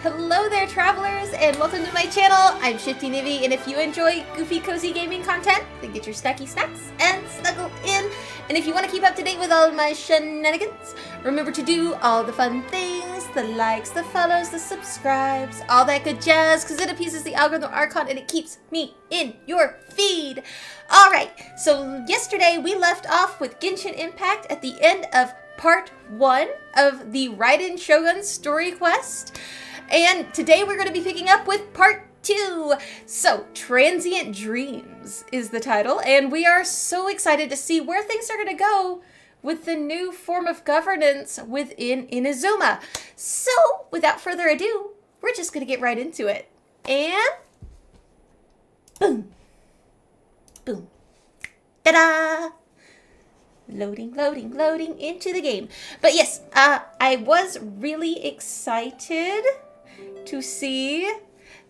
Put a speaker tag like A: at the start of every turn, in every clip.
A: Hello there, travelers, and welcome to my channel. I'm Shifty Nivy, and if you enjoy goofy, cozy gaming content, then get your snacky snacks and snuggle in. And if you want to keep up to date with all of my shenanigans, remember to do all the fun things, the likes, the follows, the subscribes, all that good jazz, because it appeases the algorithm archon and it keeps me in your feed. Alright, so yesterday we left off with Genshin Impact at the end of part 1 of the Raiden Shogun story quest. And today we're going to be picking up with part 2. So, Transient Dreams is the title, and we are so excited to see where things are going to go with the new form of governance within Inazuma. So, without further ado, we're just going to get right into it. And boom. Boom. Ta-da! Loading, loading, loading into the game. But yes, I was really excited to see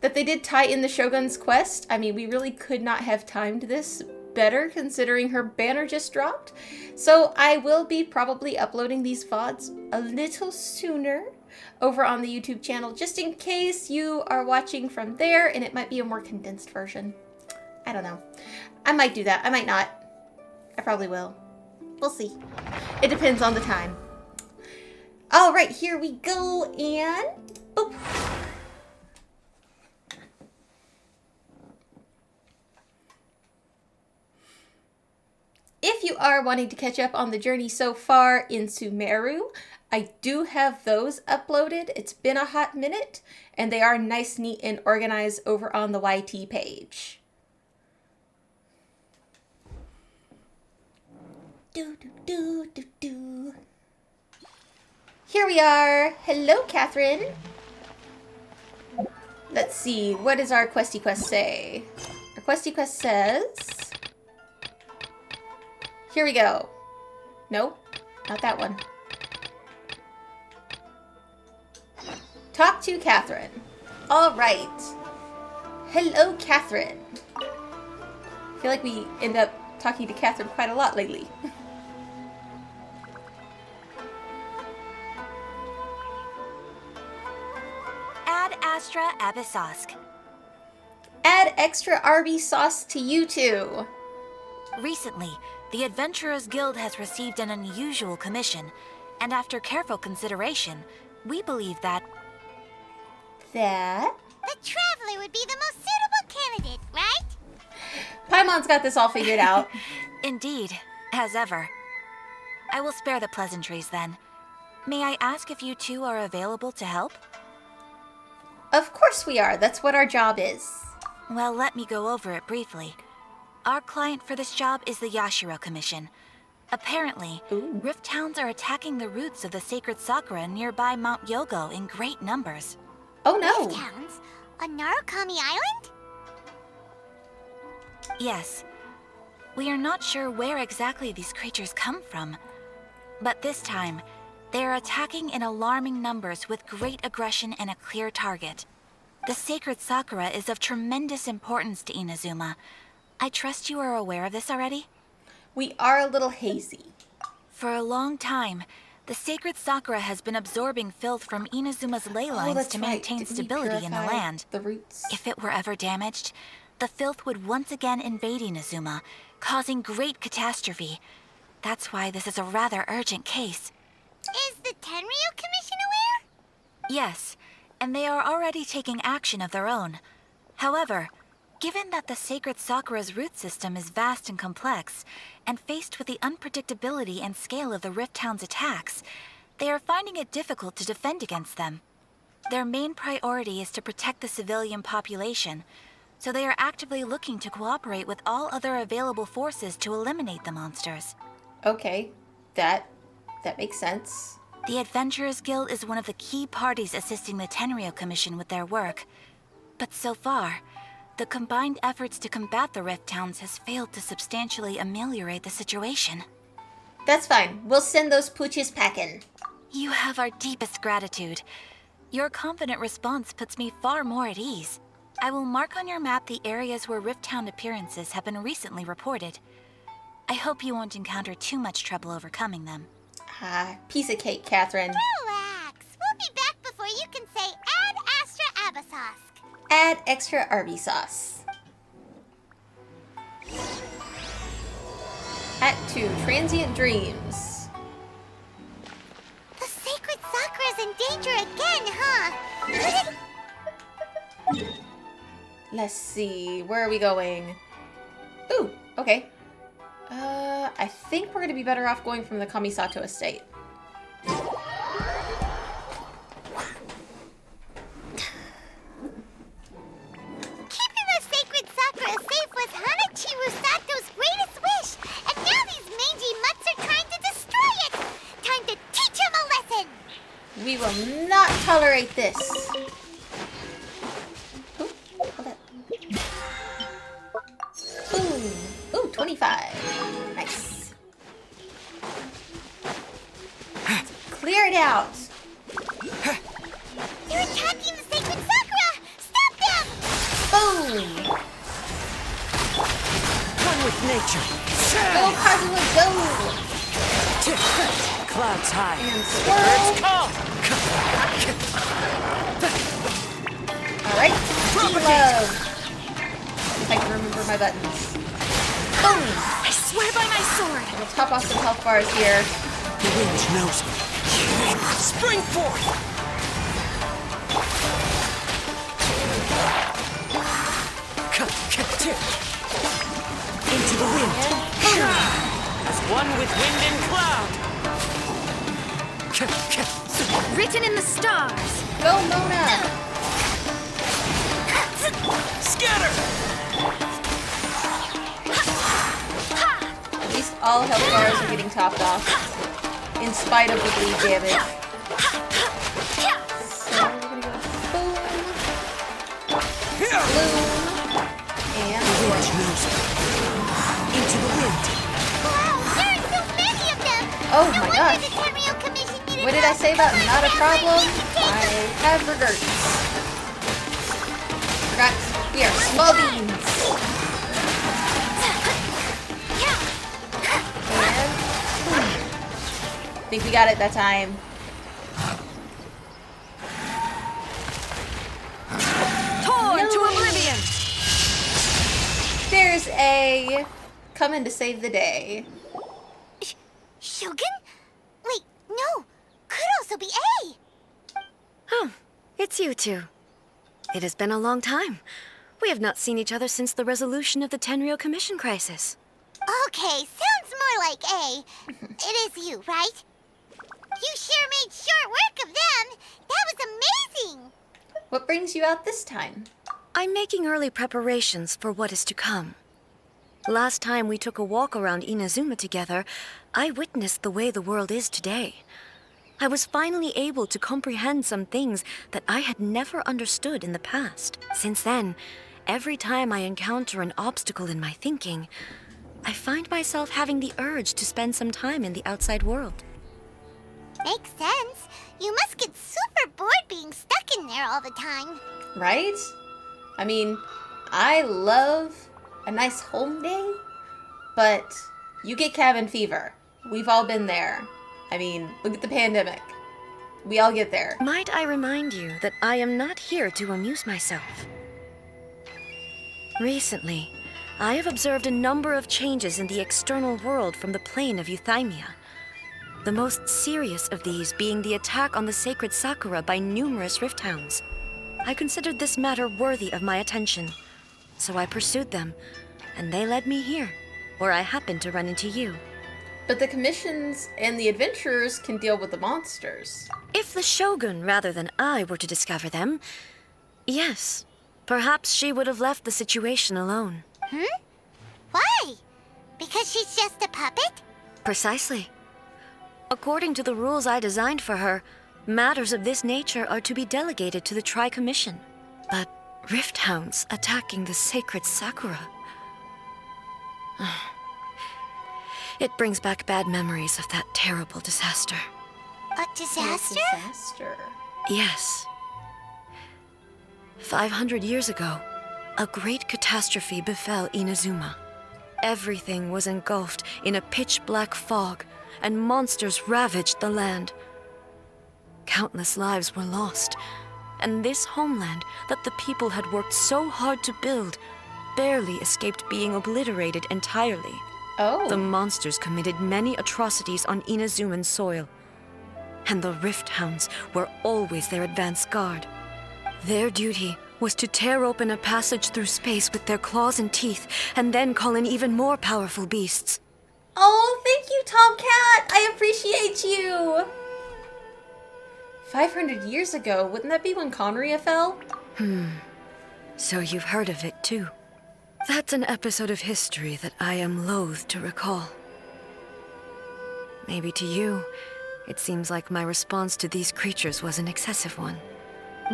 A: that they did tie in the Shogun's quest. I mean, we really could not have timed this better considering her banner just dropped. So I will be probably uploading these VODs a little sooner over on the YouTube channel, just in case you are watching from there and it might be a more condensed version. I don't know. I might do that. I might not. I probably will. We'll see. It depends on the time. All right, here we go, and boop. If you are wanting to catch up on the journey so far in Sumeru, I do have those uploaded. It's been a hot minute, and they are nice, neat, and organized over on the YT page. Here we are. Hello, Catherine. Let's see. What does our questy quest say? Our questy quest says... Here we go. Nope, not that one. Talk to Catherine. All right. Hello, Catherine. I feel like we end up talking to Catherine quite a lot lately.
B: Add Astra Abyssosque.
A: Add extra RB sauce to you two.
B: Recently, the Adventurers Guild has received an unusual commission, and after careful consideration, we believe that...
C: The Traveler would be the most suitable candidate, right?
A: Paimon's got this all figured out.
B: Indeed, as ever. I will spare the pleasantries then. May I ask if you two are available to help?
A: Of course we are. That's what our job is.
B: Well, let me go over it briefly. Our client for this job is the Yashiro Commission. Apparently, Rift Hounds are attacking the roots of the sacred Sakura nearby Mount Yogo in great numbers.
A: Oh no!
C: Rift Hounds? On Narukami Island?
B: Yes. We are not sure where exactly these creatures come from. But this time, they are attacking in alarming numbers with great aggression and a clear target. The sacred Sakura is of tremendous importance to Inazuma. I trust you are aware of this already?
A: We are a little hazy.
B: For a long time, the sacred Sakura has been absorbing filth from Inazuma's ley lines
A: that's
B: to
A: right.
B: maintain
A: Didn't we
B: stability in the
A: purify
B: land.
A: the roots?
B: If it were ever damaged, the filth would once again invade Inazuma, causing great catastrophe. That's why this is a rather urgent case.
C: Is the Tenryu Commission aware?
B: Yes, and they are already taking action of their own. However, given that the sacred Sakura's root system is vast and complex, and faced with the unpredictability and scale of the Rift Town's attacks, they are finding it difficult to defend against them. Their main priority is to protect the civilian population, so they are actively looking to cooperate with all other available forces to eliminate the monsters.
A: Okay, that makes sense.
B: The Adventurers Guild is one of the key parties assisting the Tenryu Commission with their work. But so far, the combined efforts to combat the Rift Towns has failed to substantially ameliorate the situation.
A: That's fine. We'll send those pooches packing.
B: You have our deepest gratitude. Your confident response puts me far more at ease. I will mark on your map the areas where Rift Town appearances have been recently reported. I hope you won't encounter too much trouble overcoming them.
A: Piece of cake, Catherine.
C: Relax. We'll be back before you can say add extra abasosque.
A: Add extra Arby sauce. Act 2, Transient Dreams.
C: The sacred Sakura's in danger again, huh?
A: Let's see, where are we going? Ooh, okay. I think we're gonna be better off going from the Kamisato estate.
C: Keeping the sacred Sakura safe was Hanachiru Sato's greatest wish, and now these mangy mutts are trying to destroy it! Time to teach him a lesson!
A: We will not tolerate this. Ooh, hold up. Boom. Ooh, 25. Nice. Clear it out.
C: They're attacking the sacred Sakura! Stop them!
A: Boom.
D: One with nature.
A: Go, Kazuha, go.
D: Clouds high.
A: And
D: Birds
A: swirl.
D: call.
A: All right. Love. If I can remember my buttons. Boom.
B: I swear by my sword!
A: I'm gonna top off some health bars here.
D: The wind knows me. Spring forth. Into the wind. As one with wind and cloud.
B: Written in the stars!
A: Go, Mona.
D: Scatter.
A: At least all health bars are getting topped off, in spite of the bleed damage. So we're gonna go boom, bloom, and
D: The wind knows me. Into the wind.
C: Wow, there are so many of them!
A: oh
C: No
A: my
C: wonder
A: gosh.
C: the Tenryu Commission needed
A: What did I
C: help.
A: say about
C: Come on,
A: not a
C: Catherine,
A: problem?
C: you can take
A: I
C: them.
A: have regrets. Forgot we are small beans. And I think we got it that time.
B: Torn to oblivion!
A: There's A coming to save the day.
C: Shogun? Wait, no. Could also be A.
E: Oh, it's you two. It has been a long time. We have not seen each other since the resolution of the Tenryu Commission crisis.
C: Okay, sounds more like A. It is you, right? You sure made short work of them. That was amazing.
A: What brings you out this time?
E: I'm making early preparations for what is to come. Last time we took a walk around Inazuma together, I witnessed the way the world is today. I was finally able to comprehend some things that I had never understood in the past. Since then, every time I encounter an obstacle in my thinking, I find myself having the urge to spend some time in the outside world.
C: Makes sense. You must get super bored being stuck in there all the time.
A: Right? I mean, I love a nice home day, but You get cabin fever. We've all been there. I mean, look at the pandemic. We all get there.
E: Might I remind you that I am not here to amuse myself? Recently, I have observed a number of changes in the external world from the plane of Euthymia. The most serious of these being the attack on the sacred Sakura by numerous rift hounds. I considered this matter worthy of my attention, so I pursued them, and they led me here, where I happened to run into you.
A: But the commissions and the adventurers can deal with the monsters.
E: If the Shogun, rather than I, were to discover them, yes, perhaps she would have left the situation alone.
C: Why? Because she's just a puppet?
E: Precisely. According to the rules I designed for her, matters of this nature are to be delegated to the Tri-Commission. But rift hounds attacking the sacred Sakura... It brings back bad memories of that terrible disaster.
C: A disaster?
A: A disaster.
E: Yes. 500 years ago, a great catastrophe befell Inazuma. Everything was engulfed in a pitch-black fog, and monsters ravaged the land. Countless lives were lost, and this homeland that the people had worked so hard to build barely escaped being obliterated entirely.
A: Oh.
E: The monsters committed many atrocities on Inazuman soil, and the Rift Hounds were always their advance guard. Their duty was to tear open a passage through space with their claws and teeth, and then call in even more powerful beasts.
A: Oh, thank you, Tomcat! I appreciate you! 500 years ago, wouldn't that be when Conria fell?
E: So you've heard of it too. That's an episode of history that I am loath to recall. Maybe to you, it seems like my response to these creatures was an excessive one.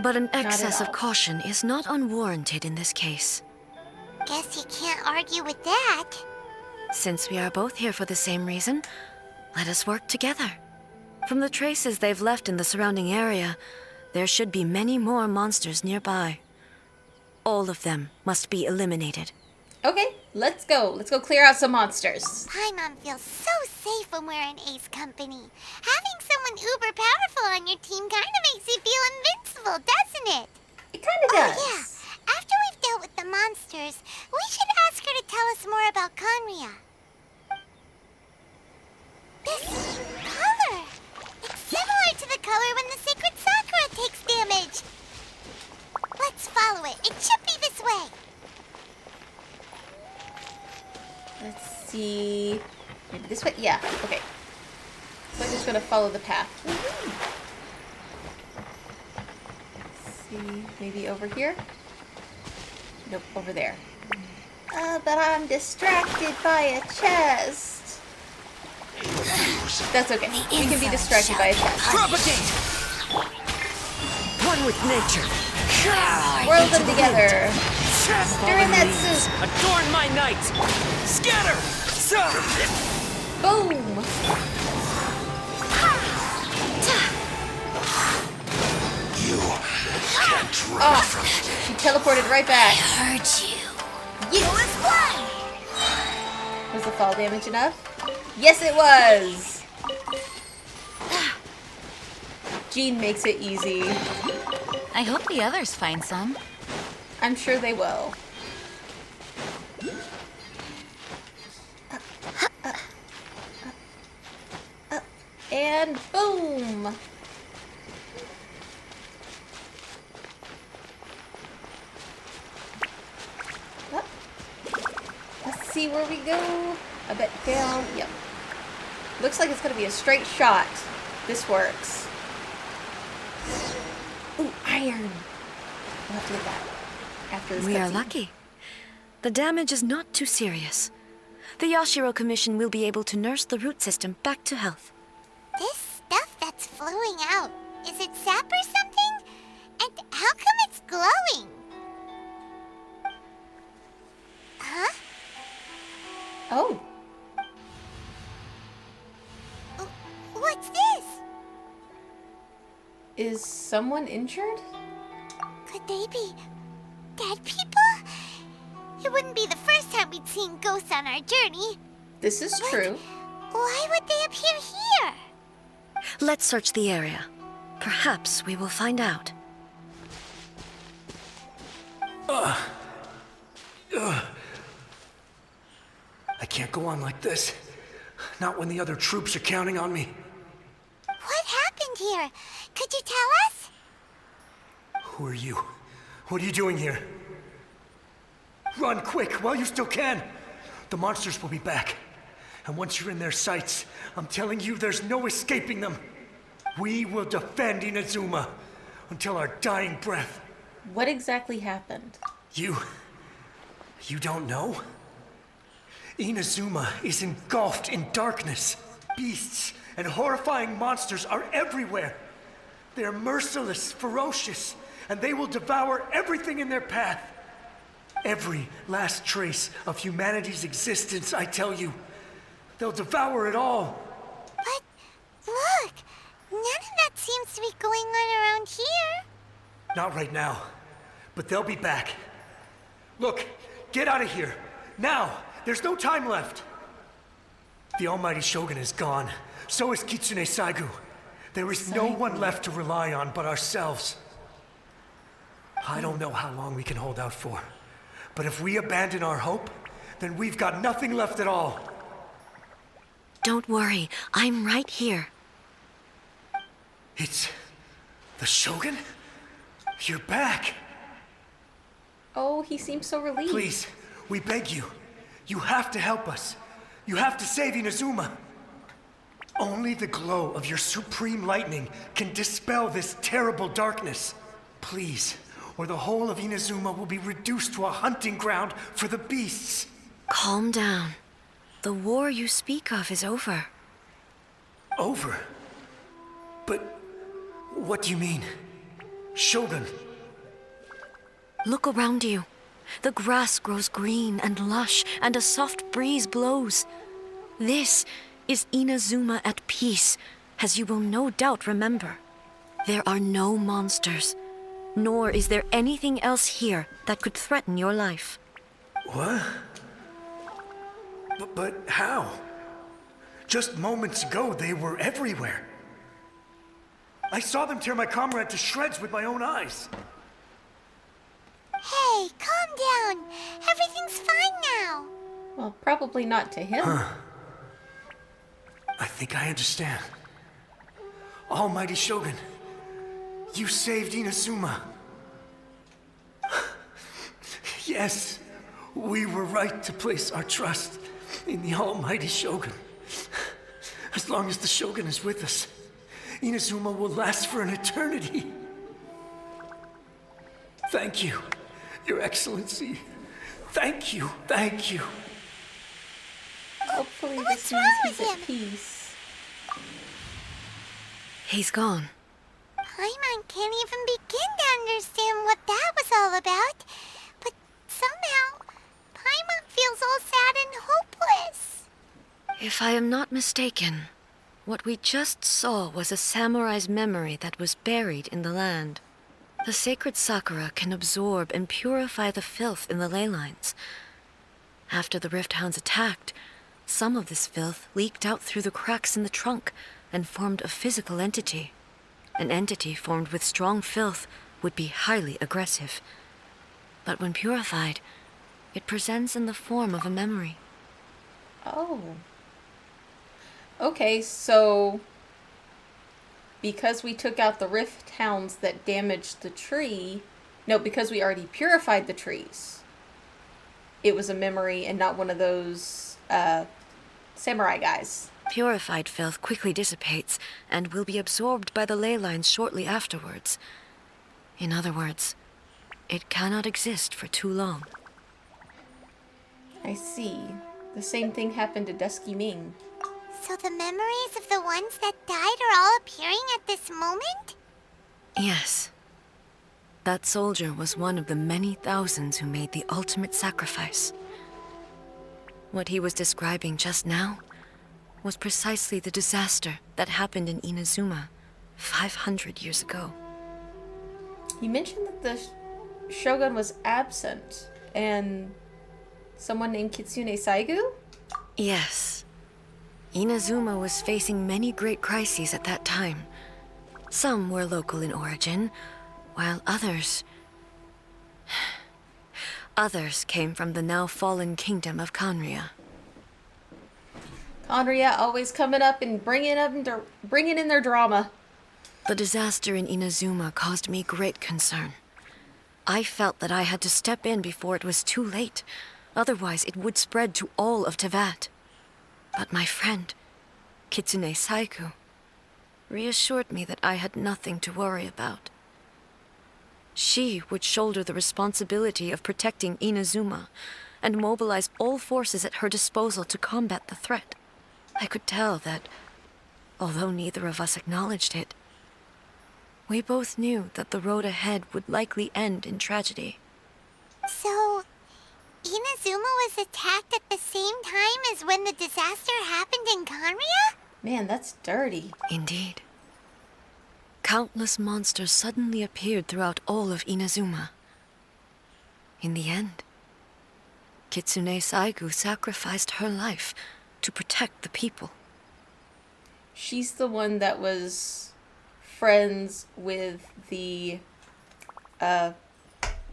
E: But an excess of caution is not unwarranted in this case.
C: Guess you can't argue with that.
E: Since we are both here for the same reason, let us work together. From the traces they've left in the surrounding area, there should be many more monsters nearby. All of them must be eliminated.
A: Okay, let's go. Let's go clear out some monsters.
C: Paimon feels so safe when we're in Ace Company. Having someone uber powerful on your team kind of makes you feel invincible, doesn't it?
A: It kind of does.
C: Oh, yeah. After we've dealt with the monsters, we should ask her to tell us more about Conria. This color! It's similar to the color when the sacred Sakura takes damage. Let's follow it. It should be this way.
A: Let's see. Maybe this way? Yeah, okay. So I'm just gonna follow the path. Let's see. Maybe over here? Nope, over there. But I'm distracted by a chest. That's okay. We can be distracted by a chest.
D: Propagate! One with nature.
A: Whirl them together. Stir in that soup.
D: Adorn my night. Scatter.
A: Boom.
F: You can't run from it.
A: She teleported right back.
C: Heard you.
A: Yes. Was the fall damage enough? Yes, it was. Jean makes it easy.
B: I hope the others find some.
A: I'm sure they will. And boom! Up. Let's see where we go. I bet down. Yep. Looks like it's going to be a straight shot. This works. Ooh, iron. We'll have to get that after this
E: We are
A: cutscene.
E: lucky. The damage is not too serious. The Yashiro Commission will be able to nurse the root system back to health.
C: This stuff that's flowing out, is it sap or something? And how come it's glowing? Huh?
A: Oh.
C: What's this?
A: Is someone injured?
C: Could they be dead people? It wouldn't be the first time we'd seen ghosts on our journey.
A: This is true.
C: Why would they appear here?
E: Let's search the area. Perhaps we will find out.
F: I can't go on like this. Not when the other troops are counting on me.
C: What happened here? Could you tell us?
F: Who are you? What are you doing here? Run quick while you still can. The monsters will be back. And once you're in their sights, I'm telling you there's no escaping them. We will defend Inazuma until our dying breath.
A: What exactly happened?
F: You don't know? Inazuma is engulfed in darkness. Beasts and horrifying monsters are everywhere. They're merciless, ferocious, and they will devour everything in their path. Every last trace of humanity's existence, I tell you. They'll devour it all.
C: But look, none of that seems to be going on around here.
F: Not right now, but they'll be back. Look, get out of here. Now! There's no time left. The almighty Shogun is gone. So is Kitsune Saigu. There is no one left to rely on but ourselves. I don't know how long we can hold out for. But if we abandon our hope, then we've got nothing left at all.
E: Don't worry, I'm right here.
F: It's the Shogun? You're back.
A: Oh, he seems so relieved.
F: Please, we beg you. You have to help us. You have to save Inazuma. Only the glow of your supreme lightning can dispel this terrible darkness. Please, or the whole of Inazuma will be reduced to a hunting ground for the beasts.
E: Calm down. The war you speak of is over.
F: Over? But what do you mean? Shogun?
E: Look around you. The grass grows green and lush, and a soft breeze blows. This is Inazuma at peace, as you will no doubt remember. There are no monsters, nor is there anything else here that could threaten your life.
F: What? But how? Just moments ago, they were everywhere. I saw them tear my comrade to shreds with my own eyes.
C: Hey, calm down. Everything's fine now.
A: Well, probably not to him.
F: I think I understand. Almighty Shogun, you saved Inazuma. Yes, we were right to place our trust in the Almighty Shogun. As long as the Shogun is with us, Inazuma will last for an eternity. Thank you, Your Excellency. Thank you, thank you.
A: Hopefully this
C: What's
A: means
C: wrong
A: he's
C: with
A: at
C: him?
A: peace.
E: He's gone.
C: Paimon can't even begin to understand what that was all about. But somehow, Paimon feels all sad and hopeless.
E: If I am not mistaken, what we just saw was a samurai's memory that was buried in the land. The sacred sakura can absorb and purify the filth in the ley lines. After the Rift Hounds attacked, some of this filth leaked out through the cracks in the trunk and formed a physical entity. An entity formed with strong filth would be highly aggressive. But when purified, it presents in the form of a memory.
A: Oh. Okay, so because we took out the rift hounds that damaged the tree, no, because we already purified the trees, it was a memory and not one of those samurai guys.
E: Purified filth quickly dissipates and will be absorbed by the ley lines shortly afterwards. In other words, it cannot exist for too long.
A: I see. The same thing happened to Dusky Ming.
C: So the memories of the ones that died are all appearing at this moment?
E: Yes. That soldier was one of the many thousands who made the ultimate sacrifice. What he was describing just now was precisely the disaster that happened in Inazuma 500 years ago.
A: He mentioned that the Shogun was absent, and someone named Kitsune Saigu?
E: Yes. Inazuma was facing many great crises at that time. Some were local in origin, while others... Others came from the now fallen kingdom of Conria.
A: Conria always coming up and bringing in their drama.
E: The disaster in Inazuma caused me great concern. I felt that I had to step in before it was too late. Otherwise, it would spread to all of Teyvat. But my friend, Kitsune Saiku, reassured me that I had nothing to worry about. She would shoulder the responsibility of protecting Inazuma and mobilize all forces at her disposal to combat the threat. I could tell that, although neither of us acknowledged it, we both knew that the road ahead would likely end in tragedy.
C: So, Inazuma was attacked at the same time as when the disaster happened in Conria?
A: Man, that's dirty.
E: Indeed. Countless monsters suddenly appeared throughout all of Inazuma. In the end, Kitsune Saigu sacrificed her life to protect the people.
A: She's the one that was friends with the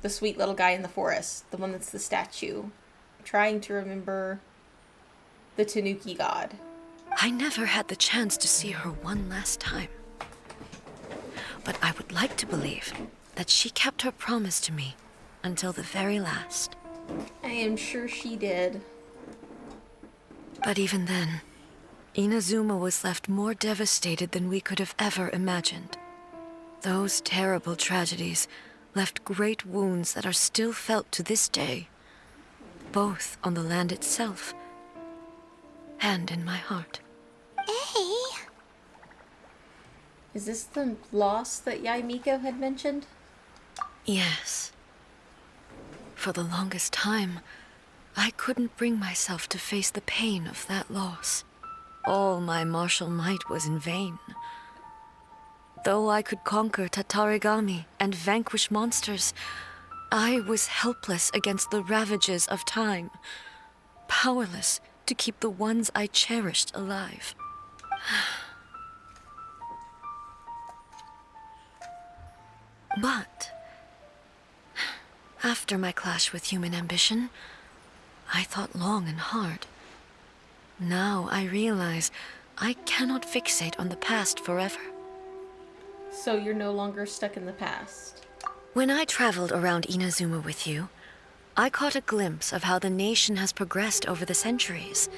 A: sweet little guy in the forest. The one that's the statue. I'm trying to remember the Tanuki god.
E: I never had the chance to see her one last time. But I would like to believe that she kept her promise to me until the very last.
A: I am sure she did.
E: But even then, Inazuma was left more devastated than we could have ever imagined. Those terrible tragedies left great wounds that are still felt to this day, both on the land itself and in my heart.
C: Hey,
A: Is this the loss that Yaimiko had mentioned?
E: Yes. For the longest time, I couldn't bring myself to face the pain of that loss. All my martial might was in vain. Though I could conquer Tatarigami and vanquish monsters, I was helpless against the ravages of time, powerless to keep the ones I cherished alive. But after my clash with human ambition, I thought long and hard. Now I realize I cannot fixate on the past forever.
A: So you're no longer stuck in the past.
E: When I traveled around Inazuma with you, I caught a glimpse of how the nation has progressed over the centuries.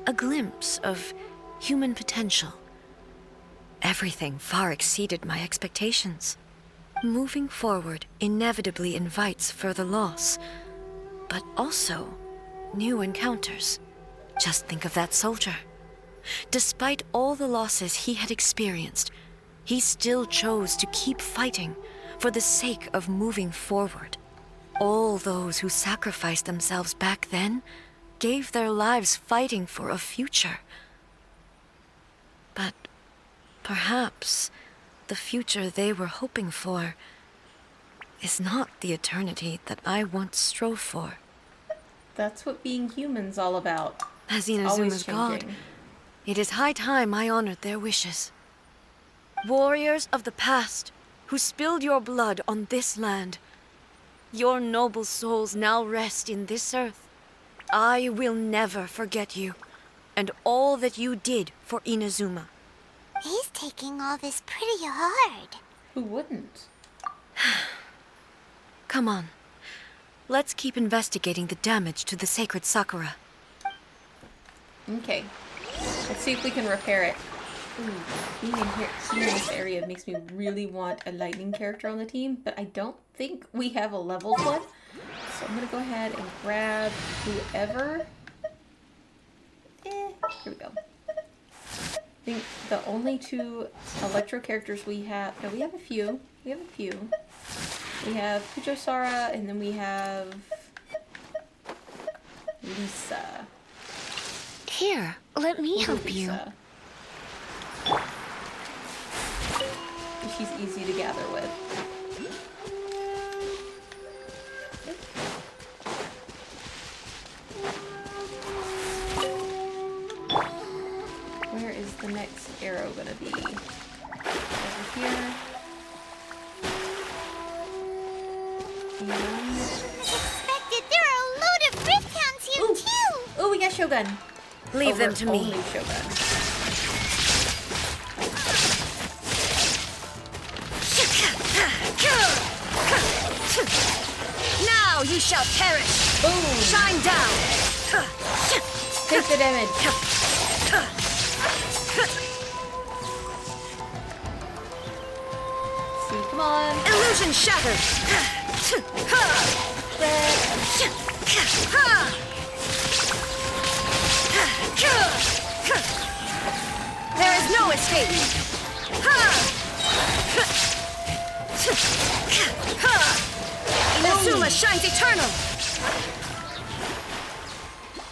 E: A glimpse of human potential. Everything far exceeded my expectations. Moving forward inevitably invites further loss, but also new encounters. Just think of that soldier. Despite all the losses he had experienced, he still chose to keep fighting for the sake of moving forward. All those who sacrificed themselves back then gave their lives fighting for a future. But perhaps the future they were hoping for is not the eternity that I once strove for.
A: That's what being human's all about.
E: As
A: It's always
E: Inazuma's god,
A: changing.
E: it is high time I honored their wishes. Warriors of the past, who spilled your blood on this land, your noble souls now rest in this earth. I will never forget you, and all that you did for Inazuma.
C: he's taking all this pretty hard.
A: Who wouldn't?
E: Come on. Let's keep investigating the damage to the sacred Sakura.
A: Okay. Let's see if we can repair it. Ooh, being in this area makes me really want a lightning character on the team, but I don't think we have a leveled one. So I'm gonna go ahead and grab whoever. Here we go. I think the only two electro characters we have, no, we have a few. We have a few. We have Kujo-Sara, and then we have Lisa.
E: Here, let me
A: We'll do
E: help you.
A: Lisa. She's easy to gather with. is the next arrow gonna be? Over here. And...
C: As expected, there are a load of rift hounds here too!
A: Oh, we got Shogun.
E: Leave them to me.
A: Only Shogun.
E: Now you shall perish.
A: Boom!
E: Shine down.
A: Take the damage. See, come on.
E: Illusion shattered. There is no escape. Inazuma shines eternal.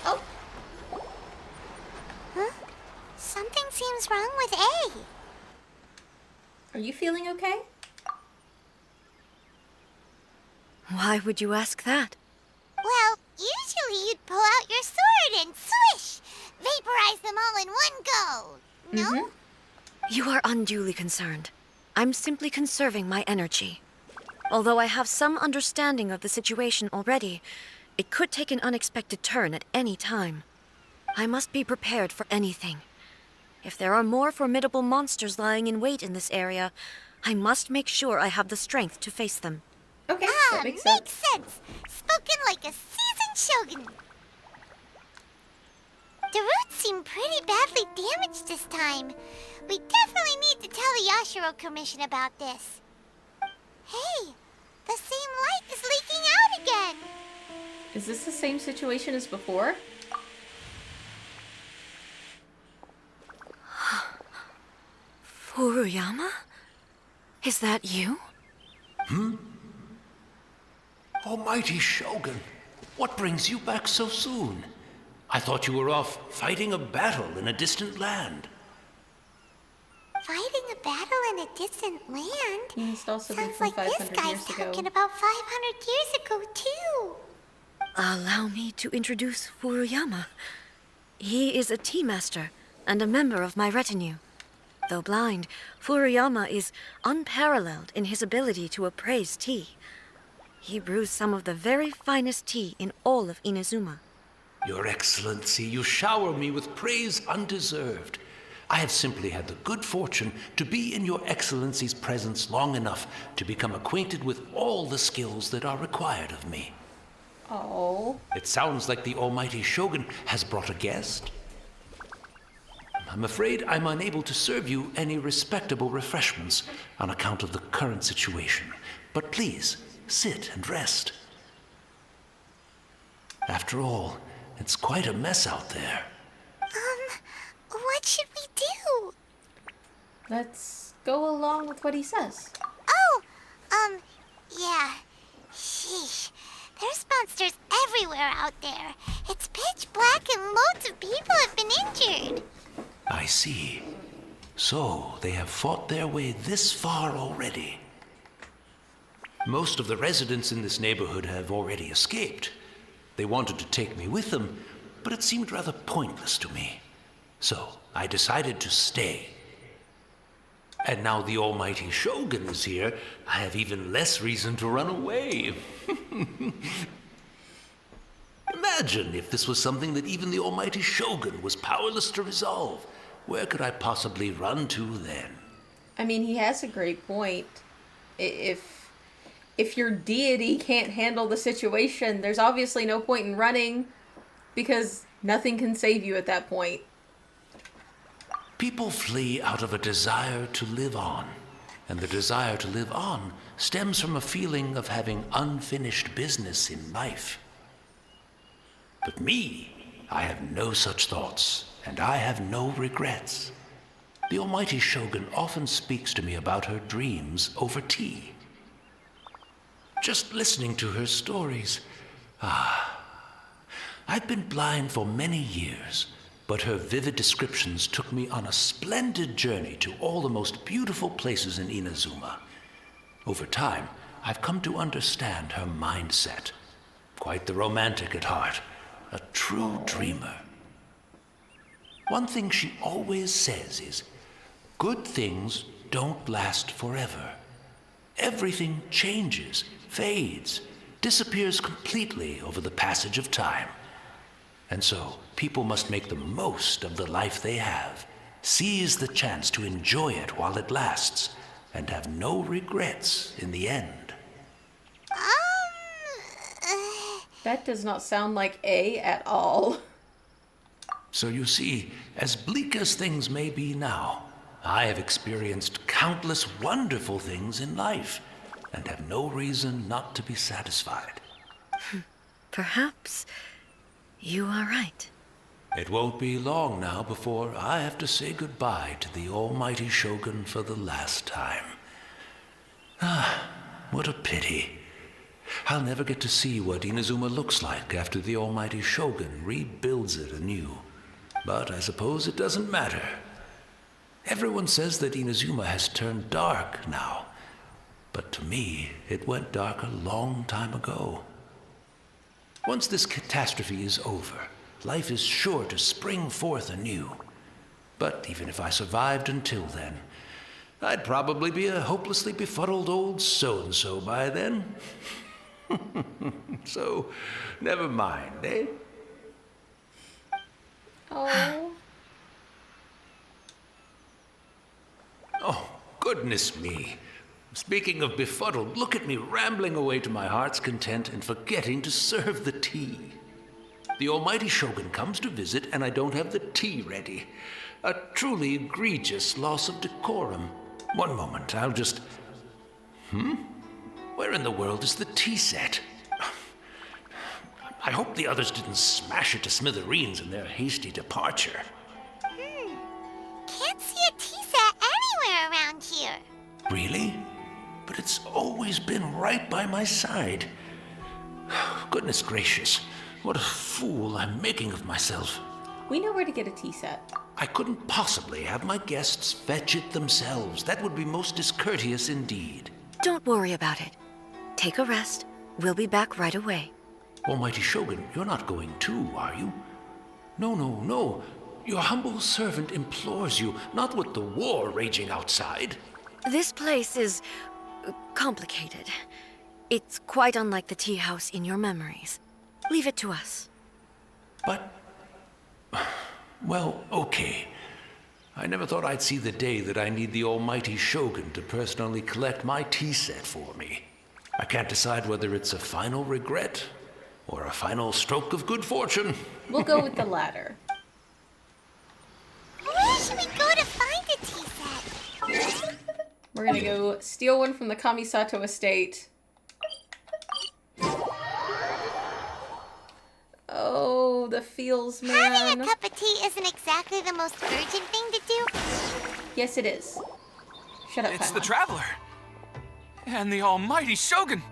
A: Oh,
C: Huh? Something seems wrong with A.
A: are you feeling okay?
E: Why would you ask that?
C: Well, usually you'd pull out your sword and swish! Vaporize them all in one go! No?
E: You are unduly concerned. I'm simply conserving my energy. Although I have some understanding of the situation already, it could take an unexpected turn at any time. I must be prepared for anything. If there are more formidable monsters lying in wait in this area, I must make sure I have the strength to face them.
A: Okay, that makes
C: Makes
A: sense.
C: sense. Spoken like a seasoned shogun. The roots seem pretty badly damaged this time. We definitely need to tell the Yashiro Commission about this. Hey, the same light is leaking out again.
A: Is this the same situation as before?
E: Furuyama? Is that you?
G: Almighty Shogun, what brings you back so soon? I thought you were off fighting a battle in a distant land.
C: Fighting a battle in a distant land?
A: He must also be
C: Sounds
A: from
C: like this
A: 500
C: guy's
A: years ago.
C: talking about 500 years ago, too.
E: Allow me to introduce Furuyama. He is a tea master and a member of my retinue. Though blind, Furuyama is unparalleled in his ability to appraise tea. He brews some of the very finest tea in all of Inazuma.
G: Your Excellency, you shower me with praise undeserved. I have simply had the good fortune to be in Your Excellency's presence long enough to become acquainted with all the skills that are required of me.
A: Oh.
G: It sounds like the Almighty Shogun has brought a guest. I'm afraid I'm unable to serve you any respectable refreshments on account of the current situation. But please, sit and rest. After all, it's quite a mess out there.
C: What should we do?
A: Let's go along with what he says.
C: Oh, yeah. Sheesh. There's monsters everywhere out there. It's pitch black and loads of people have been injured.
G: I see. So, they have fought their way this far already. Most of the residents in this neighborhood have already escaped. They wanted to take me with them, but it seemed rather pointless to me. So, I decided to stay. And now the Almighty Shogun is here, I have even less reason to run away. Imagine if this was something that even the Almighty Shogun was powerless to resolve. Where could I possibly run to then?
A: I mean, he has a great point. If your deity can't handle the situation, there's obviously no point in running because nothing can save you at that point.
G: People flee out of a desire to live on, and the desire to live on stems from a feeling of having unfinished business in life. But me, I have no such thoughts, and I have no regrets. The Almighty Shogun often speaks to me about her dreams over tea. Just listening to her stories, I've been blind for many years, but her vivid descriptions took me on a splendid journey to all the most beautiful places in Inazuma. Over time, I've come to understand her mindset. Quite the romantic at heart, a true dreamer. one thing she always says is, good things don't last forever. Everything changes, fades, disappears completely over the passage of time. And so, people must make the most of the life they have, seize the chance to enjoy it while it lasts, and have no regrets in the end.
A: That does not sound like A at all.
G: So you see, as bleak as things may be now, I have experienced countless wonderful things in life, and have no reason not to be satisfied.
E: Perhaps you are right.
G: It won't be long now before I have to say goodbye to the almighty Shogun for the last time. Ah, what a pity. I'll never get to see what Inazuma looks like after the almighty Shogun rebuilds it anew. But I suppose it doesn't matter. Everyone says that Inazuma has turned dark now. But to me, it went dark a long time ago. Once this catastrophe is over, life is sure to spring forth anew. But even if I survived until then, I'd probably be a hopelessly befuddled old so-and-so by then. So, never mind, eh?
A: Oh.
G: Oh, goodness me. Speaking of befuddled, look at me rambling away to my heart's content and forgetting to serve the tea. The almighty Shogun comes to visit and I don't have the tea ready. A truly egregious loss of decorum. One moment, I'll just... Where in the world is the tea set? I hope the others didn't smash it to smithereens in their hasty departure.
C: Can't see a tea set anywhere around here.
G: Really? But it's always been right by my side. Goodness gracious, what a fool I'm making of myself.
A: We know where to get a tea set.
G: I couldn't possibly have my guests fetch it themselves. That would be most discourteous indeed.
E: Don't worry about it. Take a rest. We'll be back right away.
G: Almighty Shogun, you're not going too, are you? No. Your humble servant implores you, not with the war raging outside.
E: This place is complicated. It's quite unlike the tea house in your memories. Leave it to us.
G: But... well, okay. I never thought I'd see the day that I need the almighty Shogun to personally collect my tea set for me. I can't decide whether it's a final regret or a final stroke of good fortune.
A: We'll go with the latter.
C: Where should we go to find a tea set?
A: We're gonna go steal one from the Kamisato estate. Oh, the feels, man.
C: Having a cup of tea isn't exactly the most urgent thing to do.
A: Yes, it is. Shut up,
H: It's the
A: Paimon.
H: Traveler. And the almighty Shogun.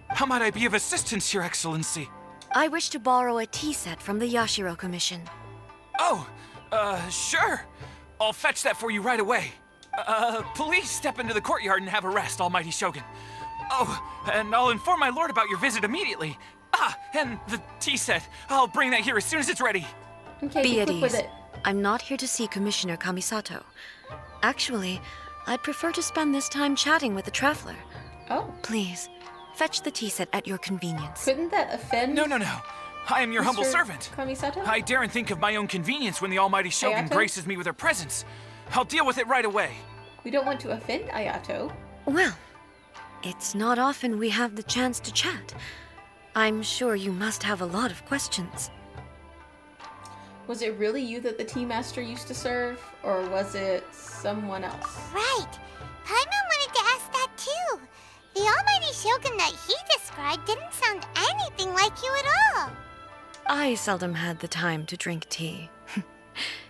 H: How might I be of assistance, Your Excellency?
E: I wish to borrow a tea set from the Yashiro Commission.
H: Oh, sure. I'll fetch that for you right away. Please step into the courtyard and have a rest, almighty Shogun. Oh, and I'll inform my lord about your visit immediately. Ah, and the tea set. I'll bring that here as soon as it's ready.
A: Okay,
E: Be at
A: quick with
E: ease.
A: it.
E: I'm not here to see Commissioner Kamisato. Actually, I'd prefer to spend this time chatting with the Traveler.
A: Oh,
E: Please, fetch the tea set at your convenience.
A: couldn't that offend?
H: No. I am your humble
A: Mr.
H: servant.
A: Kamisato?
H: I daren't think of my own convenience when the almighty Shogun
A: Ayato?
H: graces me with her presence. I'll deal with it right away.
A: We don't want to offend Ayato.
E: Well, it's not often we have the chance to chat. I'm sure you must have a lot of questions.
A: Was it really you that the tea master used to serve, or was it someone else?
C: Right. Paimon wanted to ask that too. The almighty Shogun that he described didn't sound anything like you at all.
E: I seldom had the time to drink tea.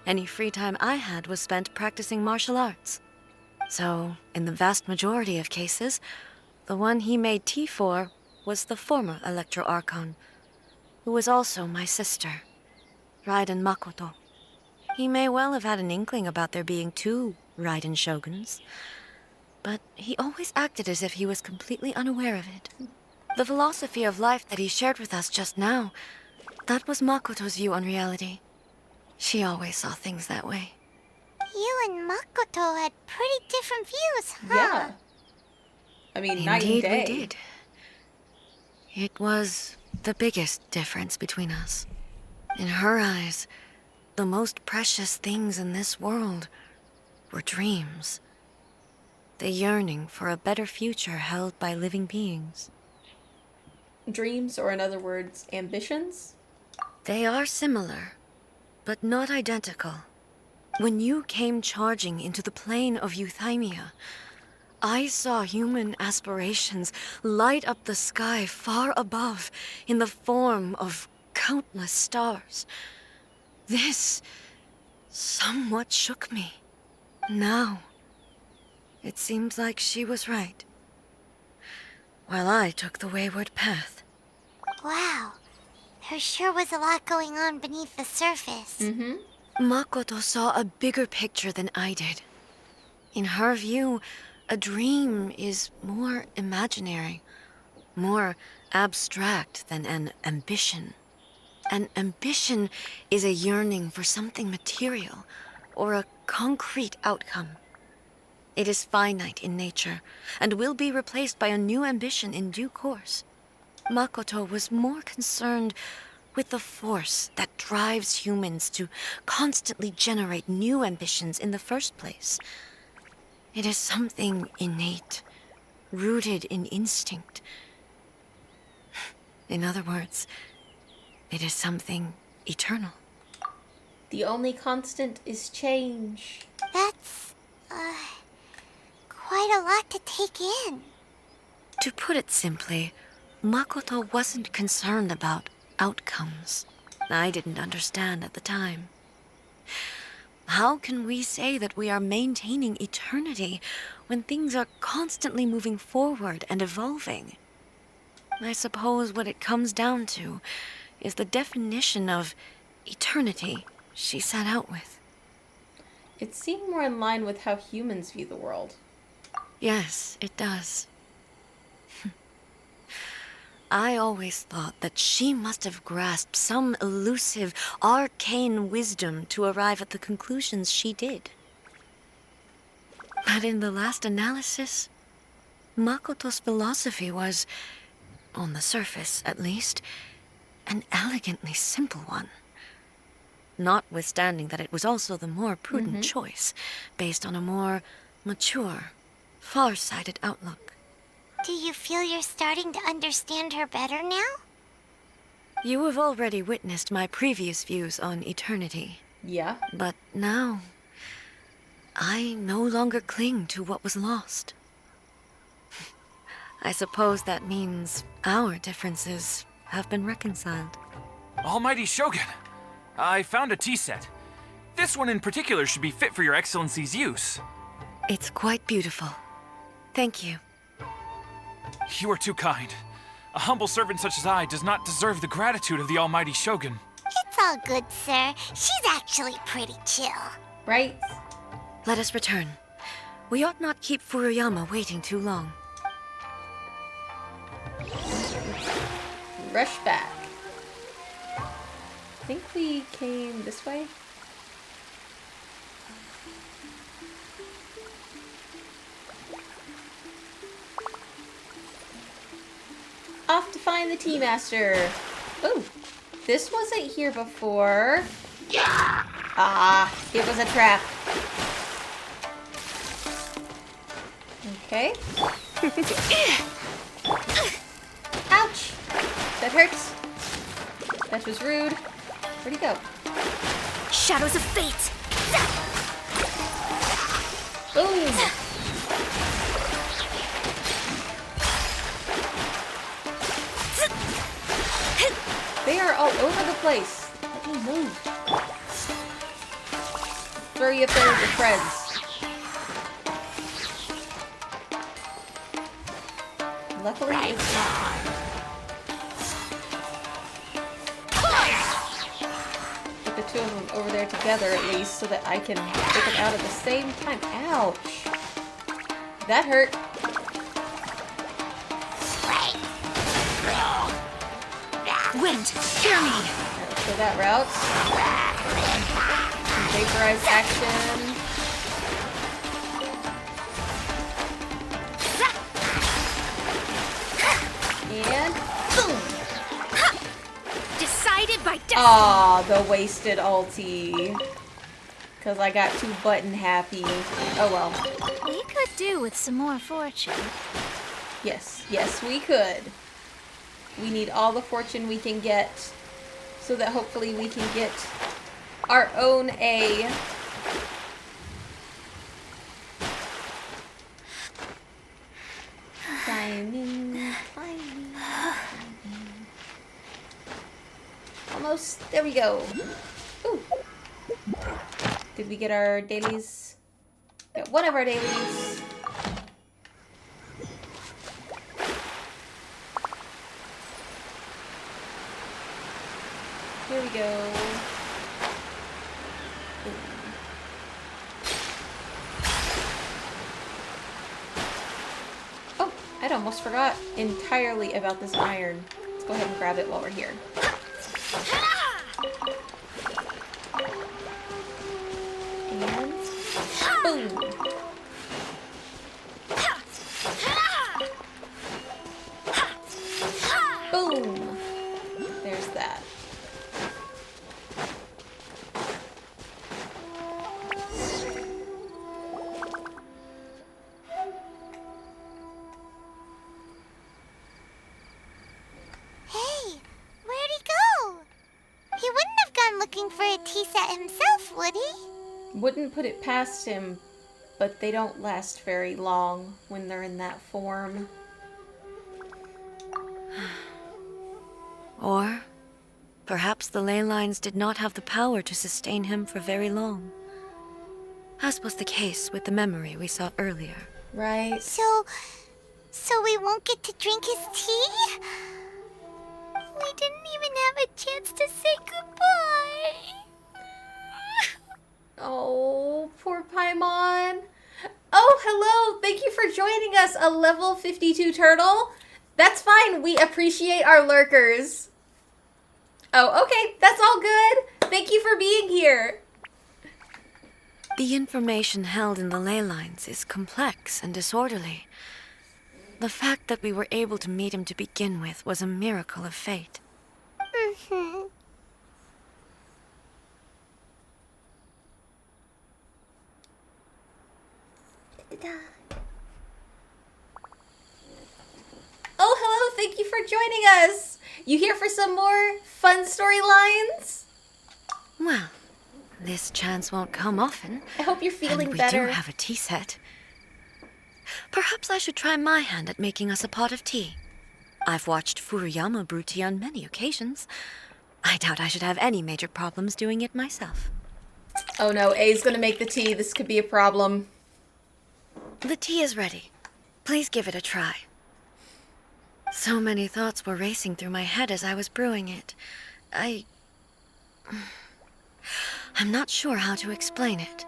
E: Any free time I had was spent practicing martial arts. So, in the vast majority of cases, the one he made tea for was the former Electro Archon, who was also my sister, Raiden Makoto. He may well have had an inkling about there being two Raiden Shoguns, but he always acted as if he was completely unaware of it. The philosophy of life that he shared with us just now, that was Makoto's view on reality. She always saw things that way.
C: You and Makoto had pretty different views, huh?
A: Yeah. I mean, night and
E: Indeed,
A: day.
E: we did. It was the biggest difference between us. In her eyes, the most precious things in this world were dreams. The yearning for a better future held by living beings.
A: Dreams, or in other words, ambitions?
E: They are similar, but not identical. When you came charging into the plane of Euthymia, I saw human aspirations light up the sky far above in the form of countless stars. This somewhat shook me. Now, it seems like she was right, while I took the wayward path.
C: Wow. There sure was a lot going on beneath the surface.
E: Makoto saw a bigger picture than I did. In her view, a dream is more imaginary, more abstract than an ambition. An ambition is a yearning for something material, or a concrete outcome. It is finite in nature, and will be replaced by a new ambition in due course. Makoto was more concerned with the force that drives humans to constantly generate new ambitions in the first place. It is something innate, rooted in instinct. In other words, it is something eternal.
A: The only constant is change.
C: That's, quite a lot to take in.
E: To put it simply, Makoto wasn't concerned about outcomes. I didn't understand at the time. How can we say that we are maintaining eternity when things are constantly moving forward and evolving? I suppose what it comes down to is the definition of eternity she set out with.
A: It seemed more in line with how humans view the world.
E: Yes, it does. I always thought that she must have grasped some elusive, arcane wisdom to arrive at the conclusions she did. But in the last analysis, Makoto's philosophy was, on the surface at least, an elegantly simple one. Notwithstanding that it was also the more prudent choice, based on a more mature, far-sighted outlook.
C: Do you feel you're starting to understand her better now?
E: You have already witnessed my previous views on eternity.
A: Yeah?
E: But now, I no longer cling to what was lost. I suppose that means our differences have been reconciled.
H: Almighty Shogun, I found a tea set. This one in particular should be fit for your Excellency's use.
E: It's quite beautiful. Thank you.
H: You are too kind. A humble servant such as I does not deserve the gratitude of the Almighty Shogun.
C: It's all good, sir. She's actually pretty chill.
A: Right?
E: Let us return. We ought not keep Furuyama waiting too long.
A: Rush back. I think we came this way. Off to find the tea master. Oh, this wasn't here before. Ah, it was a trap. Okay. Ouch! That hurts. That was rude. Where'd he go?
C: Shadows of fate!
A: Boom! They are all over the place. Let me move. Throw you up there with your friends. Luckily, it's not. Get the two of them over there together at least so that I can take them out at the same time. Ouch. That hurt.
B: Wind, hear me!
A: Let's go that route. Vaporize action. And boom!
B: Decided by destiny.
A: Aw, the wasted ulti. Because I got too button happy. Oh well.
B: We could do with some more fortune.
A: Yes, yes, we could. We need all the fortune we can get so that hopefully we can get our own A. Climbing, climbing, climbing. Almost. There we go. Ooh. Did we get our dailies? Got one of our dailies. Here we go. Oh, I'd almost forgot entirely about this iron. Let's go ahead and grab it while we're here. And boom. Boom. There's that.
C: Hey, where'd he go? He wouldn't have gone looking for a tea set himself, would he?
A: Wouldn't put it past him, but they don't last very long when they're in that form.
E: Or perhaps the ley lines did not have the power to sustain him for very long, as was the case with the memory we saw earlier.
A: Right?
C: So we won't get to drink his tea? We didn't even have a chance to say goodbye.
A: Oh, poor Paimon. Oh, hello. Thank you for joining us, a level 52 turtle. That's fine. We appreciate our lurkers. Oh, okay. That's all good. Thank you for being here.
E: The information held in the ley lines is complex and disorderly. The fact that we were able to meet him to begin with was a miracle of fate.
C: Mm-hmm.
A: Oh, hello. Thank you for joining us. You here for some more fun storylines?
E: Well, this chance won't come often.
A: I hope you're feeling
E: and we
A: better.
E: do have a tea set. Perhaps I should try my hand at making us a pot of tea. I've watched Furuyama brew tea on many occasions. I doubt I should have any major problems doing it myself.
A: Oh no, A's gonna make the tea. This could be a problem.
E: The tea is ready. Please give it a try. So many thoughts were racing through my head as I was brewing it. I'm not sure how to explain it.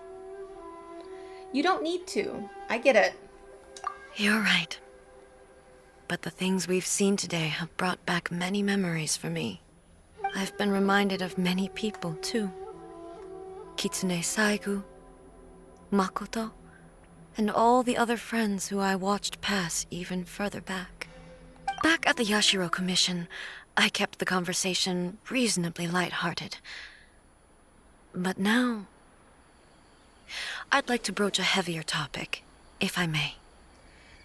A: You don't need to. I get it.
E: You're right. But the things we've seen today have brought back many memories for me. I've been reminded of many people, too. Kitsune Saigu, Makoto, and all the other friends who I watched pass even further back. Back at the Yashiro Commission, I kept the conversation reasonably lighthearted. But now, I'd like to broach a heavier topic, if I may.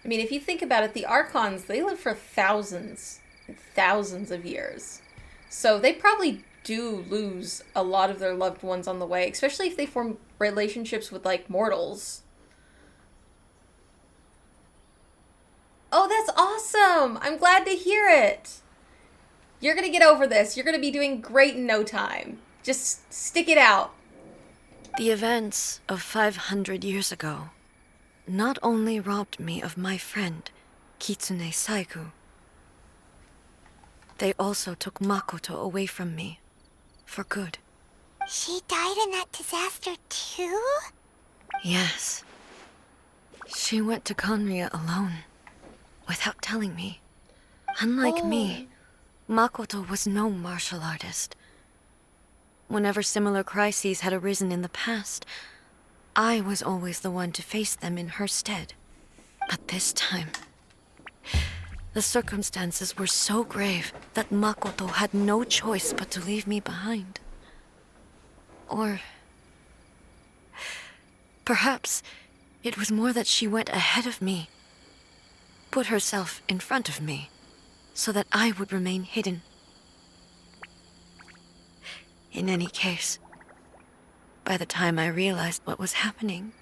A: I mean, if you think about it, the Archons, they live for thousands and thousands of years. So they probably do lose a lot of their loved ones on the way, especially if they form relationships with, like, mortals. Oh, that's awesome! I'm glad to hear it! You're gonna get over this. You're gonna be doing great in no time. Just stick it out.
E: The events of 500 years ago not only robbed me of my friend, Kitsune Saigu, they also took Makoto away from me, for good.
C: She died in that disaster too?
E: Yes. She went to Conria alone, without telling me. Unlike me, Makoto was no martial artist. whenever similar crises had arisen in the past, I was always the one to face them in her stead. But this time, the circumstances were so grave that Makoto had no choice but to leave me behind. Or perhaps it was more that she went ahead of me, put herself in front of me, so that I would remain hidden. In any case, by the time I realized what was happening,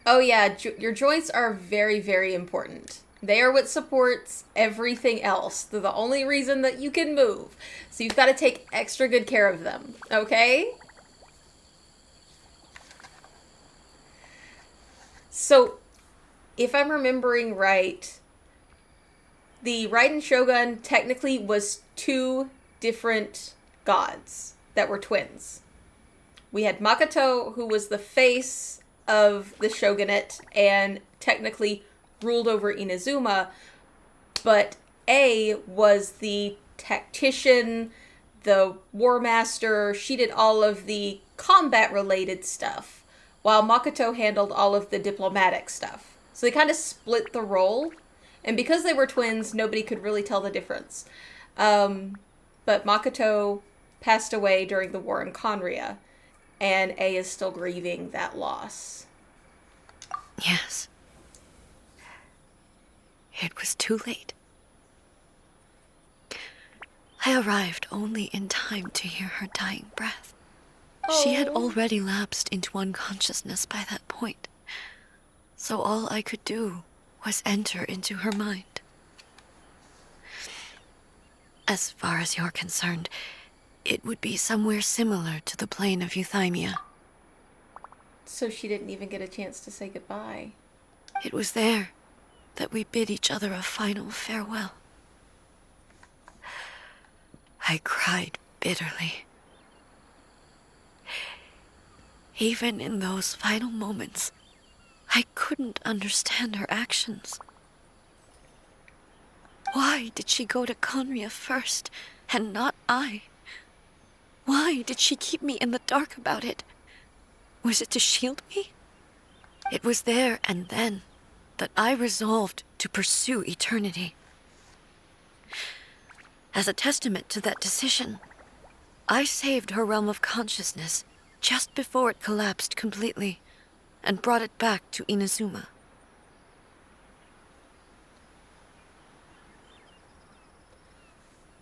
A: Oh yeah, your joints are very, very important. They are what supports everything else. They're the only reason that you can move. So you've got to take extra good care of them, okay? So, if I'm remembering right, the Raiden Shogun technically was two different gods that were twins. We had Makoto, who was the face of the shogunate and technically ruled over Inazuma, but A was the tactician, the war master. She did all of the combat related stuff, while Makoto handled all of the diplomatic stuff. So they kind of split the role, and because they were twins, nobody could really tell the difference. But Makoto passed away during the war in Conria, and A is still grieving that loss.
E: yes, it was too late. I arrived only in time to hear her dying breath. She had already lapsed into unconsciousness by that point, so all I could do was enter into her mind. As far as you're concerned, it would be somewhere similar to the plane of Euthymia.
A: So she didn't even get a chance to say goodbye.
E: It was there that we bid each other a final farewell. I cried bitterly. Even in those final moments, I couldn't understand her actions. Why did she go to Conria first, and not I? Why did she keep me in the dark about it? Was it to shield me? It was there and then that I resolved to pursue eternity. As a testament to that decision, I saved her realm of consciousness just before it collapsed completely, and brought it back to Inazuma.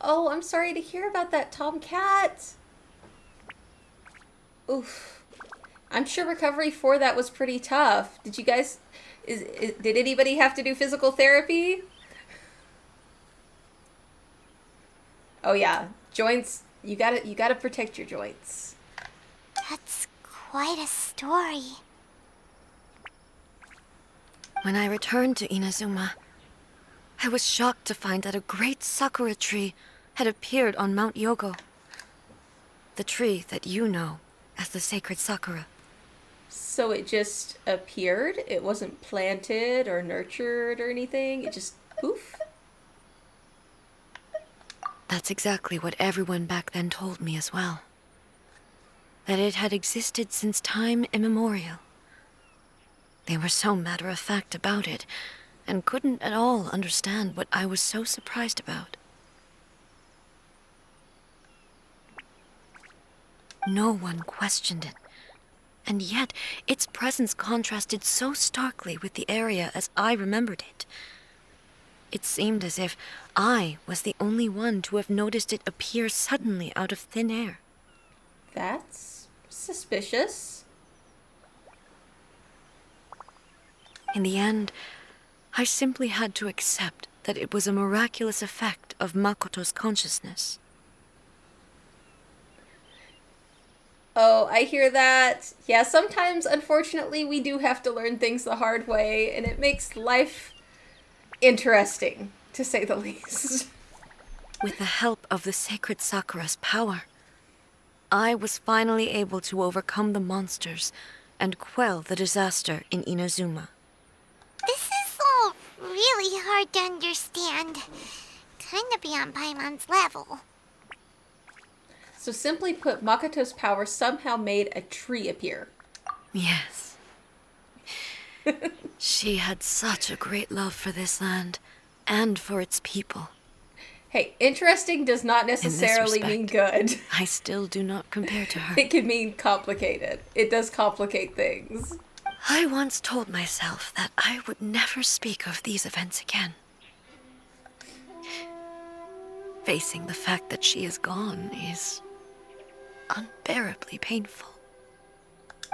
A: Oh, I'm sorry to hear about that, Tomcat. Oof. I'm sure recovery for that was pretty tough. Did you guys... did anybody have to do physical therapy? Oh yeah, joints. You gotta protect your joints.
C: That's quite a story.
E: When I returned to Inazuma, I was shocked to find that a great sakura tree had appeared on Mount Yogo. The tree that you know as the sacred sakura.
A: So it just appeared? It wasn't planted or nurtured or anything? It just poof?
E: That's exactly what everyone back then told me as well. That it had existed since time immemorial. They were so matter-of-fact about it, and couldn't at all understand what I was so surprised about. No one questioned it, and yet its presence contrasted so starkly with the area as I remembered it. It seemed as if I was the only one to have noticed it appear suddenly out of thin air.
A: That's suspicious.
E: In the end, I simply had to accept that it was a miraculous effect of Makoto's consciousness.
A: Oh, I hear that. Yeah, sometimes, unfortunately, we do have to learn things the hard way, and it makes life interesting, to say the least.
E: With the help of the sacred Sakura's power, I was finally able to overcome the monsters and quell the disaster in Inazuma.
C: This is all really hard to understand. kinda beyond Paimon's level.
A: So simply put, Makoto's power somehow made a tree appear.
E: Yes. She had such a great love for this land and for its people.
A: Hey, interesting does not
E: In this
A: necessarily mean
E: respect,
A: good.
E: I still do not compare to her.
A: It can mean complicated. It does complicate things.
E: I once told myself that I would never speak of these events again. Facing the fact that she is gone is unbearably painful.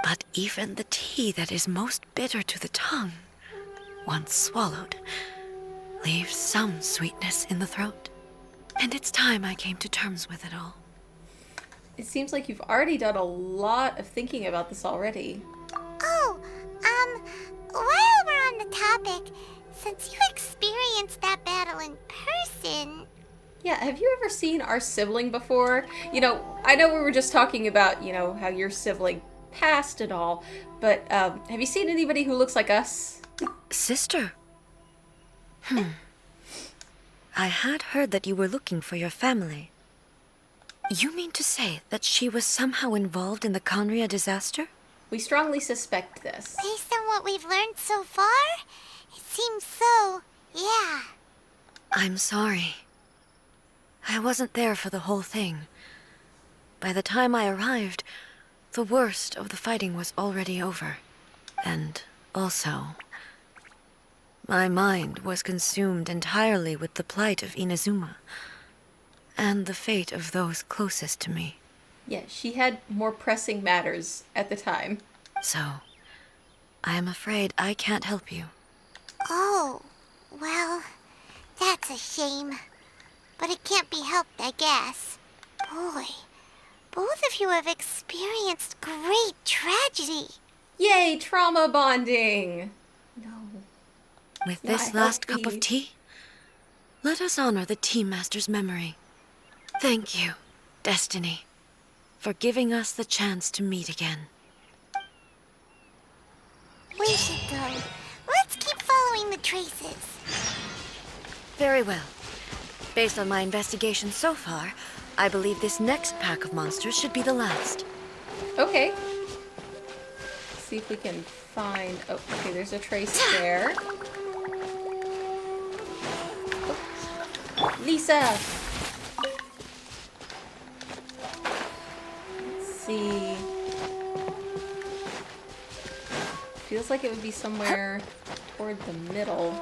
E: But even the tea that is most bitter to the tongue, once swallowed, leaves some sweetness in the throat. And it's time I came to terms with it all.
A: It seems like you've already done a lot of thinking about this already.
C: Oh, while we're on the topic, since you experienced that battle in person...
A: Yeah, have you ever seen our sibling before? You know, I know we were just talking about, you know, how your sibling passed and all, but have you seen anybody who looks like us?
E: Sister? I had heard that you were looking for your family. You mean to say that she was somehow involved in the Conria disaster?
A: We strongly suspect this.
C: Based on what we've learned so far, it seems so, yeah.
E: I'm sorry. I wasn't there for the whole thing. By the time I arrived, the worst of the fighting was already over. And also, my mind was consumed entirely with the plight of Inazuma and the fate of those closest to me.
A: Yeah, she had more pressing matters at the time.
E: So, I am afraid I can't help you.
C: Oh, well, that's a shame. But it can't be helped, I guess. Boy, both of you have experienced great tragedy.
A: Yay, trauma bonding! No.
E: With this
A: Not
E: last cup
A: healthy.
E: of tea, let us honor the Tea Master's memory. Thank you, Destiny, for giving us the chance to meet again.
C: We should go. Let's keep following the traces.
E: Very well. Based on my investigation so far, I believe this next pack of monsters should be the last.
A: Okay. See if we can find... Oh, okay, there's a trace there. Oh. Lisa! Let's see... Feels like it would be somewhere toward the middle.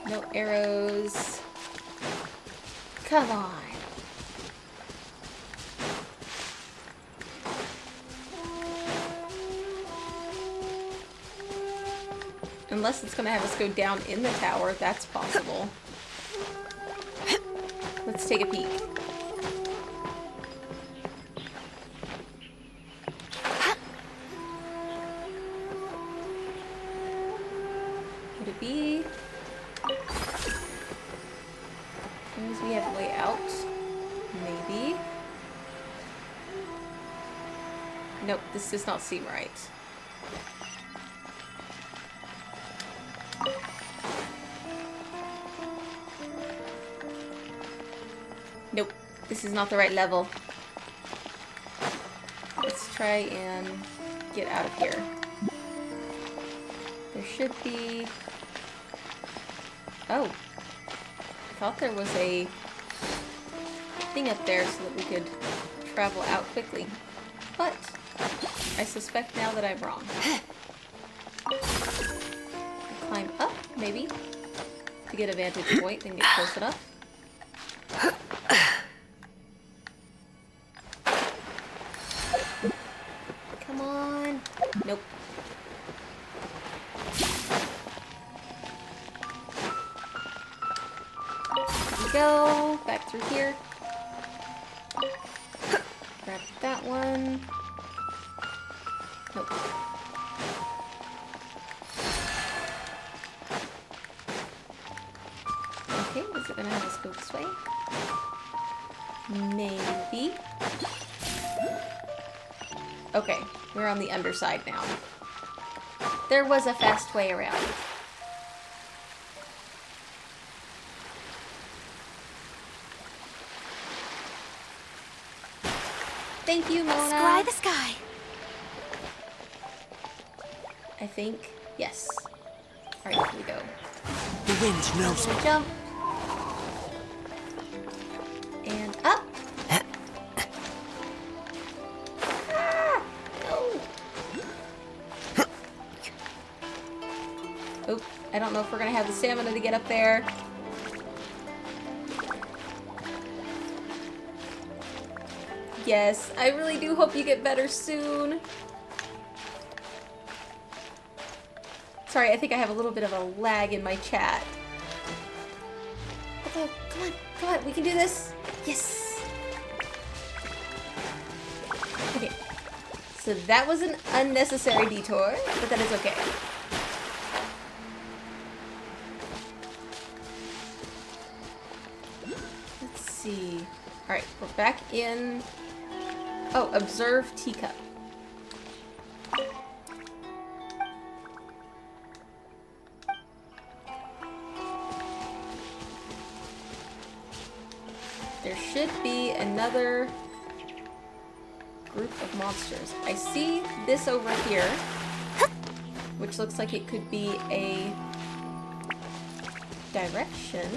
A: No arrows. Come on. Unless it's gonna have us go down in the tower, that's possible. Let's take a peek. Would it be? Means we have a way out. Maybe. Nope, this does not seem right. Nope, this is not the right level. Let's try and get out of here. There should be... Oh. I thought there was a thing up there so that we could travel out quickly. But I suspect now that I'm wrong. Climb up, maybe, to get a vantage point and get close enough. Come on. Nope. Go back through here. Grab that one. Nope. Okay, is it gonna have us go this way? Maybe. Okay, we're on the underside now. There was a fast way around. Thank you, Mona.
B: Scry the sky.
A: I think. Yes. Alright, here we go.
D: The wind knows me.
A: Jump. And up. Ah, no. Oop, I don't know if we're gonna have the stamina to get up there. Yes, I really do hope you get better soon. Sorry, I think I have a little bit of a lag in my chat. Okay, come on, we can do this. Yes. Okay. So that was an unnecessary detour, but that is okay. Let's see. Alright, we're back in... Oh, observe teacup. There should be another group of monsters. I see this over here, which looks like it could be a direction.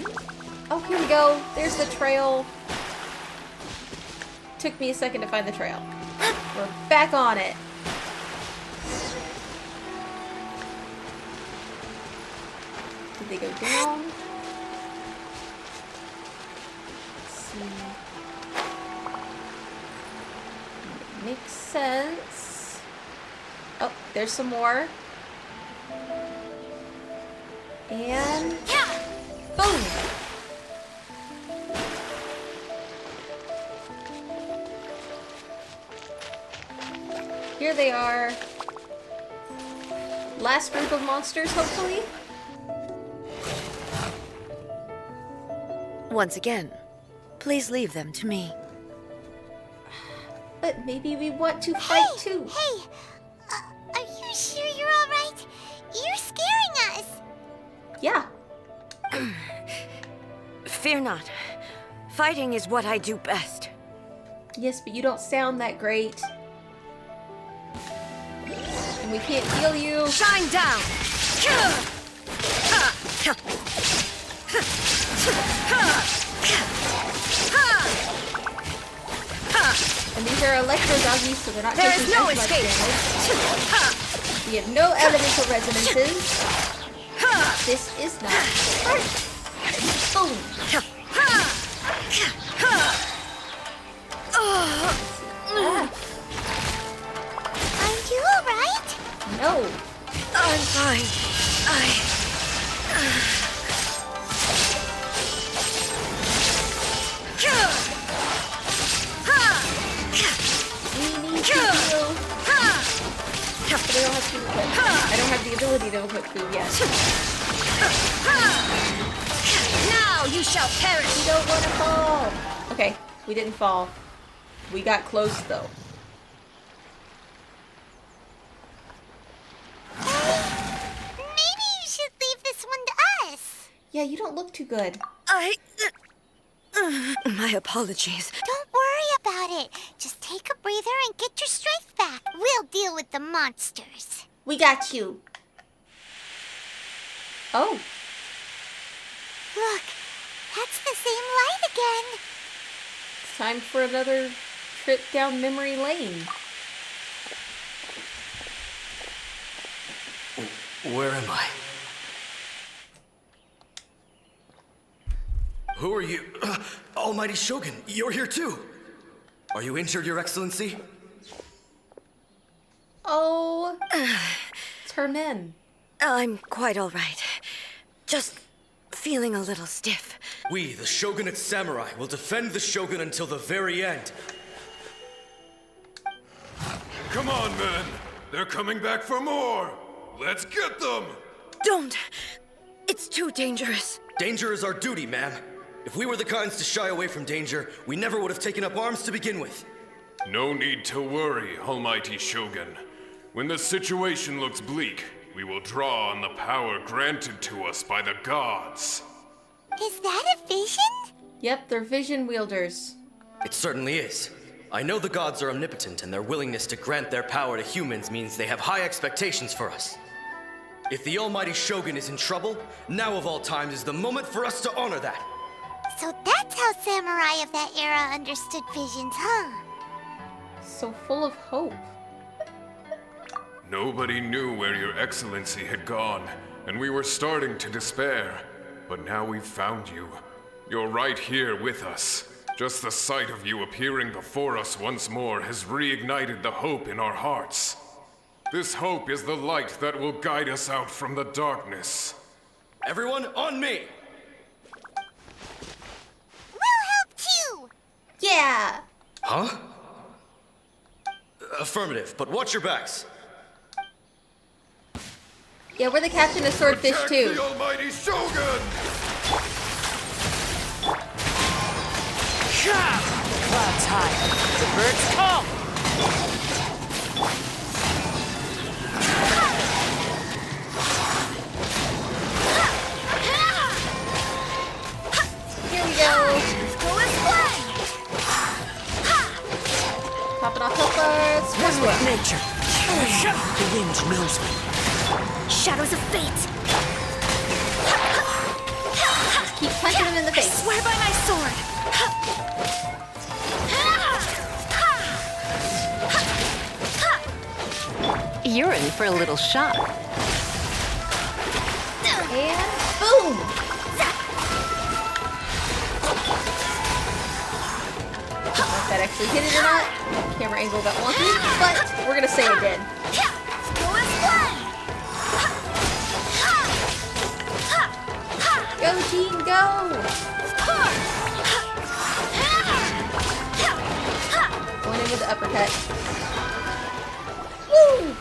A: Oh, here we go. There's the trail. Took me a second to find the trail. We're back on it. Did they go down? Let's see. Makes sense. Oh, there's some more. And boom! Here they are. Last group of monsters, hopefully.
E: Once again, please leave them to me.
A: But maybe we want to fight too.
C: Hey! Are you sure you're alright? You're scaring us!
A: Yeah.
E: Fear not. Fighting is what I do best.
A: Yes, but you don't sound that great. And we can't heal you.
E: Shine down!
A: And these are electro doggies, so they're not
E: There
A: taking
E: is no
A: as much
E: escape.
A: damage. We have no elemental resonances. This is not hurt. Boom.
C: Are you alright?
A: No.
E: I'm fine.
A: We need to heal. But I don't have food equipped. I don't have the ability to equip food yet.
E: Now you shall perish.
A: We don't want to fall. Okay, we didn't fall. We got close though.
C: Maybe you should leave this one to us.
A: Yeah, you don't look too good.
E: My apologies.
C: Don't worry about it. Just take a breather and get your strength back. We'll deal with the monsters.
A: We got you. Oh,
C: Look, that's the same light again.
A: it's time for another trip down memory lane.
I: Where am I? Who are you? Almighty Shogun, you're here too. Are you injured, Your Excellency?
A: Oh, turn in.
E: I'm quite all right. Just feeling a little stiff.
I: We, the Shogunate Samurai, will defend the Shogun until the very end.
J: Come on, men. They're coming back for more. Let's get them.
E: Don't! It's too dangerous.
I: Danger is our duty, ma'am. If we were the kinds to shy away from danger, we never would have taken up arms to begin with.
J: No need to worry, Almighty Shogun. When the situation looks bleak, we will draw on the power granted to us by the gods.
C: Is that a vision?
A: Yep, they're vision wielders.
I: It certainly is. I know the gods are omnipotent, and their willingness to grant their power to humans means they have high expectations for us. If the almighty Shogun is in trouble, now of all times is the moment for us to honor that.
C: So that's how samurai of that era understood visions, huh?
A: So full of hope.
J: Nobody knew where your excellency had gone, and we were starting to despair. But now we've found you. You're right here with us. Just the sight of you appearing before us once more has reignited the hope in our hearts. This hope is the light that will guide us out from the darkness.
I: Everyone, on me!
C: We'll help too!
A: Yeah!
I: Huh? Affirmative, but watch your backs.
A: Yeah, we're the captain of Swordfish
J: Attack
A: too.
J: the almighty Shogun!
D: Clouds high. The birds call.
A: Here we go. Popping off health bars.
E: One with nature. The wind knows me.
C: Shadows of fate!
A: Keep punching him in the face.
C: Swear by my sword!
K: You're in for a little shock.
A: And boom! I don't know if that actually hit it or not. Camera angle got wonky, but we're gonna say it did. Go team, go! Going in with the uppercut. Woo!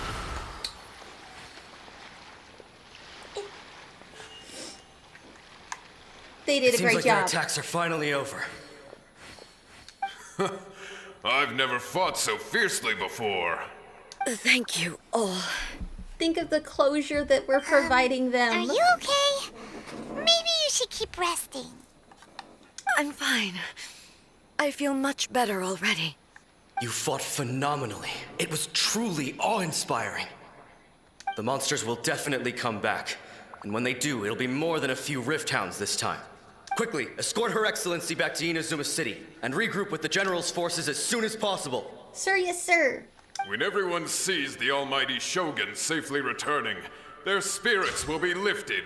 A: They did a
I: Seems
A: great
I: like their
A: job.
I: attacks are finally over.
J: I've never fought so fiercely before.
E: Thank you all.
A: Think of the closure that we're providing them.
C: Are you okay? Maybe you should keep resting.
E: I'm fine. I feel much better already.
I: You fought phenomenally. It was truly awe-inspiring. The monsters will definitely come back. And when they do, it'll be more than a few Rift Hounds this time. Quickly, escort Her Excellency back to Inazuma City, and regroup with the General's forces as soon as possible.
A: Sir, yes, sir.
J: When everyone sees the almighty Shogun safely returning, their spirits will be lifted.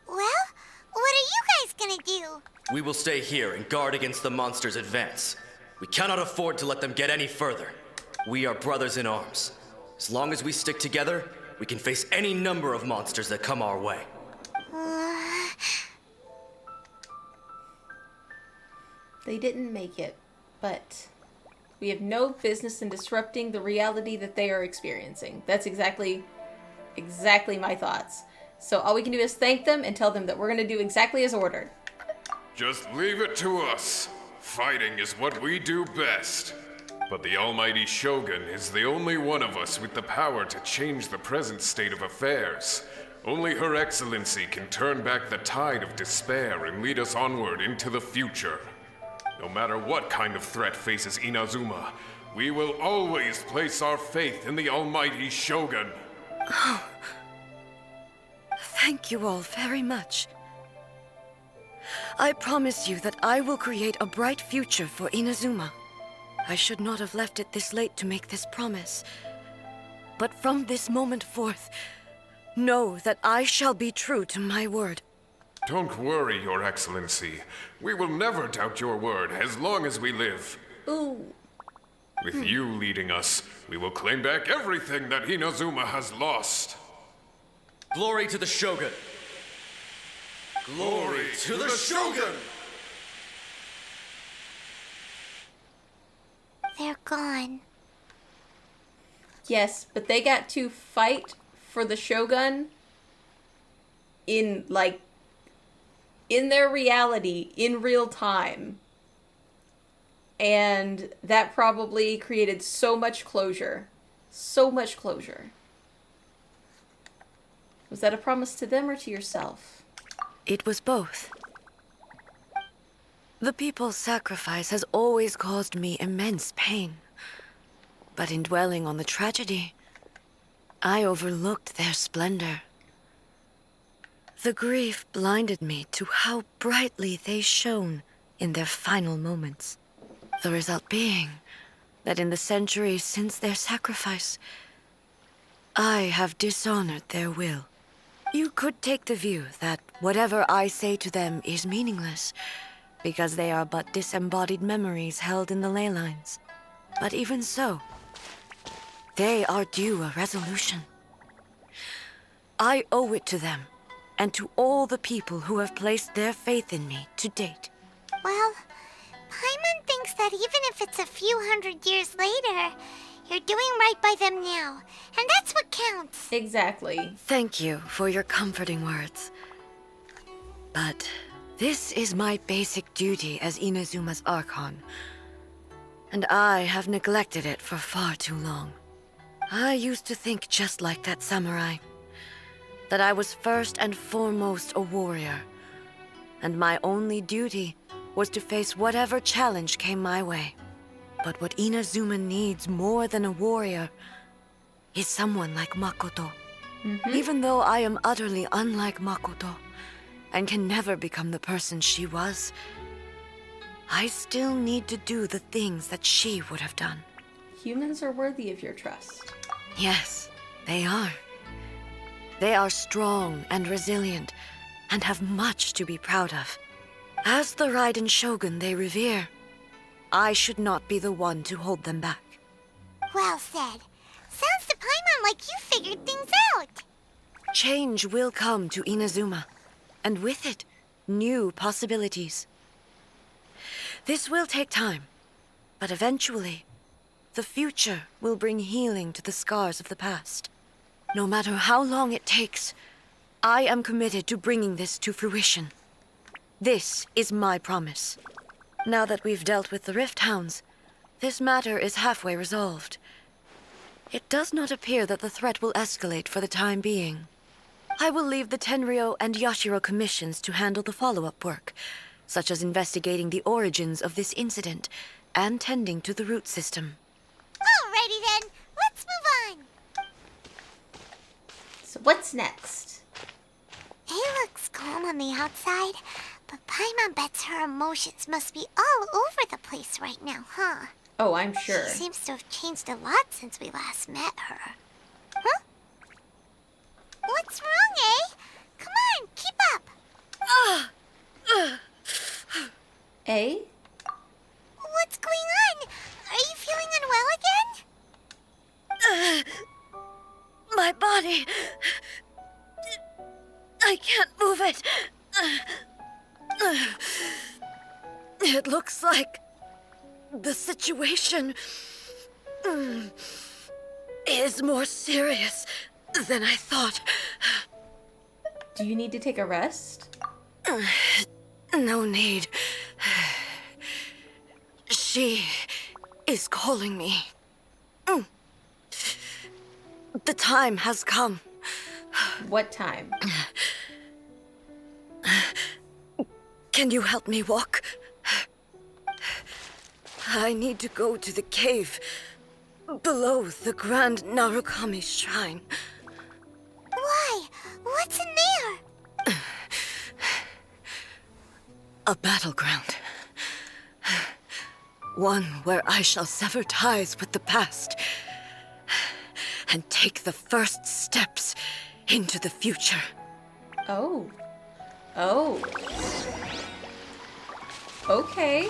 C: Well, what are you guys gonna do?
I: We will stay here and guard against the monsters' advance. We cannot afford to let them get any further. We are brothers in arms. As long as we stick together, we can face any number of monsters that come our way.
A: They didn't make it, but we have no business in disrupting the reality that they are experiencing. That's exactly my thoughts. So all we can do is thank them and tell them that we're going to do exactly as ordered.
J: Just leave it to us. Fighting is what we do best. But the almighty Shogun is the only one of us with the power to change the present state of affairs. Only Her Excellency can turn back the tide of despair and lead us onward into the future. No matter what kind of threat faces Inazuma, we will always place our faith in the almighty Shogun.
E: Oh. Thank you all very much. I promise you that I will create a bright future for Inazuma. I should not have left it this late to make this promise. But from this moment forth, know that I shall be true to my word.
J: Don't worry, Your Excellency. We will never doubt your word as long as we live.
A: Ooh.
J: With you leading us, we will claim back everything that Inazuma has lost.
I: Glory to the Shogun! Glory to the Shogun!
C: They're gone.
A: Yes, but they got to fight for the Shogun in their reality, in real time. And that probably created so much closure. So much closure. Was that a promise to them or to yourself?
E: It was both. The people's sacrifice has always caused me immense pain. But in dwelling on the tragedy, I overlooked their splendor. The grief blinded me to how brightly they shone in their final moments. The result being that in the centuries since their sacrifice, I have dishonored their will. You could take the view that whatever I say to them is meaningless, because they are but disembodied memories held in the ley lines. But even so, they are due a resolution. I owe it to them, and to all the people who have placed their faith in me to date.
C: Well, Paimon thinks that even if it's a few hundred years later, you're doing right by them now, and that's what counts.
A: Exactly.
E: Thank you for your comforting words. But this is my basic duty as Inazuma's Archon, and I have neglected it for far too long. I used to think just like that samurai, that I was first and foremost a warrior, and my only duty was to face whatever challenge came my way. But what Inazuma needs more than a warrior is someone like Makoto. Even though I am utterly unlike Makoto, and can never become the person she was, I still need to do the things that she would have done.
A: Humans are worthy of your trust.
E: Yes, they are. They are strong and resilient, and have much to be proud of. As the Raiden Shogun they revere, I should not be the one to hold them back.
C: Well said. Sounds to Paimon like you figured things out.
E: Change will come to Inazuma, and with it, new possibilities. This will take time, but eventually, the future will bring healing to the scars of the past. No matter how long it takes, I am committed to bringing this to fruition. This is my promise. Now that we've dealt with the Rift Hounds, this matter is halfway resolved. It does not appear that the threat will escalate for the time being. I will leave the Tenryo and Yashiro commissions to handle the follow-up work, such as investigating the origins of this incident and tending to the root system.
C: Alrighty then, let's move on.
A: So what's next?
C: It looks calm on the outside, but Paimon bets her emotions must be all over the place right now, huh?
A: Oh, I'm sure.
C: She seems to have changed a lot since we last met her. Huh? What's wrong, eh? Come on, keep up.
A: Eh?
C: What's going on? Are you feeling unwell again?
E: My body... I can't move it. It looks like the situation is more serious than I thought.
A: Do you need to take a rest?
E: No need. She is calling me. The time has come.
A: What time?
E: Can you help me walk? I need to go to the cave below the Grand Narukami Shrine.
C: Why? What's in there?
E: A battleground. One where I shall sever ties with the past and take the first steps into the future.
A: Oh. Oh. Okay.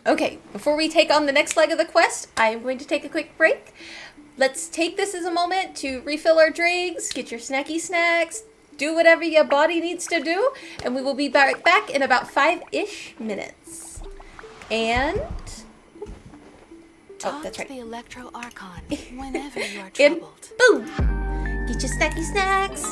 A: Okay, before we take on the next leg of the quest, I am going to take a quick break. Let's take this as a moment to refill our drinks, get your snacky snacks, do whatever your body needs to do, and we will be back in about 5-ish minutes. And...
B: Talk
A: oh, that's right.
B: to the Electro Archon whenever you are
A: And
B: troubled.
A: boom! Get your snacky snacks.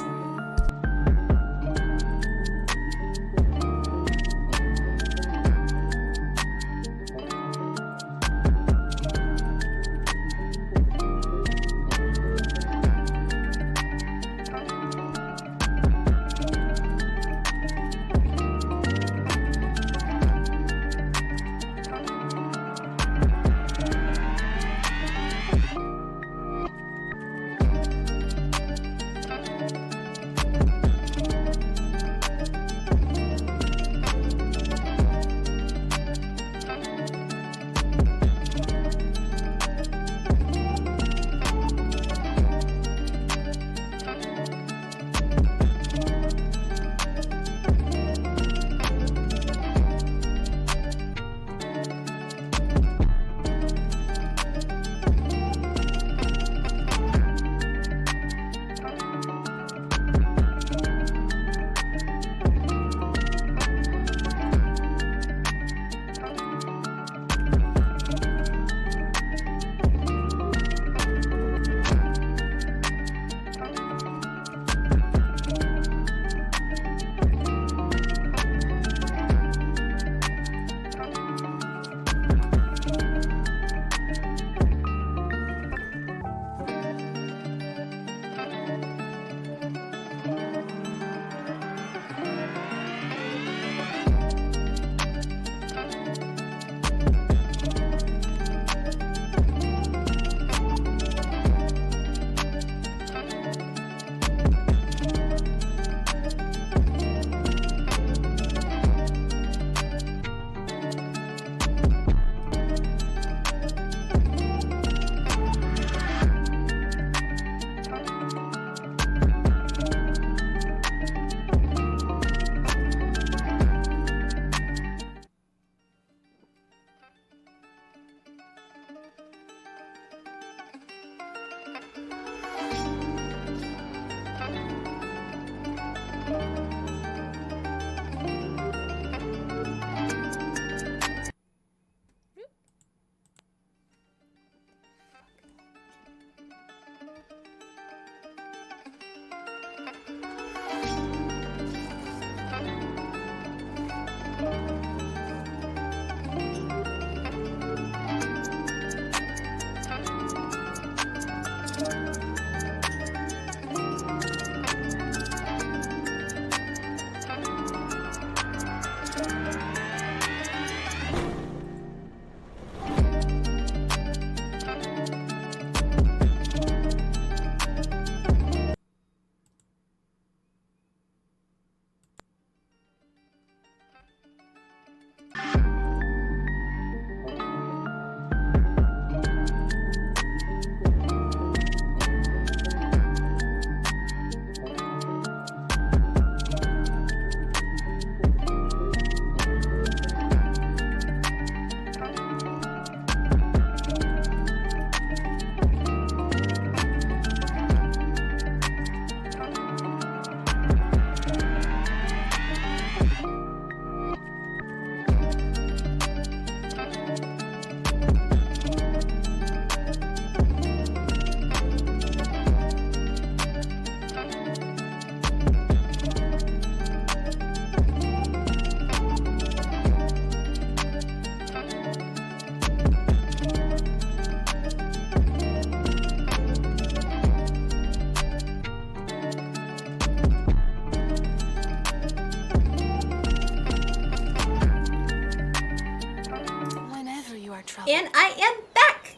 A: I am back.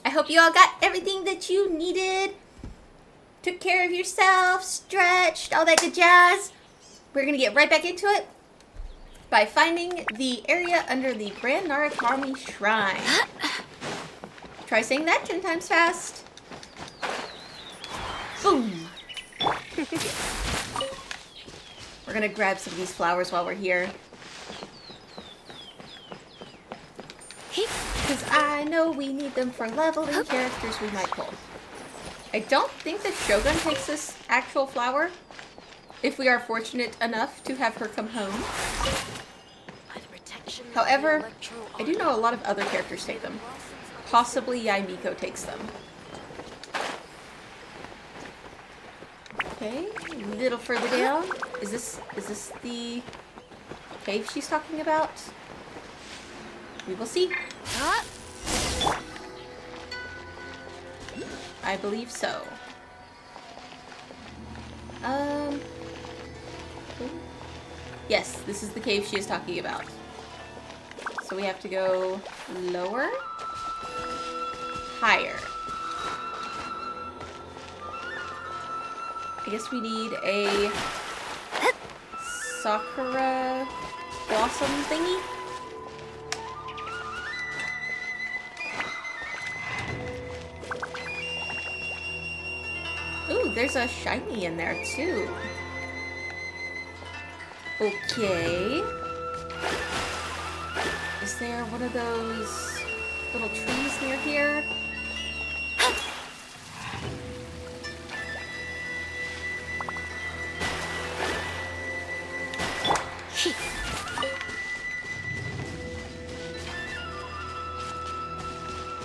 A: I hope you all got everything that you needed. Took care of yourself, stretched, all that good jazz. We're gonna get right back into it by finding the area under the Grand Narukami Shrine. Try saying that 10 times fast. Boom. We're gonna grab some of these flowers while we're here. Because I know we need them for leveling characters we might pull. I don't think the Shogun takes this actual flower, if we are fortunate enough to have her come home. However, I do know a lot of other characters take them. Possibly Yaimiko takes them. Okay, a little further down. Is this the cave she's talking about? We will see. I believe so. Yes, this is the cave she is talking about. So we have to go lower, higher. I guess we need a Sakura blossom thingy. Ooh, there's a shiny in there too. Okay. Is there one of those little trees near here?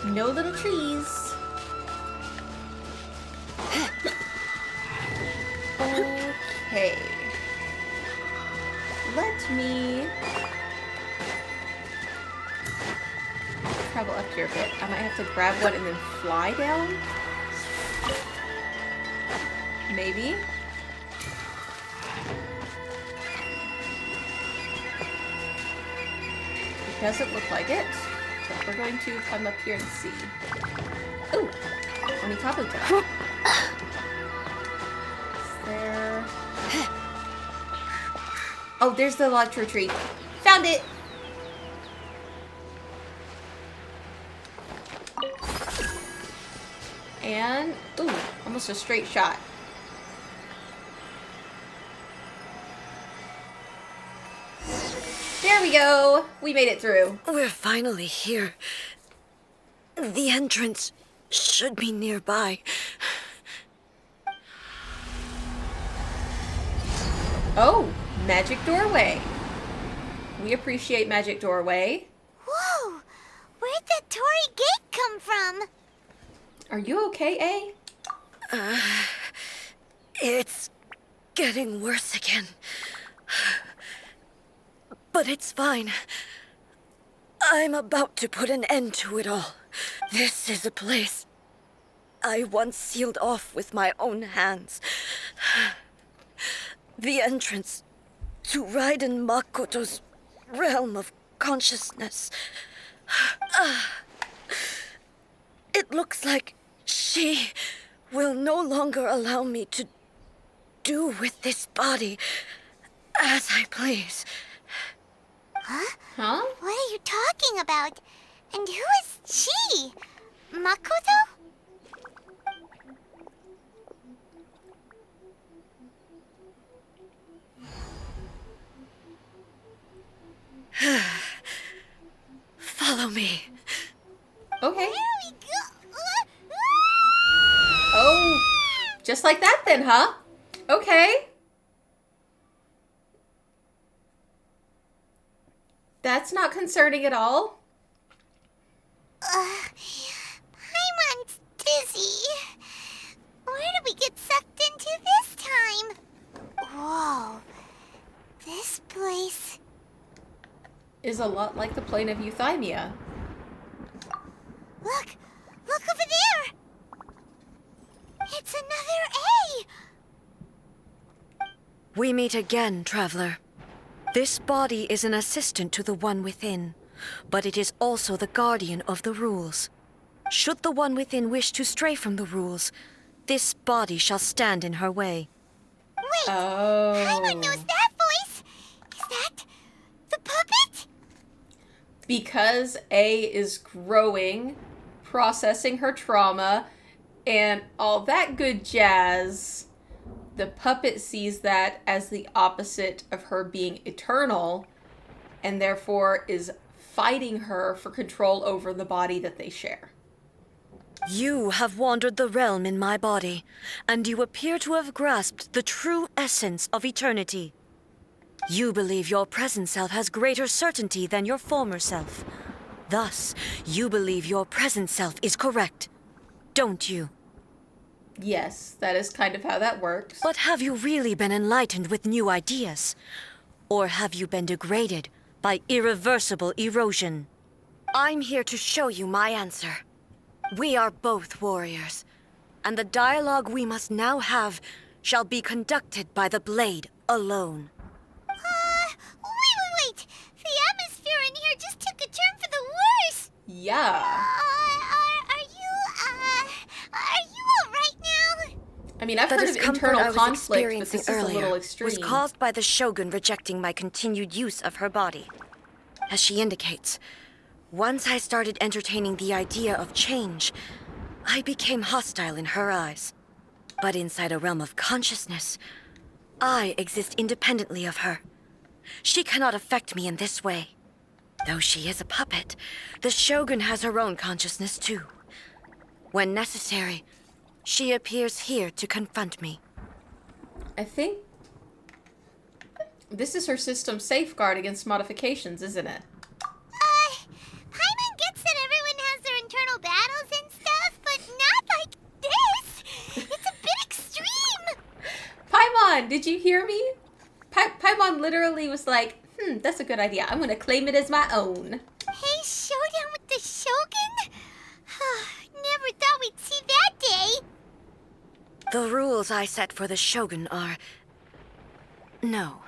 A: No little trees. Okay. Let me travel up here a bit. I might have to grab one and then fly down. Maybe. It doesn't look like it. But we're going to climb up here and see. Ooh! Onikabuto. Is there... Oh, there's the electro tree. Found it! And... Ooh, almost a straight shot. There we go! We made it through.
E: We're finally here. The entrance should be nearby.
A: Oh, magic doorway. We appreciate magic doorway.
C: Whoa! Where'd that Torii gate come from?
A: Are you okay, A?
E: It's getting worse again. But it's fine. I'm about to put an end to it all. This is a place I once sealed off with my own hands. The entrance to Raiden Makoto's realm of consciousness. It looks like she will no longer allow me to do with this body as I please.
C: Huh? What are you talking about? And who is she? Makoto?
E: Follow me.
A: Okay.
C: Here we go.
A: Oh, just like that then, huh? Okay. That's not concerning at all.
C: Paimon's dizzy. Where did we get sucked into this time? Whoa. This place...
A: is a lot like the plane of Euthymia.
C: Look! Look over there! It's another A!
E: We meet again, traveler. This body is an assistant to the one within. but it is also the guardian of the rules. Should the one within wish to stray from the rules, this body shall stand in her way.
C: Wait,
A: Oh.
C: Paimon knows that voice. Is that the puppet?
A: Because A is growing, processing her trauma, and all that good jazz, the puppet sees that as the opposite of her being eternal, and therefore is fighting her for control over the body that they share.
E: You have wandered the realm in my body, and you appear to have grasped the true essence of eternity. You believe your present self has greater certainty than your former self. Thus, you believe your present self is correct, don't you?
A: Yes, that is kind of how that works.
E: But have you really been enlightened with new ideas? Or have you been degraded by irreversible erosion? I'm here to show you my answer. We are both warriors, and the dialogue we must now have shall be conducted by the blade alone.
C: Wait. The atmosphere in here just took a turn for the worse.
A: Yeah.
C: Are you alright now?
A: I mean, I've
E: The
A: heard of
E: discomfort
A: internal
E: I was
A: conflict, but
E: experiencing
A: this is a
E: earlier
A: little extreme.
E: was caused by the Shogun rejecting my continued use of her body. As she indicates, once I started entertaining the idea of change, I became hostile in her eyes. But inside a realm of consciousness, I exist independently of her. She cannot affect me in this way. Though she is a puppet, the Shogun has her own consciousness too. When necessary, she appears here to confront me.
A: I think this is her system's safeguard against modifications, isn't it?
C: Paimon gets that everyone has their internal battles and stuff, but not like this. It's a bit extreme.
A: Paimon, did you hear me? Paimon literally was like, that's a good idea. I'm gonna claim it as my own.
C: Hey, showdown with the Shogun? Never thought we'd see that day.
E: The rules I set for the Shogun are... No.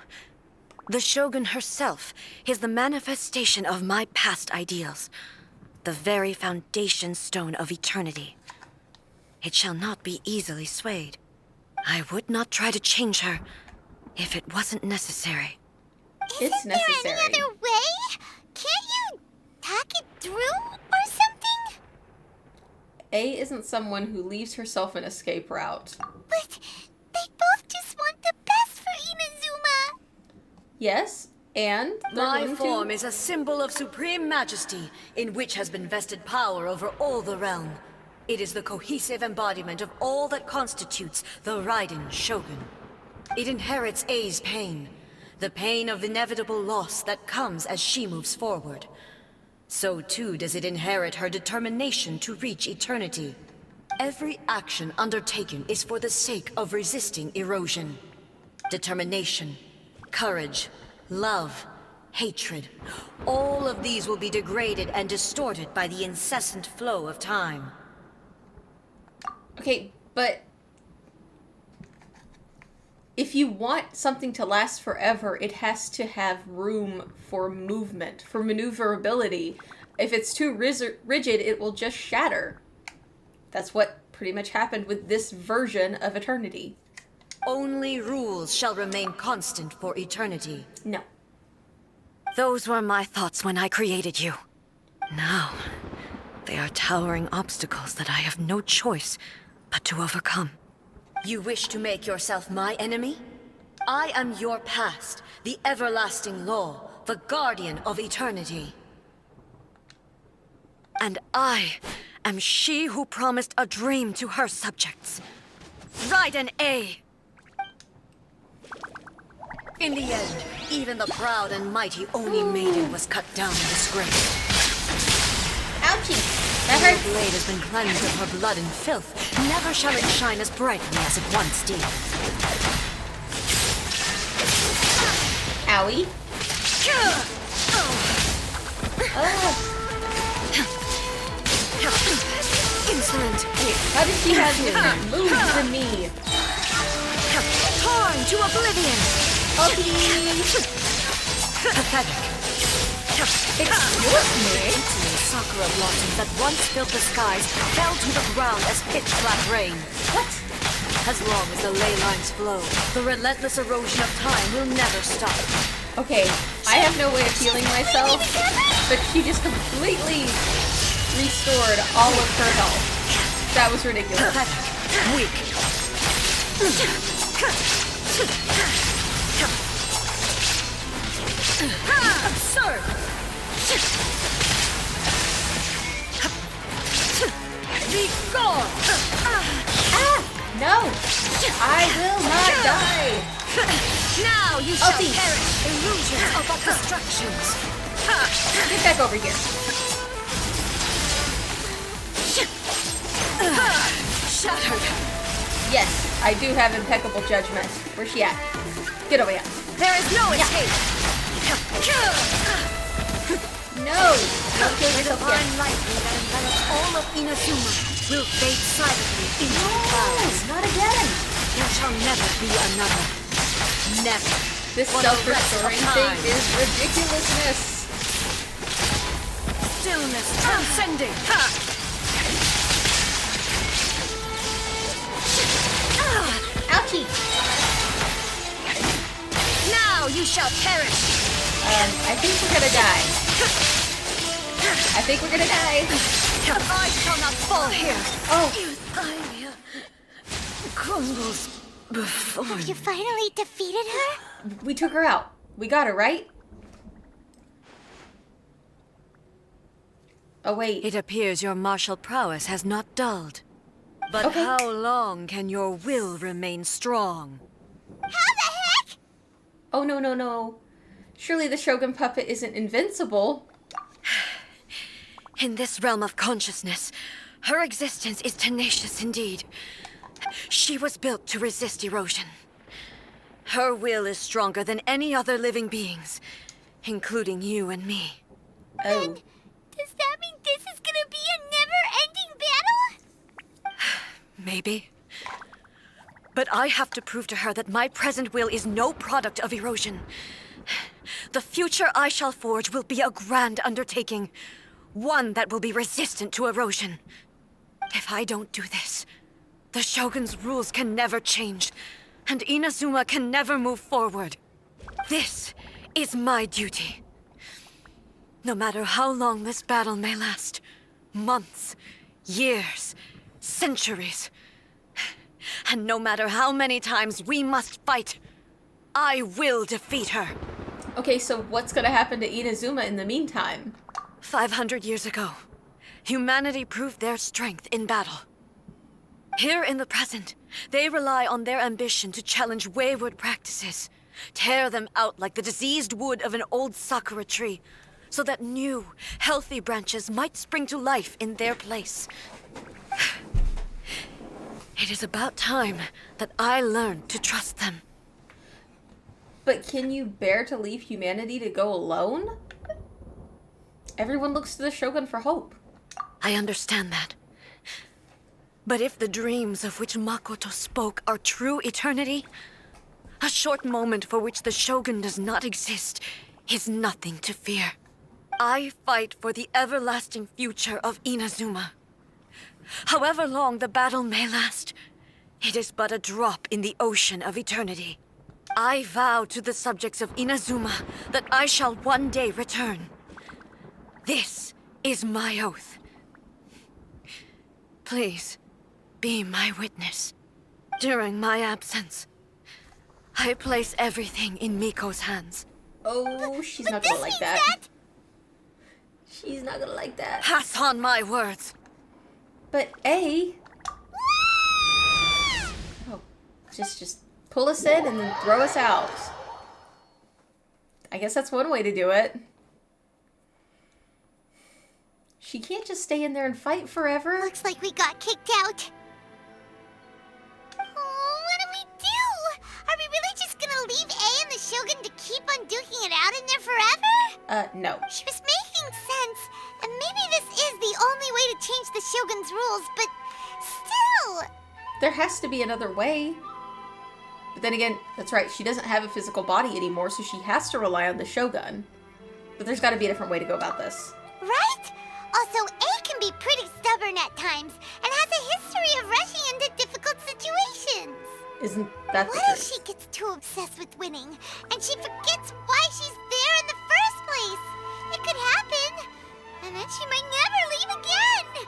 E: The Shogun herself is the manifestation of my past ideals. The very foundation stone of eternity. It shall not be easily swayed. I would not try to change her if it wasn't necessary.
A: It's necessary.
C: Is there any other way? Can't you talk it through or something?
A: A isn't someone who leaves herself an escape route.
C: But they both just want the best for Inazuma.
A: Yes, and they're
E: My
A: going
E: form
A: to...
E: is a symbol of supreme majesty, in which has been vested power over all the realm. It is the cohesive embodiment of all that constitutes the Raiden Shogun. It inherits A's pain, the pain of inevitable loss that comes as she moves forward. So too does it inherit her determination to reach eternity. Every action undertaken is for the sake of resisting erosion. Determination, courage, love, hatred. All of these will be degraded and distorted by the incessant flow of time.
A: Okay, but if you want something to last forever, it has to have room for movement, for maneuverability. If it's too rigid, it will just shatter. That's what pretty much happened with this version of Eternity.
E: Only rules shall remain constant for eternity.
A: No.
E: Those were my thoughts when I created you. Now, they are towering obstacles that I have no choice but to overcome. You wish to make yourself my enemy? I am your past, the everlasting law, the guardian of eternity. And I am she who promised a dream to her subjects. Raiden A. In the end, even the proud and mighty Oni maiden was cut down in disgrace.
A: Ouchie! That
E: Her
A: hurts.
E: blade has been cleansed of her blood and filth. Never shall it shine as brightly as it once did.
A: Owie.
E: Insolent.
A: How did she have different moves than me?
E: Torn to oblivion.
A: Okay.
E: Pathetic. Excuse me? Sakura blossoms that once filled the skies fell to the ground as pitch-black rain.
A: What?
E: As long as the ley lines flow, the relentless erosion of time will never stop.
A: Okay, I have no way of healing myself, but she just completely restored all of her health. That was ridiculous.
E: Weak. Absurd! Be gone!
A: No! I will not die!
E: Now you shall
A: Ulti.
E: perish, illusions of obstructions.
A: Get back over here.
E: Shattered.
A: Yes, I do have impeccable judgment. Where's she at? Get over here.
E: There is no escape.
A: No! Don't kill
E: The
A: yourself
E: divine
A: yet.
E: light that envelops all of Inazuma will fade silently into the clouds.
A: Not again!
E: There shall never be another. Never.
A: This
E: For the
A: self-restoring
E: rest of
A: thing
E: time.
A: is ridiculousness.
E: Stillness transcending.
A: Ouchie!
E: Now you shall perish.
A: I think we're gonna die. I think we're gonna die.
E: I shall not fall here.
A: Oh,
E: I crumbles before
C: Have you finally defeated her?
A: we took her out. We got her, right? Oh, wait.
E: It appears your martial prowess has not dulled. But
A: Okay.
E: how long can your will remain strong?
C: How the heck?
A: Oh, no, no, no. Surely the Shogun puppet isn't invincible.
E: In this realm of consciousness, her existence is tenacious indeed. She was built to resist erosion. Her will is stronger than any other living beings, including you and me.
A: Oh.
C: Does that mean this is gonna be a never-ending battle?
E: Maybe. But I have to prove to her that my present will is no product of erosion. The future I shall forge will be a grand undertaking, one that will be resistant to erosion. If I don't do this, the Shogun's rules can never change, and Inazuma can never move forward. This is my duty. No matter how long this battle may last, months, years, centuries, and no matter how many times we must fight, I will defeat her.
A: Okay, so what's gonna happen to Inazuma in the meantime?
E: 500 years ago, humanity proved their strength in battle. Here in the present, they rely on their ambition to challenge wayward practices, tear them out like the diseased wood of an old sakura tree, so that new, healthy branches might spring to life in their place. It is about time that I learned to trust them.
A: But can you bear to leave humanity to go alone? Everyone looks to the Shogun for hope.
E: I understand that. But if the dreams of which Makoto spoke are true eternity, a short moment for which the Shogun does not exist is nothing to fear. I fight for the everlasting future of Inazuma. However long the battle may last, it is but a drop in the ocean of eternity. I vow to the subjects of Inazuma that I shall one day return. This is my oath. Please, be my witness. During my absence, I place everything in Miko's hands.
A: Oh, she's not gonna like that. She's not gonna like that.
E: Pass on my words.
A: But A... Oh, just pull us in and then throw us out. I guess that's one way to do it. She can't just stay in there and fight forever.
C: Looks like we got kicked out. Oh, what do we do? Are we really just gonna leave A and the Shogun to keep on duking it out in there forever?
A: No.
C: She was making sense, and maybe this is the only way to change the Shogun's rules, but still!
A: There has to be another way. But then again, that's right, she doesn't have a physical body anymore, so she has to rely on the Shogun. But there's gotta be a different way to go about this.
C: Right? Also, A can be pretty stubborn at times and has a history of rushing into difficult situations.
A: Isn't that the
C: What if
A: truth?
C: she gets too obsessed with winning and she forgets why she's there in the first place? It could happen, and then she might never leave again.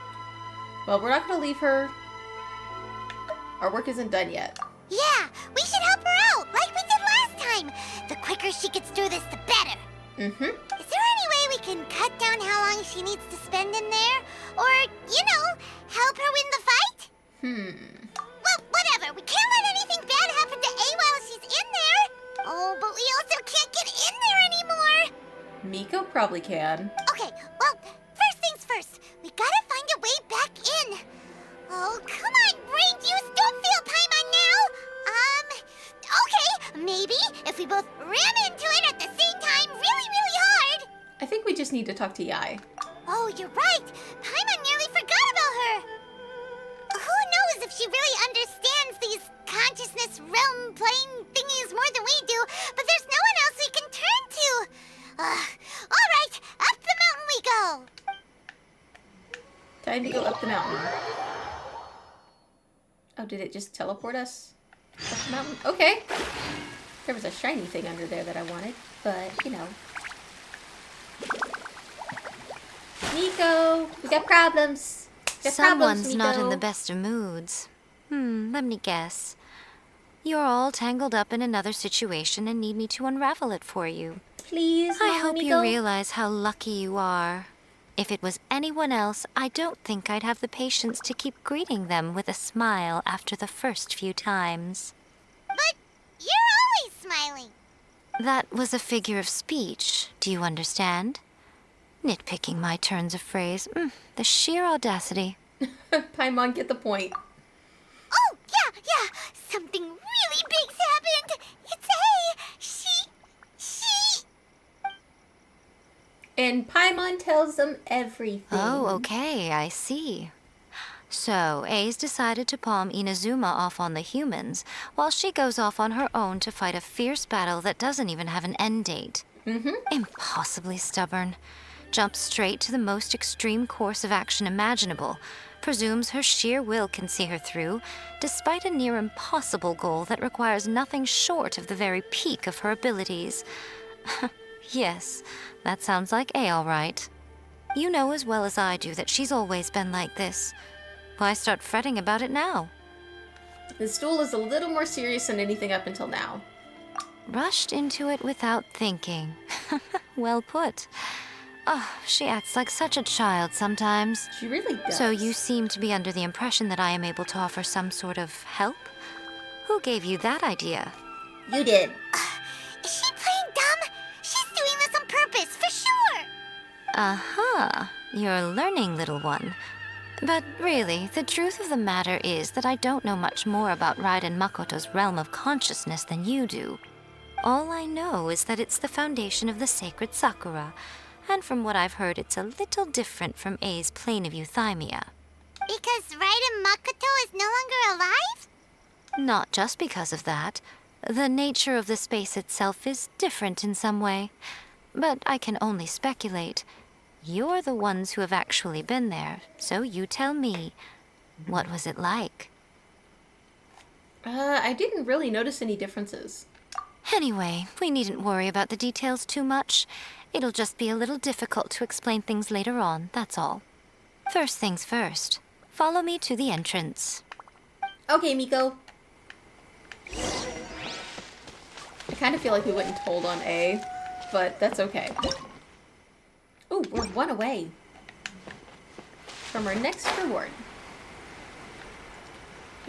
A: Well, we're not gonna leave her. Our work isn't done yet.
C: Yeah, we should help her out, like we did last time. The quicker she gets through this, the better.
A: Mm-hmm.
C: Is there any way we can cut down how long she needs to spend in there? Or, you know, help her win the fight? Well, whatever. We can't let anything bad happen to A while she's in there. Oh, but we also can't get in there anymore.
A: Miko probably can.
C: Okay, well, first things first. We gotta find a way back in. Oh, come on, brain juice. Don't feel Paimon now. Okay, maybe if we both ram into it at the same time really, really hard.
A: I think we just need to talk to Yai.
C: Oh, you're right. Paimon nearly forgot about her. Who knows if she really understands these consciousness realm plane thingies more than we do, but there's no one else we can turn to. All right, up the mountain we go.
A: Time to go up the mountain. Oh, did it just teleport us up the mountain? Okay. There was a shiny thing under there that I wanted, but, you know. Miko, we got problems.
L: Someone's not in
A: Miko.
L: the best of moods. Let me guess. You're all tangled up in another situation and need me to unravel it for you.
A: Please,
L: I
A: Mama
L: hope
A: Miko.
L: you realize how lucky you are. If it was anyone else, I don't think I'd have the patience to keep greeting them with a smile after the first few times.
C: But you're always smiling.
L: That was a figure of speech, do you understand? Nitpicking my turns of phrase. The sheer audacity.
A: Paimon, get the point.
C: Oh, yeah. Something really big's happened. It's A. She...
A: And Paimon tells them everything.
L: Oh, okay, I see. So, A's decided to palm Inazuma off on the humans, while she goes off on her own to fight a fierce battle that doesn't even have an end date. Impossibly stubborn. Jumps straight to the most extreme course of action imaginable, presumes her sheer will can see her through, despite a near impossible goal that requires nothing short of the very peak of her abilities. Yes, that sounds like A all right. You know as well as I do that she's always been like this. Why start fretting about it now?
A: This duel is a little more serious than anything up until now.
L: Rushed into it without thinking. Well put. Oh, she acts like such a child sometimes.
A: She really does.
L: So you seem to be under the impression that I am able to offer some sort of help? Who gave you that idea?
A: You did.
C: Is she playing dumb? She's doing this on purpose, for sure.
L: Uh-huh. You're learning, little one. But really, the truth of the matter is that I don't know much more about Raiden Makoto's realm of consciousness than you do. All I know is that it's the foundation of the sacred Sakura, and from what I've heard, it's a little different from A's plane of euthymia.
C: Because Raiden Makoto is no longer alive?
L: Not just because of that. The nature of the space itself is different in some way. But I can only speculate. You're the ones who have actually been there, so you tell me. What was it like?
A: I didn't really notice any differences.
L: Anyway, we needn't worry about the details too much. It'll just be a little difficult to explain things later on, that's all. First things first. Follow me to the entrance.
A: Okay, Miko. I kind of feel like we went and told on A, but that's okay. Ooh, we're one away from our next reward.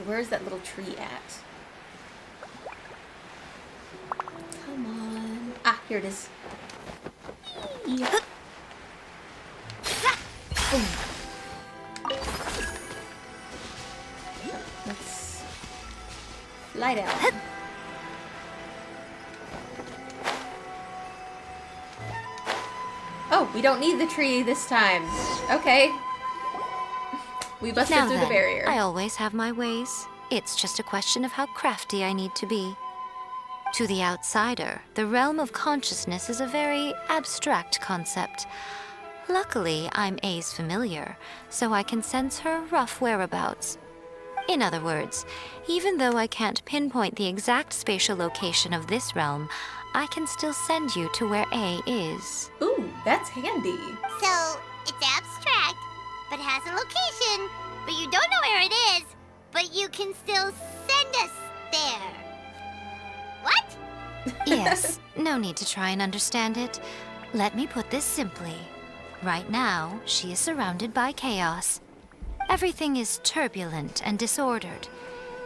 A: Where's that little tree at? Come on. Ah, here it is. Yeah. Let's fly down. Oh, we don't need the tree this time. Okay. We busted
L: Now
A: through
L: then,
A: the barrier.
L: I always have my ways. It's just a question of how crafty I need to be. To the outsider, the realm of consciousness is a very abstract concept. Luckily, I'm A's familiar, so I can sense her rough whereabouts. In other words, even though I can't pinpoint the exact spatial location of this realm, I can still send you to where A is.
A: Ooh, that's handy.
C: So, it's abstract, but has a location, but you don't know where it is, but you can still send us there. What?
L: Yes, no need to try and understand it. Let me put this simply. Right now, she is surrounded by chaos. Everything is turbulent and disordered.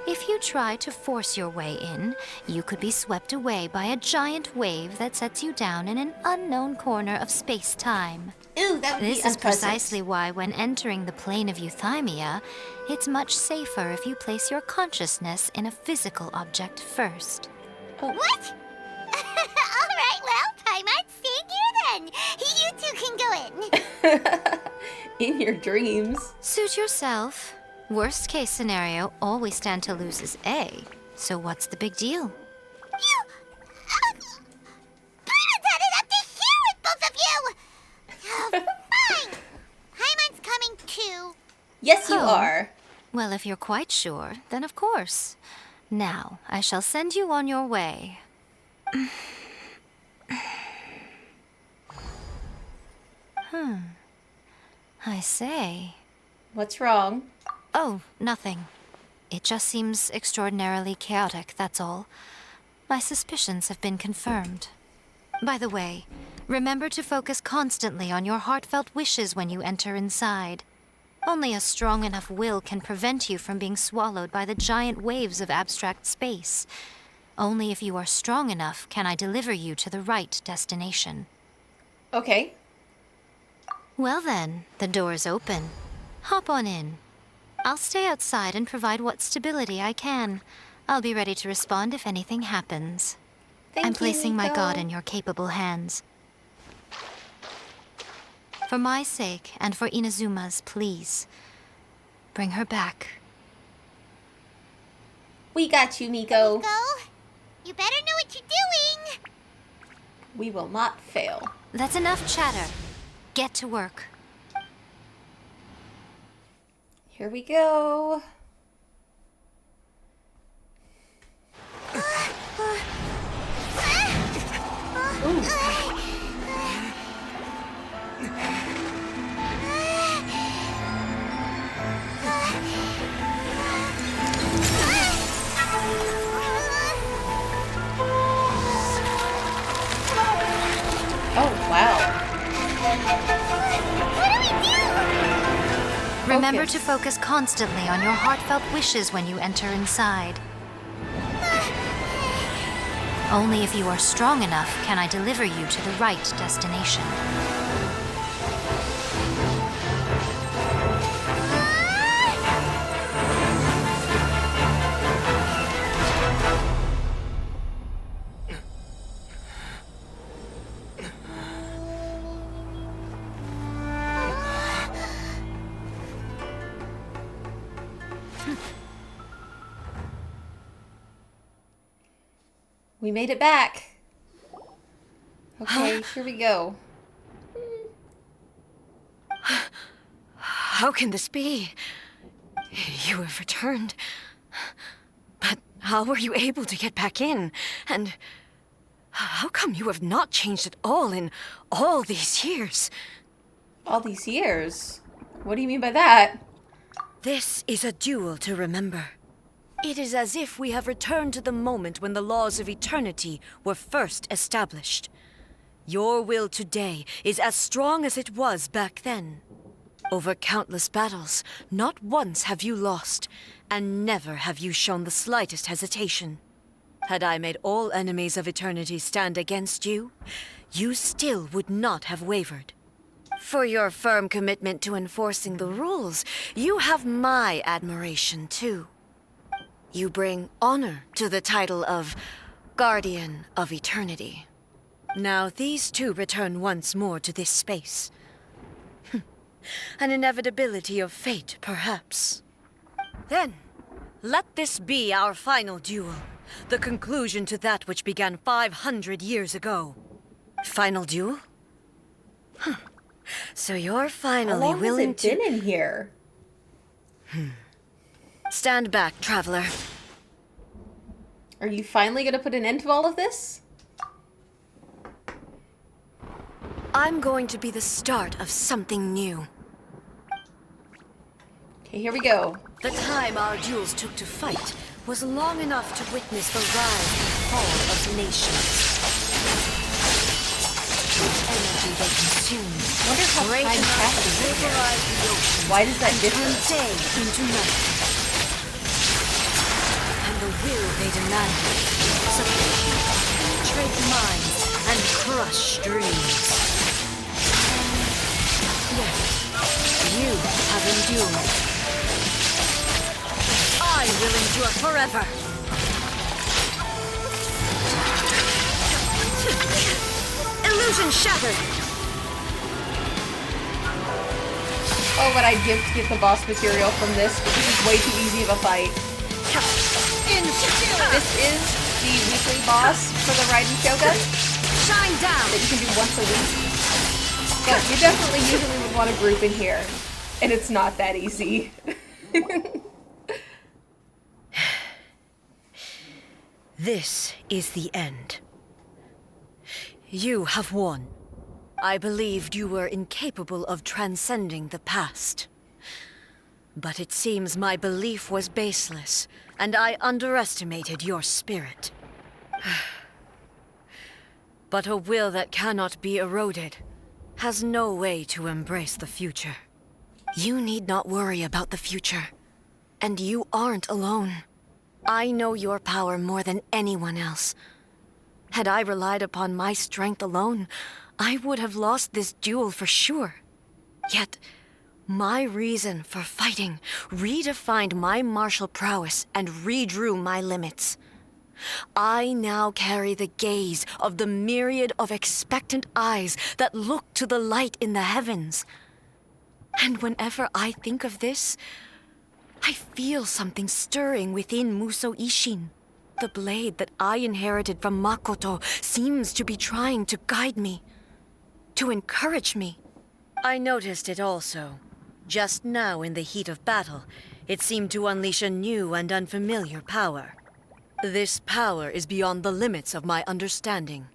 L: If you try to force your way in, you could be swept away by a giant wave that sets you down in an unknown corner of space-time.
A: Ooh, that would be
L: This is
A: unpleasant.
L: precisely why when entering the plane of euthymia, it's much safer if you place your consciousness in a physical object first.
C: What? Alright, well, Paimon, stand here then. You two can go in.
A: In your dreams.
L: Suit yourself. Worst case scenario, all we stand to lose is A. So what's the big deal?
C: You... Paimon's had it up to here with both of you! Oh, fine. Paimon's coming too.
A: Yes, you
L: Oh.
A: are.
L: Well, if you're quite sure, then of course. Now, I shall send you on your way. I say.
A: What's wrong?
L: Oh, nothing. It just seems extraordinarily chaotic, that's all. My suspicions have been confirmed. By the way, remember to focus constantly on your heartfelt wishes when you enter inside. Only a strong enough will can prevent you from being swallowed by the giant waves of abstract space. Only if you are strong enough can I deliver you to the right destination.
A: Okay.
L: Well then, the door's open. Hop on in. I'll stay outside and provide what stability I can. I'll be ready to respond if anything happens. I'm placing my god in your capable hands. For my sake and for Inazuma's, please, bring her back.
A: We got you, Miko.
C: Go. You better know what you're doing.
A: We will not fail.
L: That's enough chatter. Get to work.
A: Here we go. Oh, wow.
L: Remember to focus constantly on your heartfelt wishes when you enter inside. Only if you are strong enough can I deliver you to the right destination.
A: We made it back. Okay, here we go.
E: How can this be? You have returned. But how were you able to get back in? And how come you have not changed at all in all these years?
A: All these years? What do you mean by that?
E: This is a duel to remember. It is as if we have returned to the moment when the laws of eternity were first established. Your will today is as strong as it was back then. Over countless battles, not once have you lost, and never have you shown the slightest hesitation. Had I made all enemies of eternity stand against you, you still would not have wavered. For your firm commitment to enforcing the rules, you have my admiration too. You bring honor to the title of Guardian of Eternity. Now these two return once more to this space. An inevitability of fate, perhaps. Then, Let this be our final duel. The conclusion to that which began 500 years ago. Final duel? Huh. So you're finally
A: How long
E: willing
A: has it been in here?
E: Stand back, traveler.
A: Are you finally gonna put an end to all of this?
E: I'm going to be the start of something new.
A: Okay, here we go.
E: The time our duels took to fight was long enough to witness the rise and fall of nations. The energy they consume.
A: Wonder how
E: great
A: time
E: enough to
A: passes in here.
E: vaporize the ocean.
A: Why does that
E: and
A: differ?
E: turn day into night. And the will they demanded suffocate, penetrate minds, and crush dreams. Yet, you have endured. I will endure forever. Illusion shattered.
A: Oh, what I'd give to get the boss material from this, but this is way too easy of a fight. This is the weekly boss for the Raiden Shogun
E: Shine down.
A: that you can do once a week. But you definitely usually would want to group in here, and it's not that easy.
E: This is the end. You have won. I believed you were incapable of transcending the past. But it seems my belief was baseless, and I underestimated your spirit. But a will that cannot be eroded has no way to embrace the future. You need not worry about the future, and you aren't alone. I know your power more than anyone else. Had I relied upon my strength alone, I would have lost this duel for sure. Yet, my reason for fighting redefined my martial prowess and redrew my limits. I now carry the gaze of the myriad of expectant eyes that look to the light in the heavens. And whenever I think of this, I feel something stirring within Muso Ishin. The blade that I inherited from Makoto seems to be trying to guide me, to encourage me. I noticed it also. Just now in the heat of battle, it seemed to unleash a new and unfamiliar power. This power is beyond the limits of my understanding.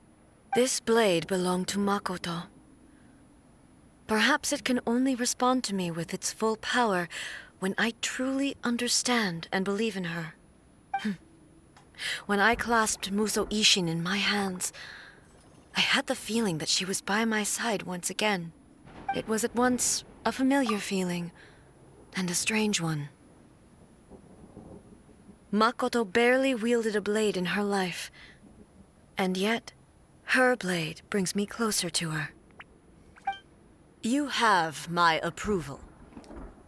E: This blade belonged to Makoto. Perhaps it can only respond to me with its full power when I truly understand and believe in her. When I clasped Muso Ishin in my hands, I had the feeling that she was by my side once again. It was at once a familiar feeling and a strange one. Makoto barely wielded a blade in her life, and yet her blade brings me closer to her. You have my approval.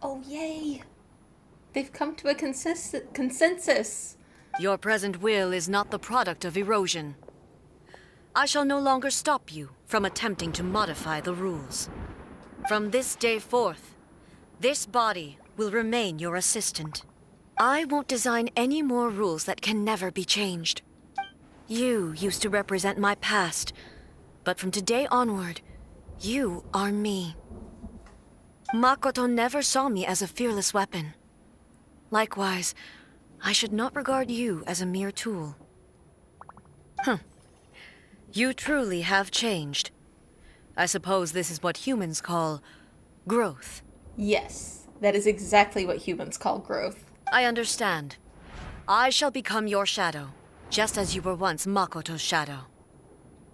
A: Oh, yay. They've come to a consensus.
E: Your present will is not the product of erosion. I shall no longer stop you from attempting to modify the rules. From this day forth, this body will remain your assistant. I won't design any more rules that can never be changed. You used to represent my past, but from today onward, you are me. Makoto never saw me as a fearless weapon. Likewise, I should not regard you as a mere tool. You truly have changed. I suppose this is what humans call growth.
A: Yes, that is exactly what humans call growth.
E: I understand. I shall become your shadow, just as you were once Makoto's shadow.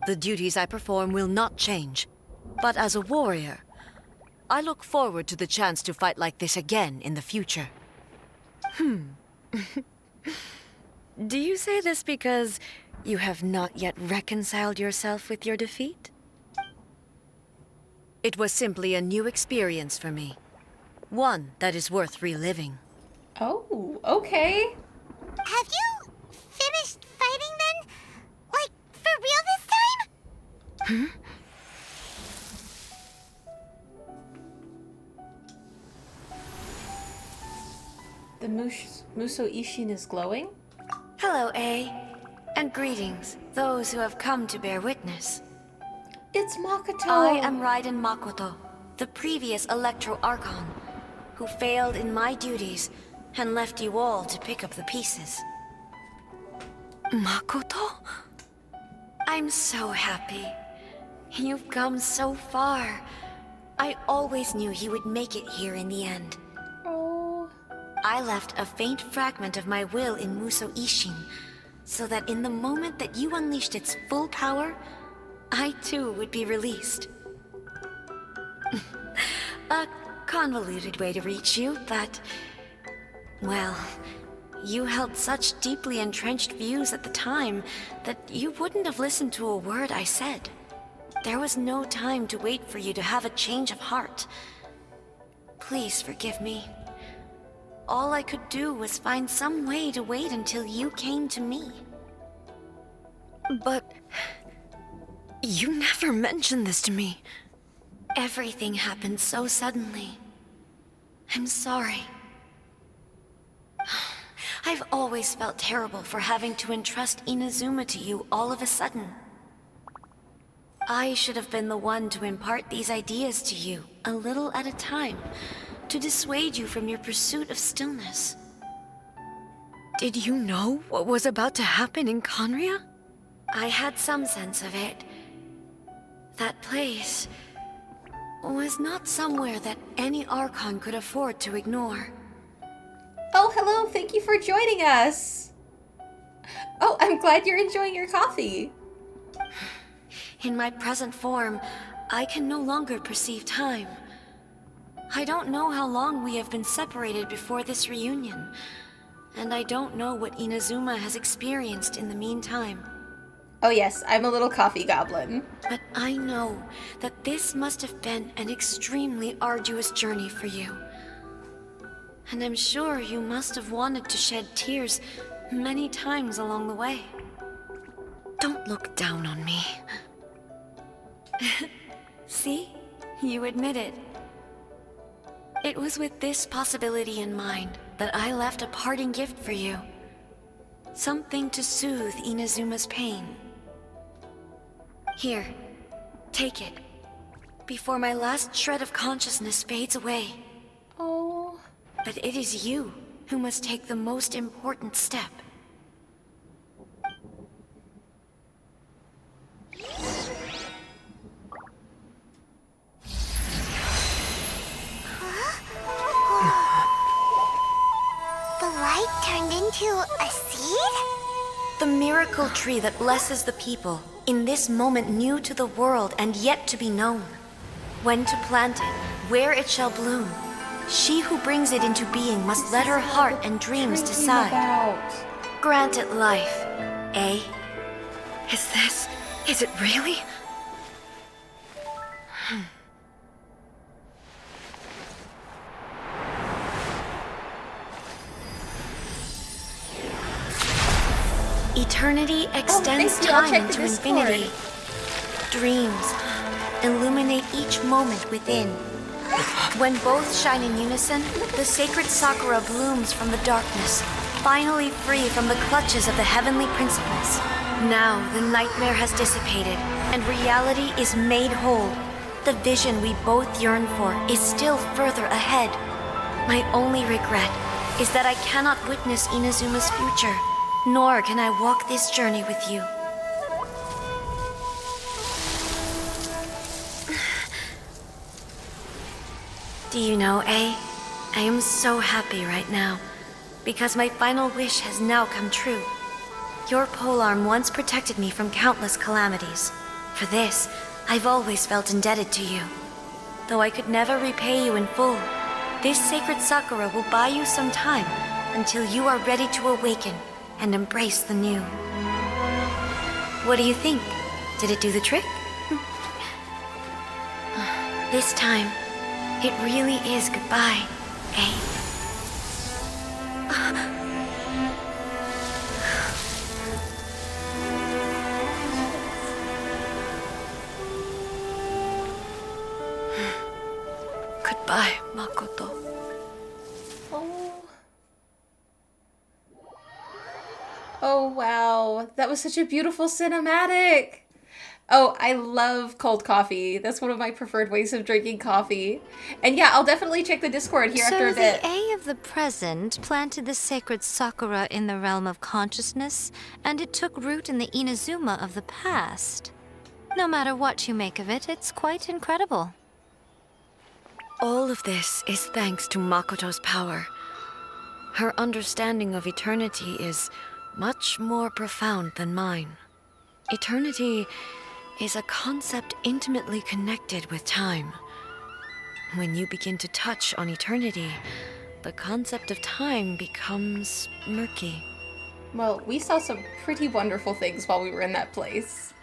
E: The duties I perform will not change, but as a warrior, I look forward to the chance to fight like this again in the future. Do you say this because you have not yet reconciled yourself with your defeat? It was simply a new experience for me. One that is worth reliving.
A: Oh, okay.
C: Have you finished fighting then? Like, for real this time?
A: The Muso Ishin is glowing?
E: Hello, A. And greetings, those who have come to bear witness.
A: It's Makoto!
E: I am Raiden Makoto, the previous Electro Archon, who failed in my duties and left you all to pick up the pieces. Makoto? I'm so happy. You've come so far. I always knew you would make it here in the end.
A: Oh.
E: I left a faint fragment of my will in Muso Ishin, so that in the moment that you unleashed its full power, I too would be released. A convoluted way to reach you, but... well, you held such deeply entrenched views at the time that you wouldn't have listened to a word I said. There was no time to wait for you to have a change of heart. Please forgive me. All I could do was find some way to wait until you came to me. But... you never mentioned this to me. Everything happened so suddenly. I'm sorry. I've always felt terrible for having to entrust Inazuma to you all of a sudden. I should have been the one to impart these ideas to you, a little at a time, to dissuade you from your pursuit of stillness. Did you know what was about to happen in Conria? I had some sense of it. That place was not somewhere that any Archon could afford to ignore.
A: Oh, hello, thank you for joining us. Oh, I'm glad you're enjoying your coffee.
E: In my present form, I can no longer perceive time. I don't know how long we have been separated before this reunion, and I don't know what Inazuma has experienced in the meantime.
A: Oh yes, I'm a little coffee goblin.
E: But I know that this must have been an extremely arduous journey for you. And I'm sure you must have wanted to shed tears many times along the way. Don't look down on me. See? You admit it. It was with this possibility in mind that I left a parting gift for you. Something to soothe Inazuma's pain. Here, take it. Before my last shred of consciousness fades away.
A: Oh.
E: But it is you who must take the most important step.
C: The light turned into a seed?
E: The miracle tree that blesses the people, in this moment new to the world and yet to be known. When to plant it, where it shall bloom. She who brings it into being must let her heart and dreams decide. Grant it life, eh? Is it really? Eternity extends time into infinity. Dreams illuminate each moment within. When both shine in unison, the sacred Sakura blooms from the darkness, finally free from the clutches of the heavenly principles. Now the nightmare has dissipated, and reality is made whole. The vision we both yearn for is still further ahead. My only regret is that I cannot witness Inazuma's future, nor can I walk this journey with you. Do you know, A? I am so happy right now, because my final wish has now come true. Your polearm once protected me from countless calamities. For this, I've always felt indebted to you. Though I could never repay you in full, this sacred Sakura will buy you some time until you are ready to awaken and embrace the new. What do you think? Did it do the trick? This time, it really is goodbye, eh? Goodbye, Makoto.
A: Oh. Oh, wow. That was such a beautiful cinematic. Oh, I love cold coffee. That's one of my preferred ways of drinking coffee. And yeah, I'll definitely check the Discord here after a bit.
L: So the A of the present planted the sacred Sakura in the realm of consciousness, and it took root in the Inazuma of the past. No matter what you make of it, it's quite incredible.
E: All of this is thanks to Makoto's power. Her understanding of eternity is much more profound than mine. Eternity is a concept intimately connected with time. When you begin to touch on eternity, the concept of time becomes murky.
A: Well, we saw some pretty wonderful things while we were in that place.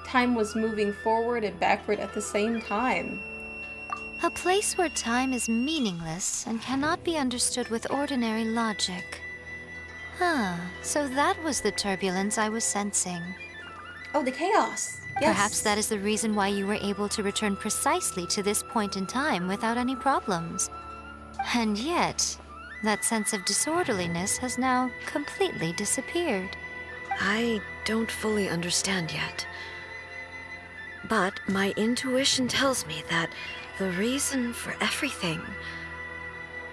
A: Time was moving forward and backward at the same time.
L: A place where time is meaningless and cannot be understood with ordinary logic. So that was the turbulence I was sensing.
A: Oh, the chaos. Yes.
L: Perhaps that is the reason why you were able to return precisely to this point in time without any problems. And yet, that sense of disorderliness has now completely disappeared.
E: I don't fully understand yet. But my intuition tells me that the reason for everything,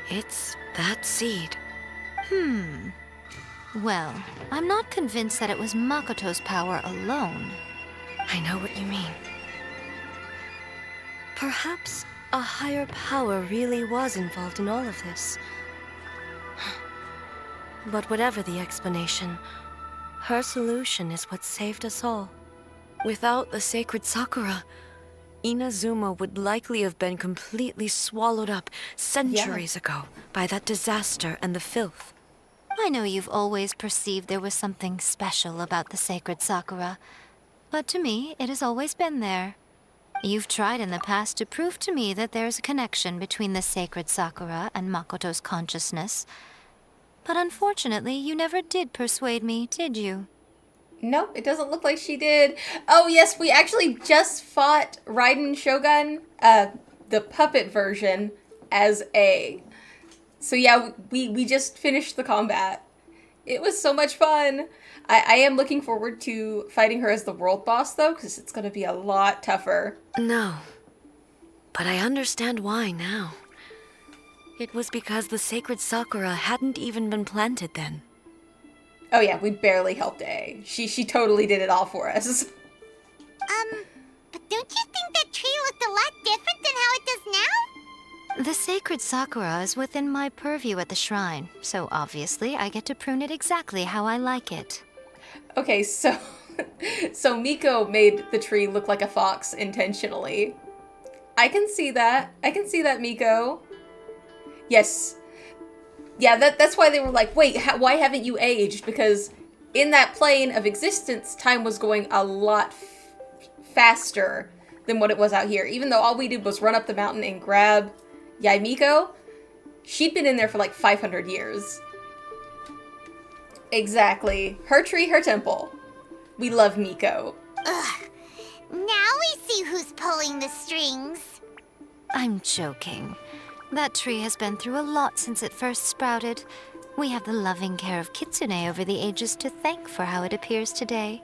E: it's that seed.
L: Well, I'm not convinced that it was Makoto's power alone.
E: I know what you mean. Perhaps a higher power really was involved in all of this. But whatever the explanation, her solution is what saved us all. Without the sacred Sakura, Inazuma would likely have been completely swallowed up centuries ago by that disaster and the filth.
L: I know you've always perceived there was something special about the sacred Sakura, but to me, it has always been there. You've tried in the past to prove to me that there's a connection between the sacred Sakura and Makoto's consciousness, but unfortunately, you never did persuade me, did you?
A: Nope, it doesn't look like she did. Oh yes, we actually just fought Raiden Shogun, the puppet version, as A. So yeah, we just finished the combat. It was so much fun. I am looking forward to fighting her as the world boss though, because it's going to be a lot tougher.
E: No, but I understand why now. It was because the sacred Sakura hadn't even been planted then.
A: Oh yeah, we barely helped A. She totally did it all for us.
C: But don't you think that tree looked a lot different than how it does now?
L: The sacred Sakura is within my purview at the shrine, so obviously I get to prune it exactly how I like it.
A: Okay, so Miko made the tree look like a fox intentionally. I can see that. I can see that, Miko. Yes. Yeah, that's why they were like, wait, why haven't you aged? Because in that plane of existence, time was going a lot faster than what it was out here. Even though all we did was run up the mountain and grab Miko, she'd been in there for like 500 years. Exactly. Her tree, her temple. We love Miko.
C: Ugh. Now we see who's pulling the strings.
L: I'm joking. That tree has been through a lot since it first sprouted. We have the loving care of Kitsune over the ages to thank for how it appears today.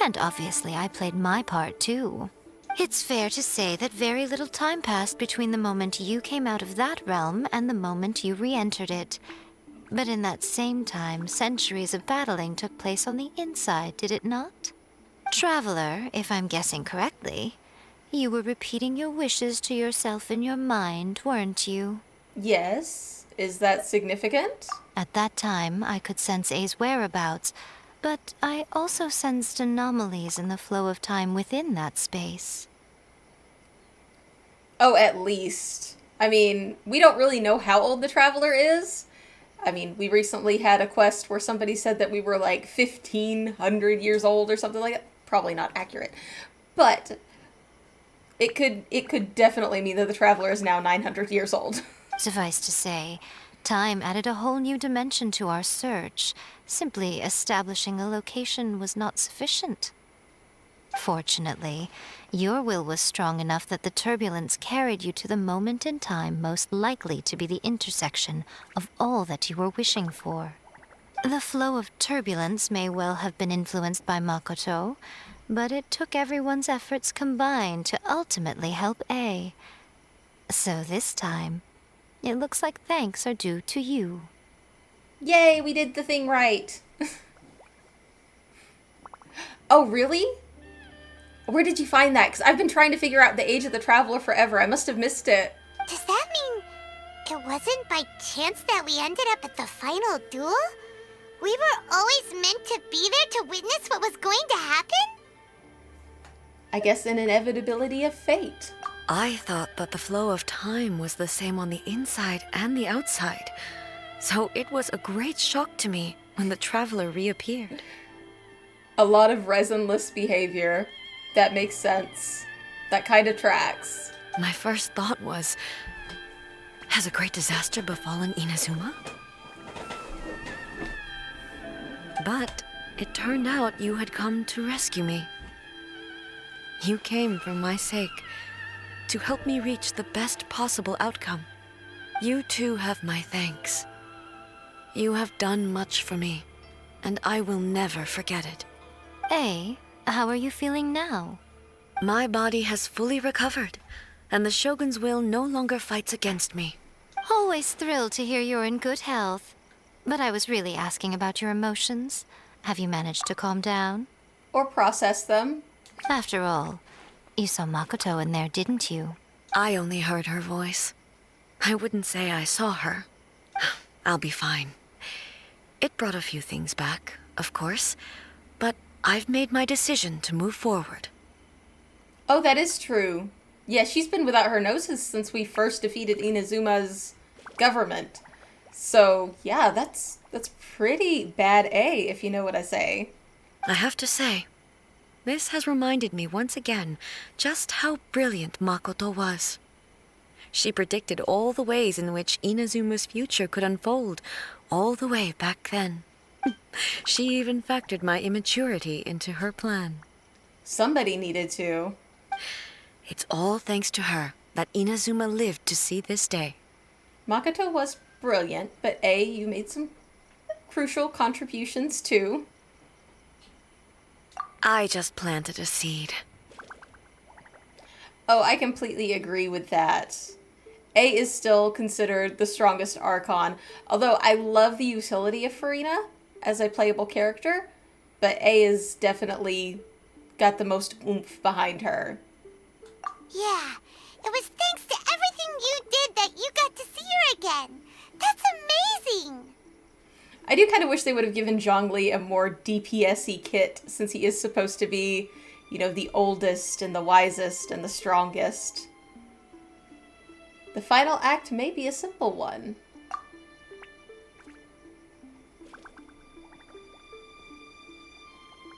L: And obviously I played my part too. It's fair to say that very little time passed between the moment you came out of that realm and the moment you re-entered it. But in that same time, centuries of battling took place on the inside, did it not? Traveler, if I'm guessing correctly, you were repeating your wishes to yourself in your mind, weren't you?
A: Yes. Is that significant?
L: At that time, I could sense A's whereabouts, but I also sensed anomalies in the flow of time within that space.
A: Oh, at least. I mean, we don't really know how old the Traveler is. I mean, we recently had a quest where somebody said that we were like 1,500 years old or something like that. Probably not accurate. But it could definitely mean that the Traveler is now 900 years old.
L: Suffice to say, time added a whole new dimension to our search. Simply establishing a location was not sufficient. Fortunately, your will was strong enough that the turbulence carried you to the moment in time most likely to be the intersection of all that you were wishing for. The flow of turbulence may well have been influenced by Makoto, but it took everyone's efforts combined to ultimately help A. So this time, it looks like thanks are due to you.
A: Yay, we did the thing right. Oh, really? Where did you find that? Because I've been trying to figure out the age of the Traveler forever. I must have missed it.
C: Does that mean it wasn't by chance that we ended up at the final duel? We were always meant to be there to witness what was going to happen?
A: I guess an inevitability of fate.
E: I thought that the flow of time was the same on the inside and the outside. So it was a great shock to me when the Traveler reappeared.
A: A lot of resinless behavior. That makes sense. That kind of tracks.
E: My first thought was, has a great disaster befallen Inazuma? But it turned out you had come to rescue me. You came for my sake, to help me reach the best possible outcome. You too have my thanks. You have done much for me, and I will never forget it.
L: A, how are you feeling now?
E: My body has fully recovered, and the Shogun's will no longer fights against me.
L: Always thrilled to hear you're in good health. But I was really asking about your emotions. Have you managed to calm down?
A: Or process them.
L: After all, you saw Makoto in there, didn't you?
E: I only heard her voice. I wouldn't say I saw her. I'll be fine. It brought a few things back, of course, but I've made my decision to move forward.
A: Oh, that is true. Yeah, she's been without her noses since we first defeated Inazuma's government. So, yeah, that's pretty bad A, if you know what I say.
E: I have to say, this has reminded me once again just how brilliant Makoto was. She predicted all the ways in which Inazuma's future could unfold, all the way back then. She even factored my immaturity into her plan.
A: Somebody needed to.
E: It's all thanks to her that Inazuma lived to see this day.
A: Makoto was brilliant, but A, you made some crucial contributions too.
E: I just planted a seed.
A: Oh, I completely agree with that. A is still considered the strongest Archon, although I love the utility of Farina as a playable character, but A is definitely got the most oomph behind her.
C: Yeah, it was thanks to everything you did that you got to see her again. That's amazing!
A: I do kind of wish they would have given Zhongli a more DPS-y kit, since he is supposed to be, you know, the oldest and the wisest and the strongest. The final act may be a simple one.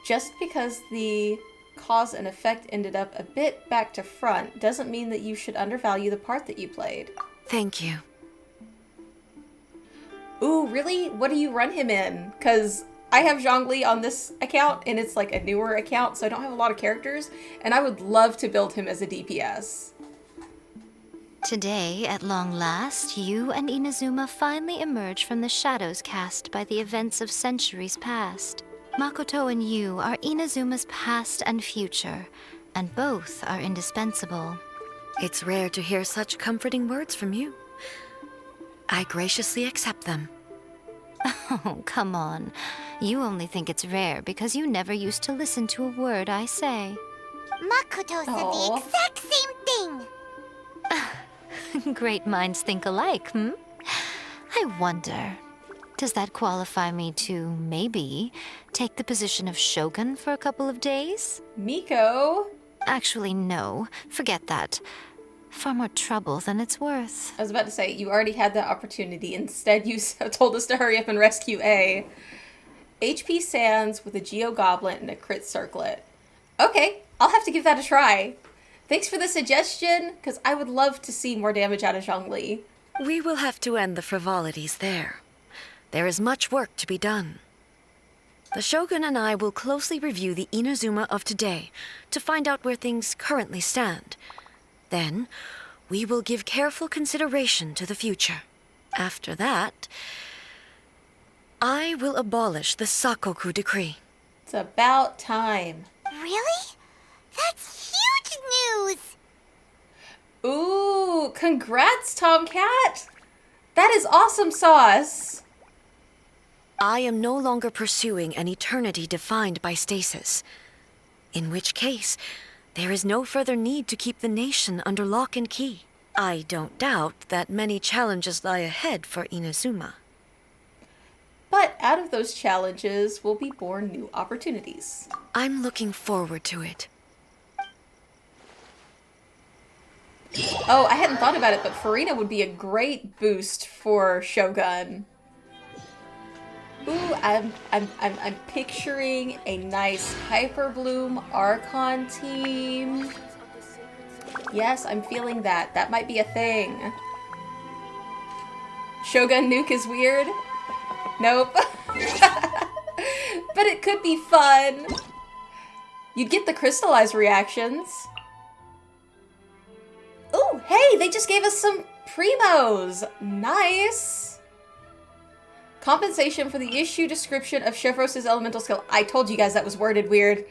A: Just because the cause and effect ended up a bit back to front doesn't mean that you should undervalue the part that you played.
E: Thank you.
A: Ooh, really? What do you run him in? Because I have Zhongli on this account, and it's like a newer account, so I don't have a lot of characters, and I would love to build him as a DPS.
L: Today, at long last, you and Inazuma finally emerge from the shadows cast by the events of centuries past. Makoto and you are Inazuma's past and future, and both are indispensable.
E: It's rare to hear such comforting words from you. I graciously accept them.
L: Oh, come on. You only think it's rare because you never used to listen to a word I say.
C: Makoto said the exact same thing!
L: Great minds think alike, hmm? I wonder, does that qualify me to, maybe, take the position of Shogun for a couple of days?
A: Miko?
L: Actually, no. Forget that. Far more trouble than it's worth.
A: I was about to say, you already had that opportunity. Instead, you told us to hurry up and rescue A. HP Sands with a Geo Goblet and a crit circlet. Okay, I'll have to give that a try. Thanks for the suggestion, because I would love to see more damage out of Zhongli.
E: We will have to end the frivolities there. There is much work to be done. The Shogun and I will closely review the Inazuma of today to find out where things currently stand. Then, we will give careful consideration to the future. After that, I will abolish the Sakoku decree.
A: It's about time.
C: Really? That's huge news!
A: Ooh, congrats, Tomcat! That is awesome sauce!
E: I am no longer pursuing an eternity defined by stasis. In which case, there is no further need to keep the nation under lock and key. I don't doubt that many challenges lie ahead for Inazuma.
A: But out of those challenges will be born new opportunities.
E: I'm looking forward to it.
A: Oh, I hadn't thought about it, but Farina would be a great boost for Shogun. Ooh, I'm picturing a nice Hyperbloom Archon team. Yes, I'm feeling that. That might be a thing. Shogun Nuke is weird. Nope. But it could be fun. You'd get the crystallized reactions. Ooh, hey, they just gave us some primos. Nice. Compensation for the issue description of Chevros' elemental skill. I told you guys that was worded weird.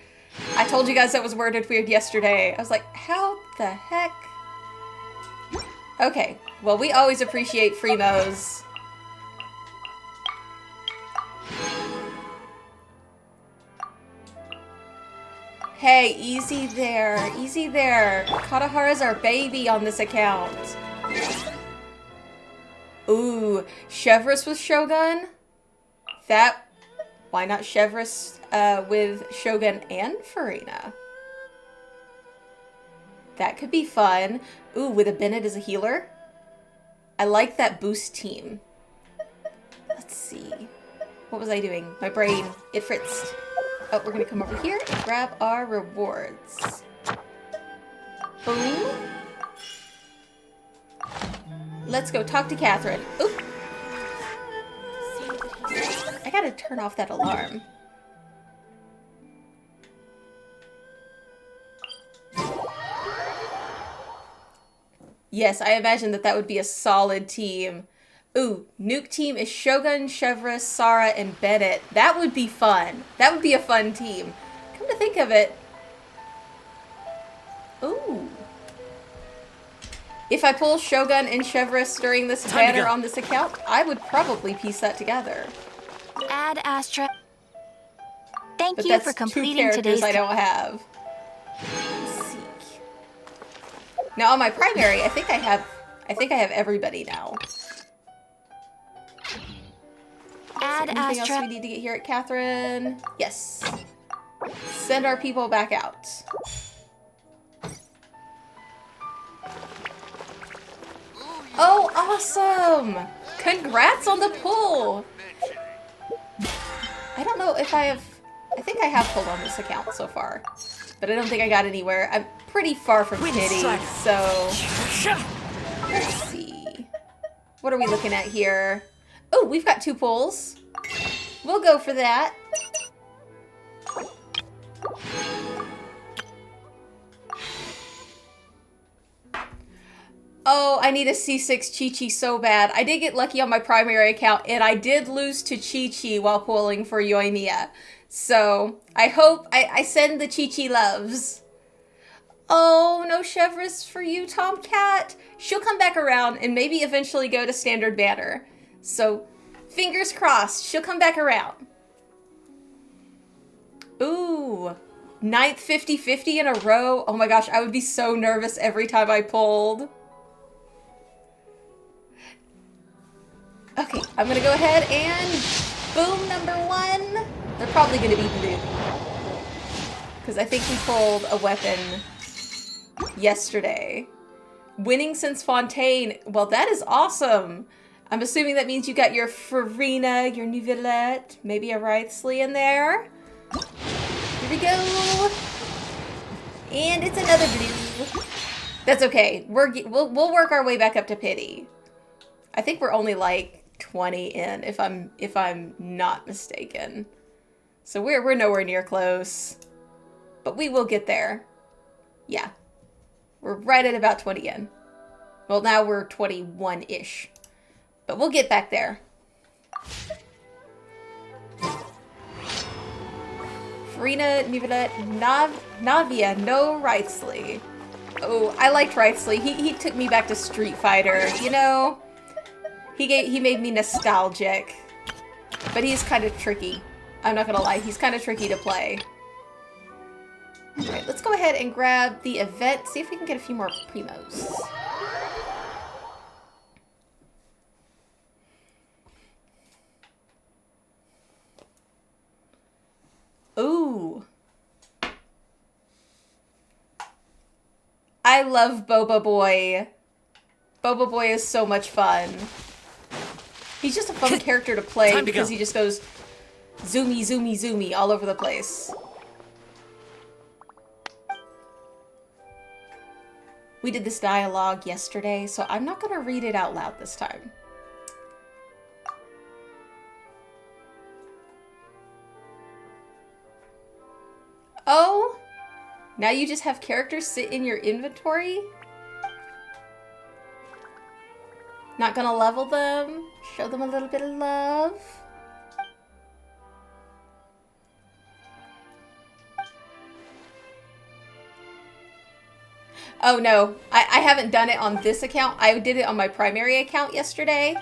A: I told you guys that was worded weird yesterday. I was like, how the heck? Okay, well, we always appreciate primos. Hey, easy there. Easy there. Katahara's our baby on this account. Ooh, Chevros with Shogun? That... Why not Chevros with Shogun and Farina? That could be fun. Ooh, with a Bennett as a healer? I like that boost team. Let's see. What was I doing? My brain, it fritzed. Oh, we're gonna come over here and grab our rewards. Boom. Let's go talk to Catherine. Oop. I gotta turn off that alarm. Yes, I imagine that would be a solid team. Ooh, Nuke team is Shogun, Chevros, Sara, and Bennett. That would be fun. That would be a fun team. Come to think of it. Ooh. If I pull Shogun and Chevros during this banner on this account, I would probably piece that together.
B: Add Astra. Thank
A: But
B: you
A: that's
B: for completing
A: two characters
B: today's.
A: I don't have. Let's see. Now on my primary, I think I have everybody now.
B: Add
A: Anything else
B: Astra.
A: we need to get here at Catherine? Yes. Send our people back out. Oh, awesome! Congrats on the pull! I don't know if I think I have pulled on this account so far. But I don't think I got anywhere. I'm pretty far from Kitty, so... Let's see. What are we looking at here? Oh, we've got 2 pulls. We'll go for that. Oh, I need a C6 Chi-Chi so bad. I did get lucky on my primary account, and I did lose to Chi-Chi while pulling for Yoimiya. So, I hope I send the Chi-Chi loves. Oh, no Chevros for you, Tomcat. She'll come back around and maybe eventually go to Standard Banner. So, fingers crossed, she'll come back around. Ooh, 9th 50-50 in a row. Oh my gosh, I would be so nervous every time I pulled. Okay, I'm gonna go ahead and boom, number 1. They're probably gonna be blue. Because I think we pulled a weapon yesterday. Winning since Fontaine. Well, that is awesome. I'm assuming that means you got your Farina, your Nouvellette, maybe a Writhsley in there. Here we go. And it's another blue. That's okay. We'll work our way back up to Pity. I think we're only like 20 in, if I'm not mistaken. So we're nowhere near close. But we will get there. Yeah. We're right at about 20 in. Well, now we're 21-ish. But we'll get back there. Farina, Nivela, Navia, no Wrightsley. Oh, I liked Wrightsley. He took me back to Street Fighter, you know? He made me nostalgic. But he's kind of tricky. I'm not gonna lie, he's kind of tricky to play. Alright, let's go ahead and grab the event, see if we can get a few more primos. Ooh. I love Boba Boy. Boba Boy is so much fun. He's just a fun character to play because he just goes zoomy, zoomy, zoomy all over the place. We did this dialogue yesterday, so I'm not going to read it out loud this time. Oh, now you just have characters sit in your inventory? Not gonna level them? Show them a little bit of love? Oh no, I haven't done it on this account. I did it on my primary account yesterday.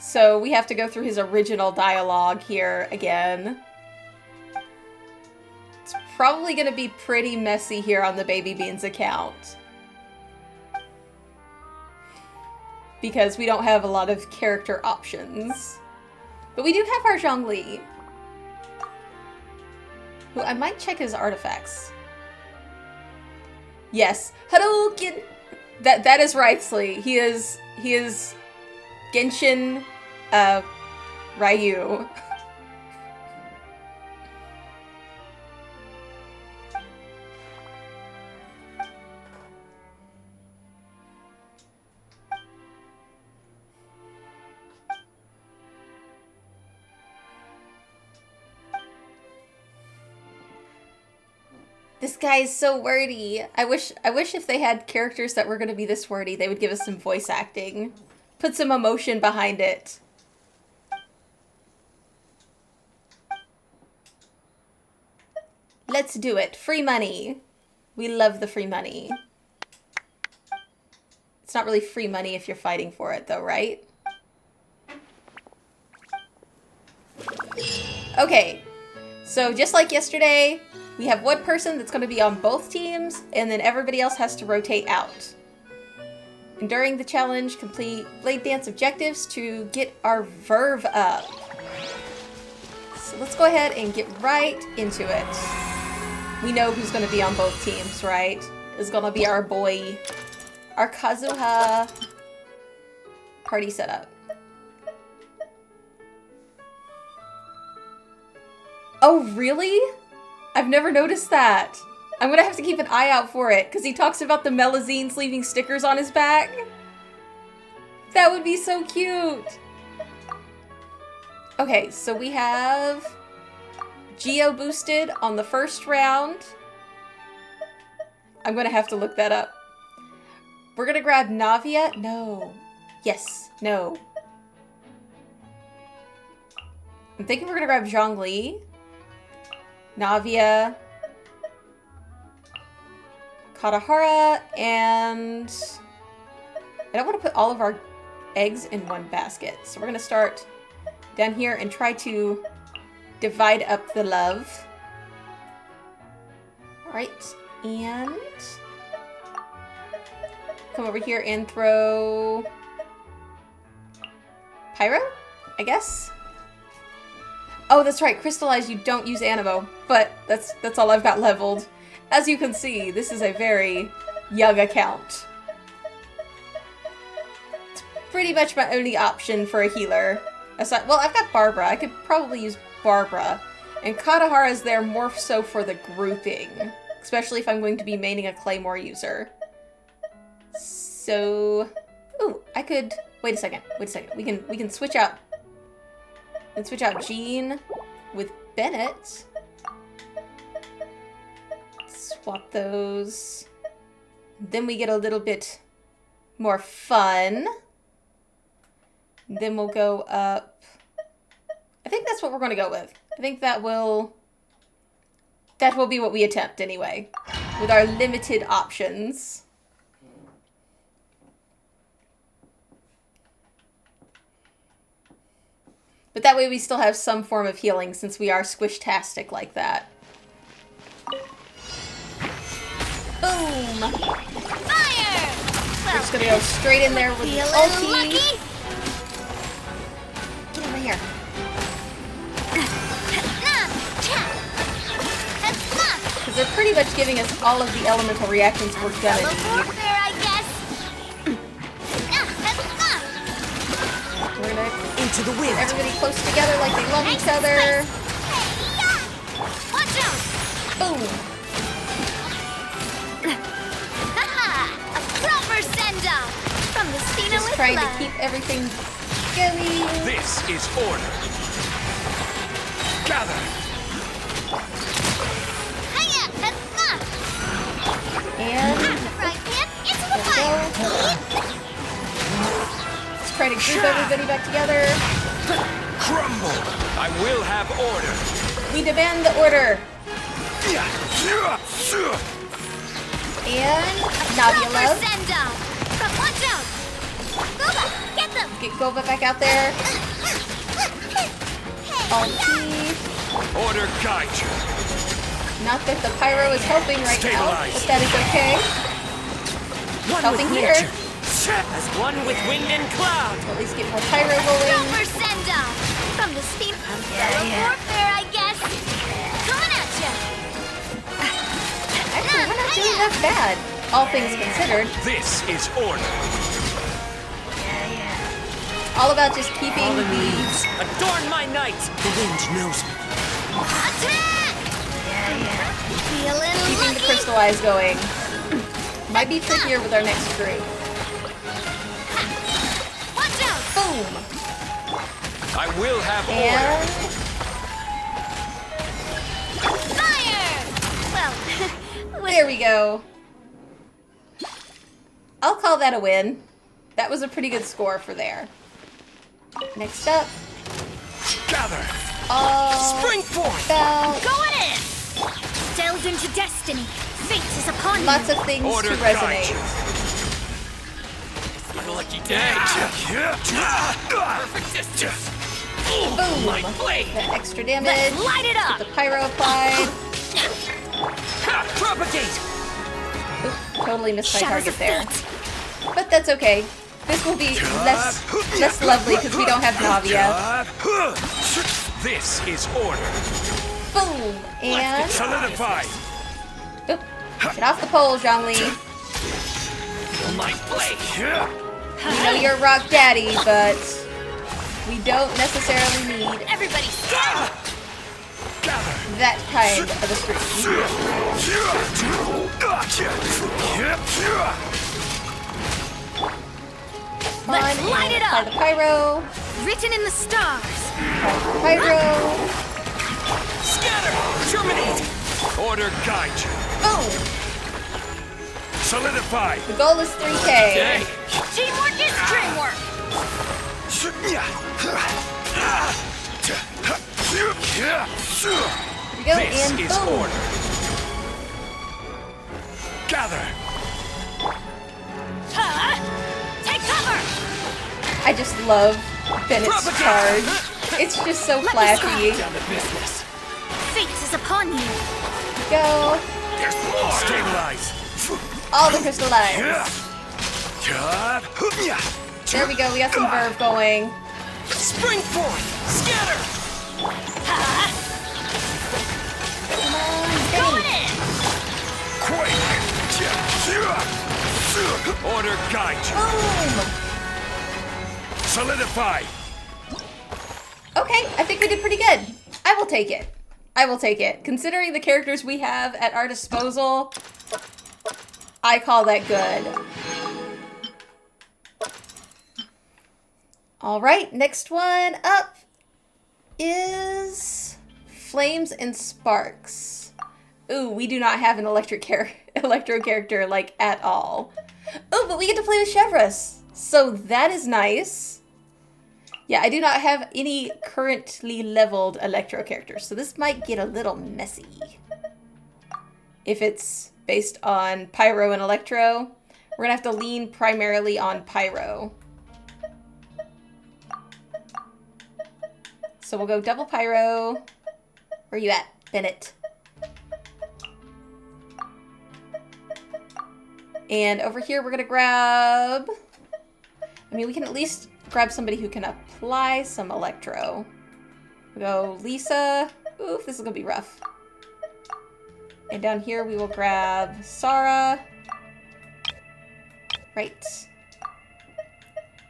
A: So we have to go through his original dialogue here again. It's probably gonna be pretty messy here on the Baby Beans account. Because we don't have a lot of character options. But we do have our Zhongli, who I might check his artifacts. Yes, Hadouken! That is Wrightsley. He is Genshin Ryu. This guy is so wordy. I wish if they had characters that were going to be this wordy, they would give us some voice acting. Put some emotion behind it. Let's do it. Free money. We love the free money. It's not really free money if you're fighting for it though, right? Okay. So just like yesterday, we have one person that's going to be on both teams, and then everybody else has to rotate out. And during the challenge, complete Blade Dance objectives to get our verve up. So let's go ahead and get right into it. We know who's going to be on both teams, right? It's going to be our boy, our Kazuha. Party setup. Oh, really? I've never noticed that. I'm gonna have to keep an eye out for it, because he talks about the Melazines leaving stickers on his back. That would be so cute. Okay, so we have Geo boosted on the first round. I'm gonna have to look that up. We're gonna grab Navia. No. Yes. No. I'm thinking we're gonna grab Zhongli. Navia, Katahara, and I don't want to put all of our eggs in one basket. So we're going to start down here and try to divide up the love. Alright, and come over here and throw Pyro, I guess? Oh, that's right. Crystallized, you don't use Animo, but that's all I've got leveled. As you can see, this is a very young account. It's pretty much my only option for a healer. Aside, well, I've got Barbara. I could probably use Barbara. And Katahara is there more so for the grouping, especially if I'm going to be maining a Claymore user. So, ooh, I could. Wait a second. We can switch out. And switch out Jean with Bennett. Swap those. Then we get a little bit more fun. Then we'll go up. I think that's what we're going to go with. I think that will be what we attempt anyway, with our limited options. But that way we still have some form of healing since we are squish-tastic like that. Boom!
C: Fire!
A: We're just gonna go straight in there with the ulti. Get over here. Because they're pretty much giving us all of the elemental reactions we're gonna need. We're gonna
D: Into the wind.
A: everybody close together like they love each other.
C: Watch out!
A: Boom!
C: A proper send-off from the Stina
A: Just
C: with
A: trying to
C: love.
A: keep everything going.
H: This is order. Gather.
C: Hiya!
A: And
C: The frying pan into the
A: there we
C: fire.
A: go. Let's try to group everybody back together.
H: Crumble. I will have order.
A: We demand the order. And Navia
C: Proper
A: love.
C: send-off from watch out. Booba, get them.
A: Get Gova back out there. Ulti.
H: Order guide you.
A: Not that the pyro is helping right now,
H: Stabilize.
A: but that is okay. Helping here.
D: As one with wind and cloud.
A: At least get more pyro going.
C: Proper send-off from the Stina. Warfare, I guess. Coming at ya.
A: Actually, we're not doing that bad, all things considered.
H: This is order.
A: All about just keeping the
D: Adorn my night. The wind knows me.
C: Attack! Feeling
A: keeping the
C: lucky.
A: crystal eyes going. Might be trickier with our next group.
C: Watch out!
A: Boom!
H: I will have
A: And
C: Fire! Well,
A: there we go. I'll call that a win. That was a pretty good score for there. Next up,
H: gather.
D: Spring forth.
A: about
C: going in! Delved into destiny. Fate is upon
A: lots
C: you.
A: of things
H: Order
A: to
H: guide
A: resonate.
H: you. My lucky day. Perfect distance.
A: Boom!
H: My blade.
A: That extra damage.
C: Let's light it up!
A: The pyro applied.
H: Propagate.
A: Oop, totally missed my
C: Shadows
A: target
C: of
A: there.
C: fate.
A: But that's okay. This will be less lovely because we don't have Navia.
H: This is order.
A: Boom! And
H: Solidify.
A: oop, get off the pole, Zhongli.
H: My blade.
A: We know you're Rock Daddy, but we don't necessarily need
C: Everybody stand!
A: that kind of a streak.
C: Let's light it
A: Apply
C: up!
A: the pyro.
C: Written in the stars.
A: Apply the pyro.
H: Scatter. Terminate. Order guide you.
A: Boom!
H: Solidify.
A: The goal is 3K.
C: Teamwork is dreamwork.
A: Here we go,
H: This
A: and
H: is
A: boom!
H: order. Gather.
C: Take cover!
A: I just love Bennett's
H: Propagate.
A: charge. It's just so
C: Let me
A: flashy.
H: Down to business.
C: Fate is upon you.
A: Go.
H: There's more. Stabilize.
A: All the crystal eyes. There we go, we got some verve going.
H: Spring forth. Scatter.
A: Come on,
C: Going
A: Benny.
C: in!
H: Order guide you.
A: Boom!
H: Solidify.
A: Okay, I think we did pretty good. I will take it. I will take it. Considering the characters we have at our disposal, I call that good. All right, next one up is Flames and Sparks. Ooh, we do not have an electro character like at all. Oh, but we get to play with Chevrolet, so that is nice. Yeah, I do not have any currently leveled Electro characters, so this might get a little messy. If it's based on Pyro and Electro, we're gonna have to lean primarily on Pyro. So we'll go double Pyro. Where you at, Bennett? And over here we're gonna grab... I mean, we can at least grab somebody who can apply some Electro. We'll go Lisa. Oof, this is gonna be rough. And down here we will grab Sarah. Right.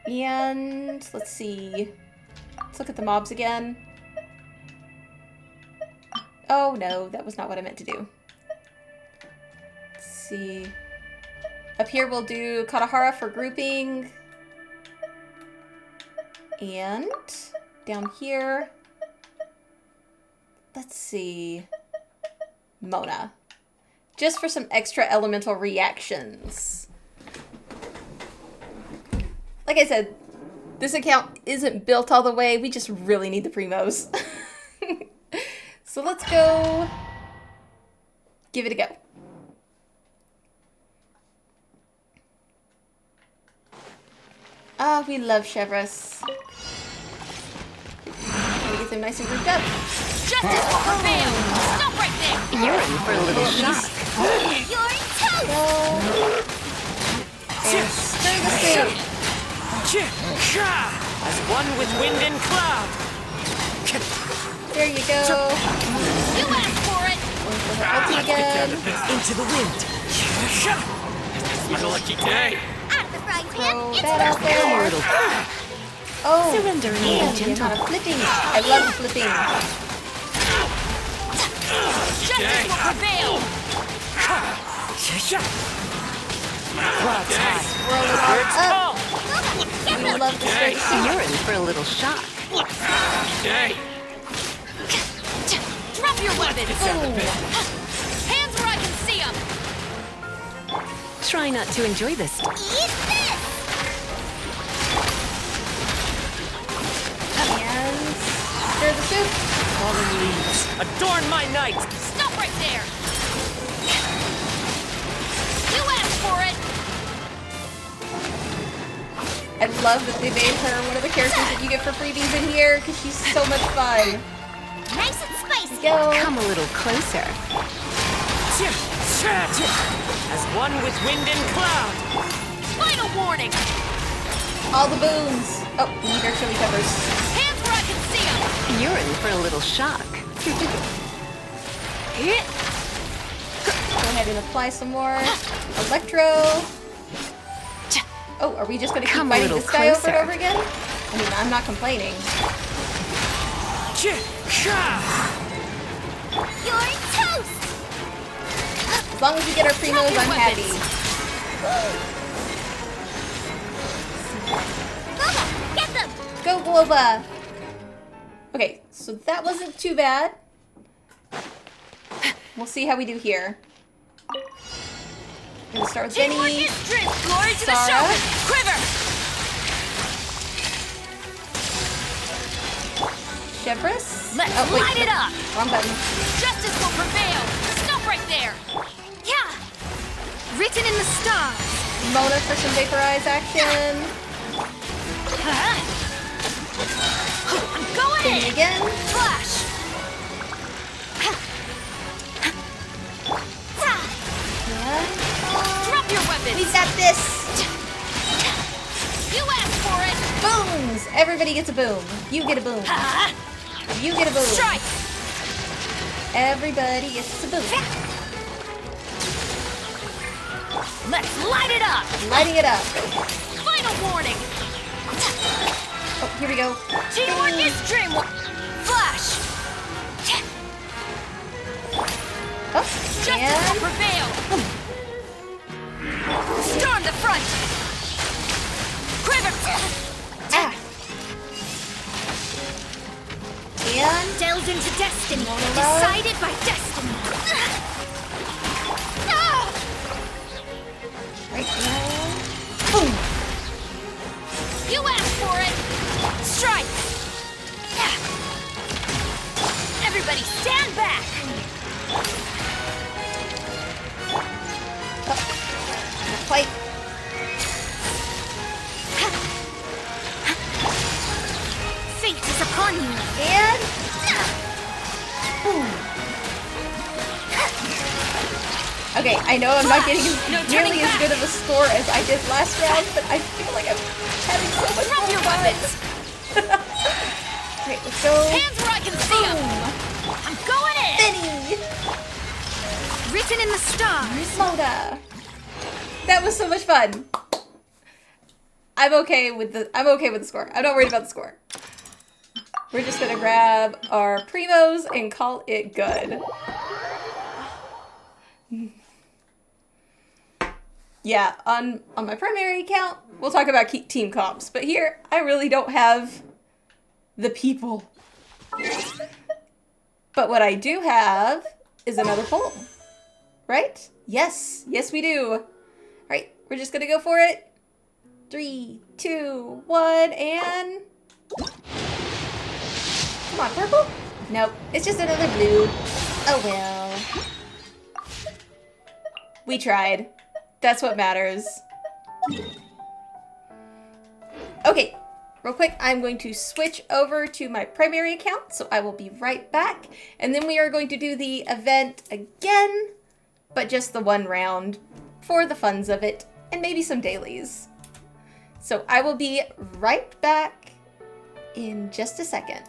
A: And let's see. Let's look at the mobs again. Oh no, that was not what I meant to do. Let's see. Up here we'll do Katahara for grouping. And down here, let's see, Mona. Just for some extra elemental reactions. Like I said, this account isn't built all the way. We just really need the primos. So let's go give it a go. Ah, we love Chevrolet. Can we get them nice and grouped up?
B: Justice will prevail! Stop right there!
K: You're in for a little shock.
C: You're toast!
A: And stir the soup.
D: As one with wind and cloud.
A: There you go.
B: You asked for it!
A: Ulti again.
D: Into the wind. It's my lucky day.
C: Out of the frying pan,
A: Throw
C: into
A: that out there. Oh,
K: Surrender and
A: man,
K: be
A: the amount
K: gentle.
A: of flipping. I love flipping.
B: Justice will prevail!
D: Cloud's high.
A: Roll it all up. I love this very soup.
K: You're in for a little shock.
D: Day.
B: Drop your weapons!
A: Boom.
B: Hands where I can see them!
K: Try not to enjoy this.
C: Eat this!
A: And stir the soup.
D: Fallen leaves. Adorn my night.
B: Stop right there! You asked for it!
A: I love that they made her one of the characters that you get for freebies in here because she's so much fun.
C: Nice and spicy.
A: Go.
K: Come a little closer.
D: As one with wind and cloud.
B: Final warning!
A: All the booms. Oh, we need our chili peppers.
B: Hands where I can see them!
K: You're in for a little shock.
A: Go ahead and apply some more Electro. Oh, are we just going to keep
K: Come a
A: fighting
K: little
A: this guy over and
K: closer.
A: over again? I mean, I'm not complaining.
C: You're toast!
A: As long as we get our primos,
B: your
A: I'm happy.
C: Glova, get them!
A: Go, Glova! Okay, so that wasn't too bad. We'll see how we do here. We'll start with
B: Teamwork
A: Benny.
B: is strength! Glory to the
A: Sarah.
B: Shogun! Quiver!
A: Chevrolet?
B: Let's
A: Oh, wait.
B: light it up!
A: Wrong button.
B: Justice will prevail! Stop right there!
C: Yeah! Written in the stars!
A: Mona for some vaporize action.
B: I'm going
A: Benny
B: in!
A: again.
B: Flash!
A: Yeah.
B: Drop your weapons!
A: We got this.
B: You asked for it!
A: Booms. Everybody gets a boom. You get a boom. You get a boom.
B: Strike!
A: Everybody gets a boom.
B: Let's light it up!
A: Lighting it up.
B: Final warning!
A: Oh, here we go.
B: Teamwork is dream. Flash!
A: Oh,
B: Justice will
A: and
B: prevail! Storm the front! Quiver!
A: ah. And
C: Delved into destiny,
A: Mona love.
C: decided by destiny.
A: right now. Boom.
B: You asked for it! Strike!
C: fate is upon you.
A: And boom. Okay, I know I'm not getting nearly as good of a score as I did last round, but I feel like I'm having so much
C: Drop
A: more
C: your
A: fun.
C: weapons.
A: Okay, let's go.
C: Hands where I can see them. I'm going in.
A: Benny!
C: Written in the stars.
A: Moda. That was so much fun. I'm okay with the score. I'm not worried about the score. We're just gonna grab our primos and call it good. Yeah, on my primary account, we'll talk about team comps, but here I really don't have the people. But what I do have is another poll. Right? Yes. Yes, we do. All right, we're just gonna go for it. 3, 2, 1, and... Come on, purple? Nope, it's just another blue. Oh well. We tried. That's what matters. Okay, real quick, I'm going to switch over to my primary account, so I will be right back. And then we are going to do the event again, but just the one round for the funs of it, and maybe some dailies. So I will be right back in just a second.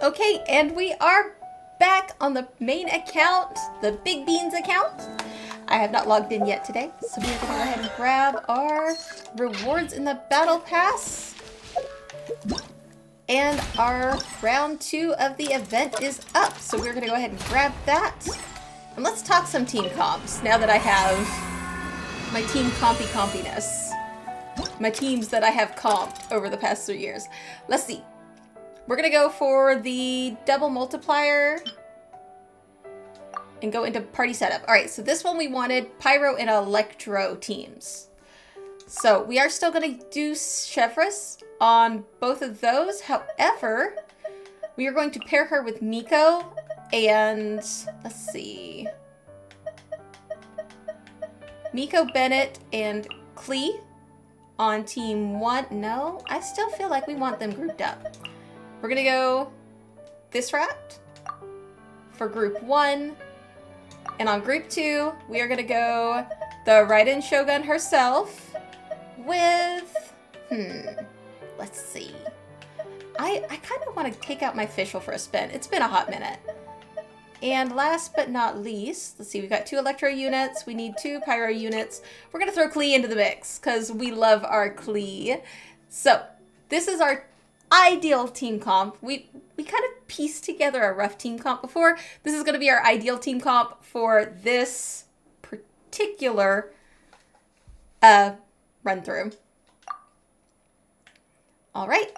A: Okay, and we are back on the main account, the Big Beans account. I have not logged in yet today, so we're gonna go ahead and grab our rewards in the battle pass. And our round 2 of the event is up, so we're gonna go ahead and grab that. And let's talk some team comps now that I have my team compiness. My teams that I have comped over the past 3 years. Let's see. We're gonna go for the double multiplier and go into party setup. All right, so this one we wanted Pyro and Electro teams. So we are still gonna do Chevres on both of those. However, we are going to pair her with Miko and let's see. Miko Bennett and Klee on team 1. No, I still feel like we want them grouped up. We're gonna go this route for group 1. And on group 2, we are gonna go the Raiden Shogun herself with, let's see. I kind of want to take out my Fischl for a spin. It's been a hot minute. And last but not least, let's see, we've got 2 Electro units. We need 2 Pyro units. We're gonna throw Klee into the mix because we love our Klee. So this is our ideal team comp. We kind of pieced together a rough team comp before. This is going to be our ideal team comp for this particular run through. All right.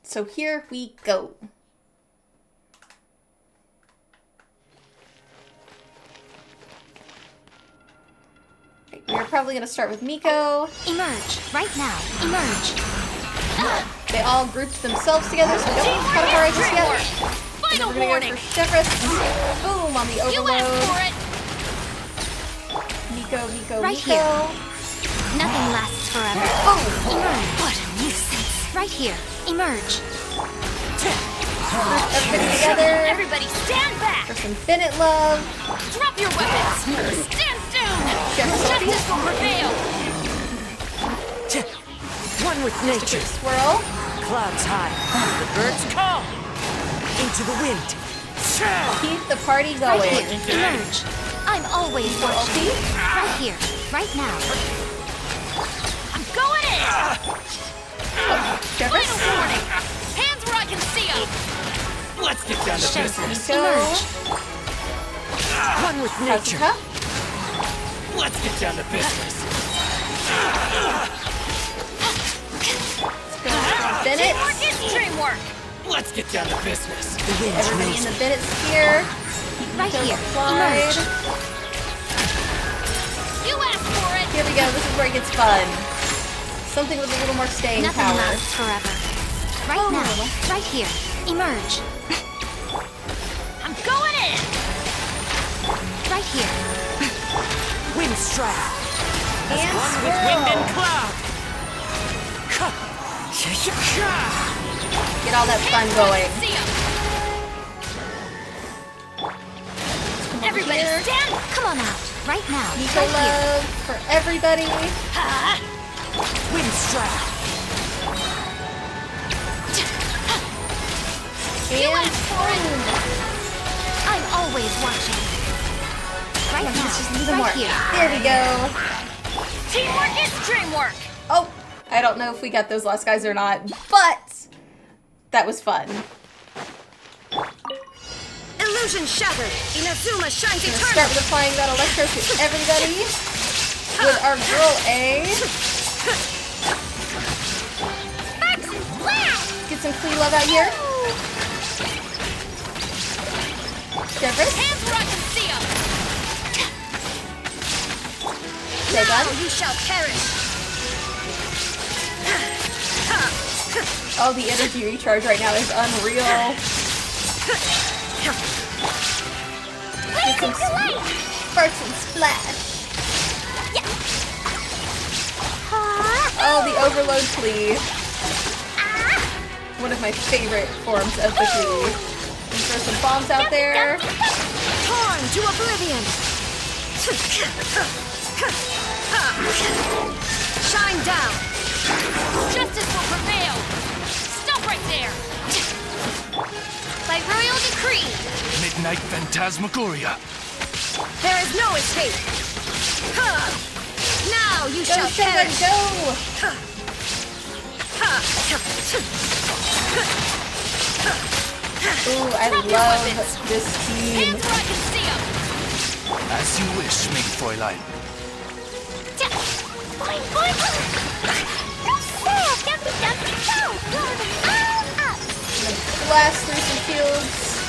A: So here we go. We're probably going to start with Miko.
C: Emerge, right now. Emerge.
A: They all grouped themselves together, so we don't cut apart just yet.
C: Final
A: We're going to go for Chevres. Boom on the overload. Miko.
L: Right here. Nothing lasts forever. Oh! Emerge. What a nuisance. Right here. Emerge.
A: Everybody together.
B: Everybody stand back!
A: For some Bennett love.
B: Drop your weapons! Stand down! Justice will prevail!
D: One with nature.
A: Swirl.
D: Clouds high. The birds call. Into the wind.
A: Keep the party
L: Right
A: going.
L: here. Emerge. I'm always watching. Right here. Right now.
B: I'm going in! Final warning! Hands where I can see them!
D: Let's get down to business.
L: Emerge.
D: One with nature.
A: Cup.
D: Let's get down to business.
A: Bennett.
B: Teamwork is dreamwork!
D: Let's get down to business. The wind
A: Everybody
D: knows
A: in the Bennett sphere.
L: Right here.
A: Applied.
L: Emerge.
B: You asked for it!
A: Here we go. This is where it gets fun. Something with a little more staying
L: Nothing
A: power.
L: lasts forever. Right now. Right here. Emerge.
B: I'm going in!
L: Right here.
D: wind strike.
A: And
D: One
A: swirl.
D: with wind and cloud.
A: Get all that fun going.
B: See 'em.
A: Come over
B: Everybody
A: here.
B: stand!
L: Come on out. Right now.
A: Miko
L: Right here.
A: love for everybody.
D: Wind strike.
A: And boom.
L: I'm always watching. Right now.
A: Just need some
L: Right
A: more.
L: here.
A: There we go.
B: Teamwork is dreamwork!
A: Oh, I don't know if we got those last guys or not, but that was fun.
E: Illusion shattered. Inazuma shines
A: We're gonna
E: eternal.
A: start with applying that electro to everybody with our girl A. Get some clean love out here. Different.
B: Hands where I can see 'em!
A: Take on.
E: You shall perish.
A: Oh, the energy recharge right now is unreal. Get some sparks and splash. Oh, the overload plea. One of my favorite forms of the plea. And throw some bombs out there.
E: Torn to oblivion. Shine down.
B: Justice will prevail! Stop right there! By royal decree!
H: Midnight Phantasmagoria.
E: There is no escape. Now you
A: Go,
E: shall
A: Shogun,
E: perish.
A: go! Ooh, I love this team.
B: Hands where I can see 'em!
H: As you wish, Mig Fräulein.
A: Blast through some fields.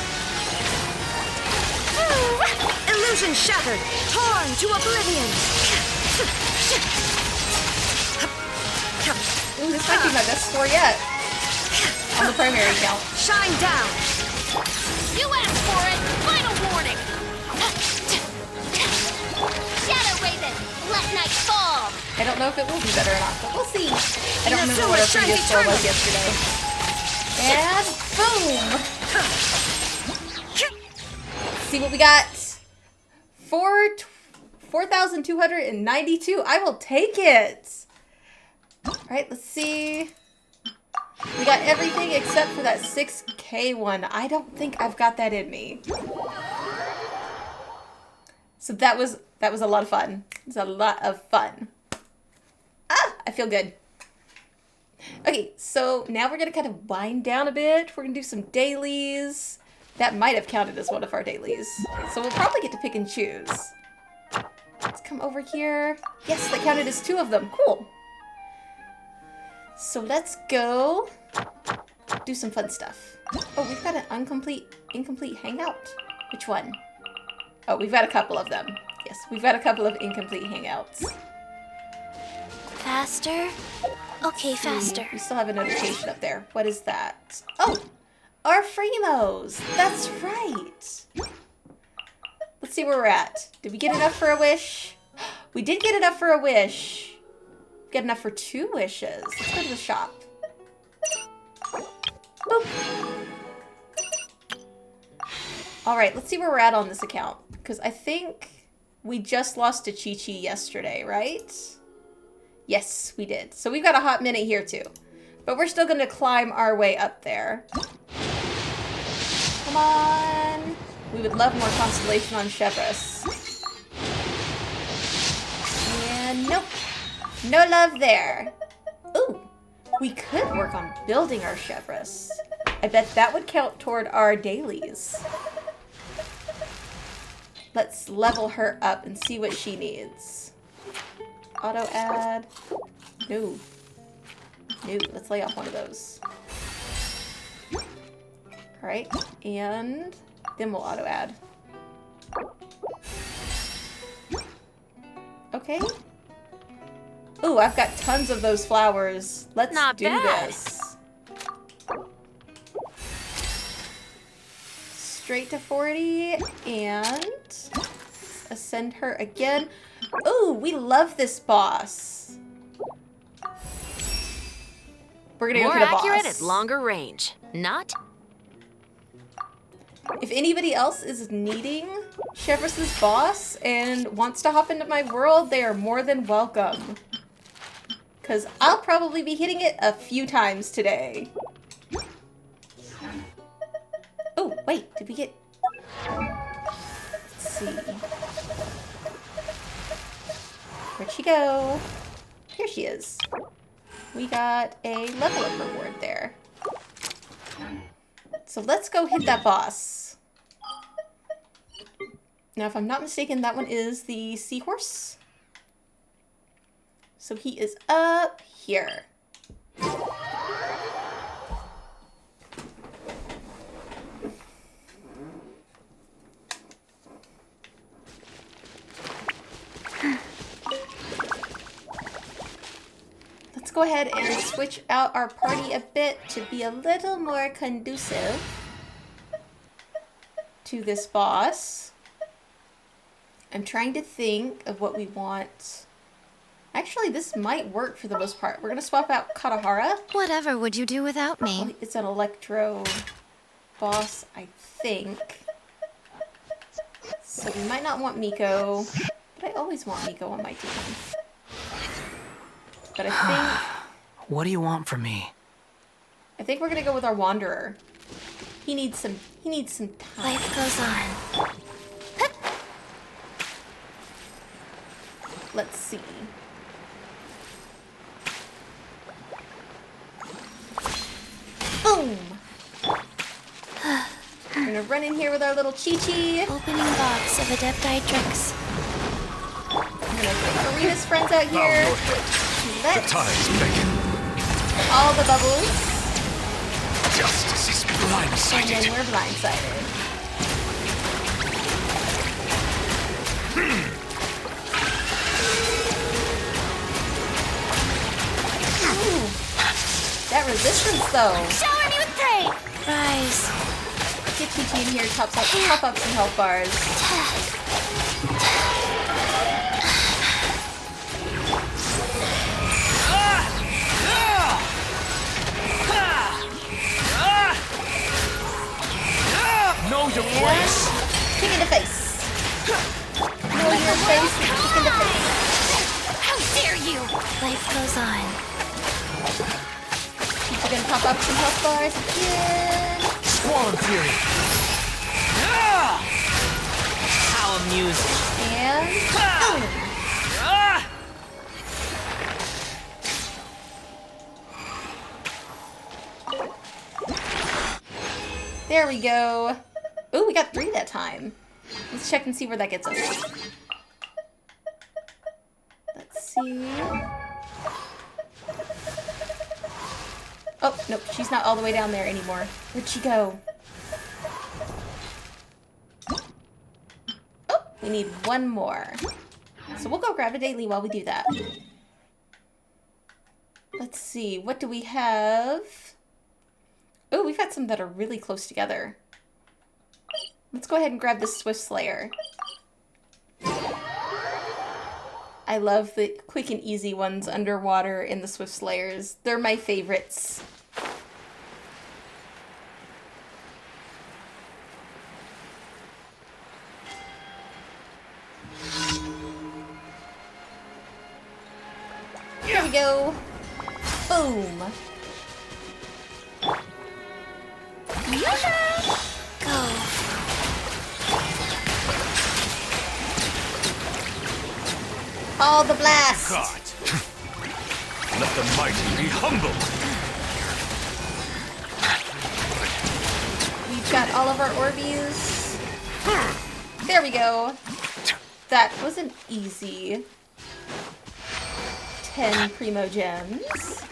E: Illusion shattered. Torn to oblivion.
A: Ooh, this might be my best score yet. On the primary count.
E: Shine down.
B: You asked for it! Final warning! Shadow Raiden, let night fall!
A: I don't know if it will be better or not, but we'll see. I don't remember what our previous score was yesterday. And boom! See what we got? 4,292. I will take it. All right, let's see. We got everything except for that 6K one. I don't think I've got that in me. So that was a lot of fun. It was a lot of fun. Ah, I feel good. Okay, so now we're gonna kind of wind down a bit. We're gonna do some dailies. That might have counted as one of our dailies. So we'll probably get to pick and choose. Let's come over here. Yes, that counted as 2 of them. Cool. So let's go do some fun stuff. Oh, we've got an incomplete hangout. Which one? Oh, we've got a couple of them. Yes, we've got a couple of incomplete hangouts.
L: Faster? Okay, faster.
A: We still have a notification up there. What is that? Oh, our Fremos. That's right. Let's see where we're at. Did we get enough for a wish? We did get enough for a wish. Get enough for 2 wishes. Let's go to the shop. Boop. Alright, let's see where we're at on this account. Because I think we just lost to Chi-Chi yesterday, right? Yes, we did. So we've got a hot minute here too. But we're still going to climb our way up there. Come on. We would love more constellation on Chevreuse. And nope. No love there. Ooh. We could work on building our Chevreuse. I bet that would count toward our dailies. Let's level her up and see what she needs. Auto add. No. No, let's lay off one of those. Alright, and then we'll auto add. Okay. Ooh, I've got tons of those flowers. Let's do this. Straight to 40 and ascend her again. Ooh, we love this boss. We're gonna go to the boss.
K: More accurate at longer range. Not?
A: If anybody else is needing Chevreuse's boss and wants to hop into my world, they are more than welcome. Because I'll probably be hitting it a few times today. Oh, wait, did we get... Let's see. Where'd she go? Here she is. We got a level up reward there. So let's go hit that boss. Now, if I'm not mistaken, that one is the seahorse. So he is up here. Let's go ahead and switch out our party a bit to be a little more conducive to this boss. I'm trying to think of what we want. Actually, this might work for the most part. We're going to swap out Katahara.
L: Whatever would you do without me?
A: Well, it's an electro boss, I think. So we might not want Miko, but I always want Miko on my team. But I think...
D: What do you want from me?
A: I think we're going to go with our Wanderer. He needs some time.
L: Life goes on.
A: Let's see. Boom! We're gonna run in here with our little Chi-Chi.
L: Opening box of Imperatrix.
A: I'm gonna get Karina's friends out here.
F: The time's begging.
A: All the bubbles.
F: Justice is blindsided.
A: And then we're blindsided. Ooh. That resistance though.
C: Shower me with prey!
L: Rise.
A: Get Chi-Chi in here, top up some health bars.
D: Know your place.
A: Kick in the face. Know your face, kick in the face.
C: How dare you!
L: Life goes on.
A: We're gonna pop up some health bars again.
D: Squall and fury. How amusing.
A: And boom. There we go. Ooh, we got 3 that time. Let's check and see where that gets us. Let's see. Oh, nope, she's not all the way down there anymore. Where'd she go? Oh, we need 1 more. So we'll go grab a daily while we do that. Let's see, what do we have? Oh, we've got some that are really close together. Let's go ahead and grab this Swift Slayer. I love the quick and easy ones underwater in the Swift Slayers. They're my favorites. Here we go. Boom.
L: Go.
A: All the blast.
F: God. Let the mighty be humble.
A: We've got all of our Orbeez. There we go. That wasn't easy. 10 Primo Gems.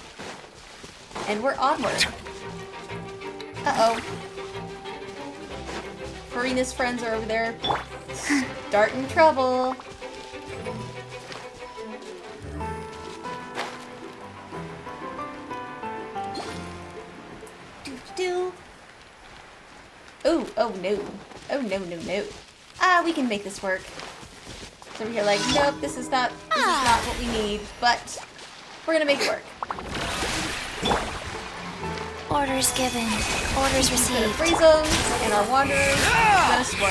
A: And we're onward. Uh-oh. Farina's friends are over there starting trouble. Do. Oh, oh no. Oh no, no, no. Ah, we can make this work. So we're here like, nope, this is not what we need, but we're gonna make it work.
L: Orders given. Orders received.
A: Freeze them, and our wanderers gonna swirl.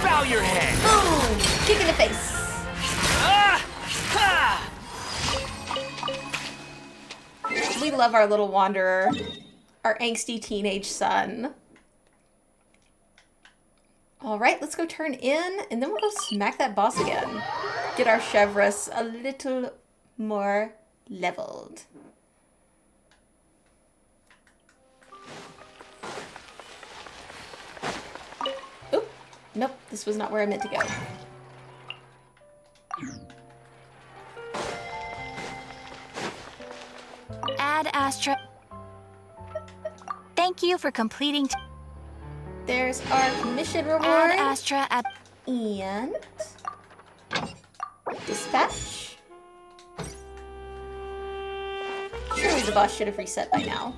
D: Bow your head.
A: Boom! Kick in the face. We love our little wanderer, our angsty teenage son. All right, let's go turn in, and then we'll go smack that boss again. Get our Chevreuse a little more leveled. Oop, nope, this was not where I meant to go.
B: Ad Astra. Thank you for completing.
A: There's our mission reward.
B: Ad Astra at.
A: And dispatch. Surely the boss should have reset by now.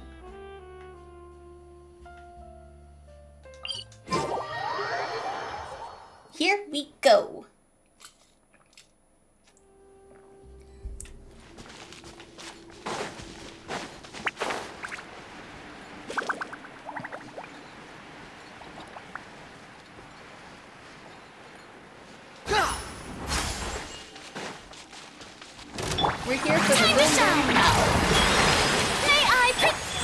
A: Here we go. We're here for the boom now.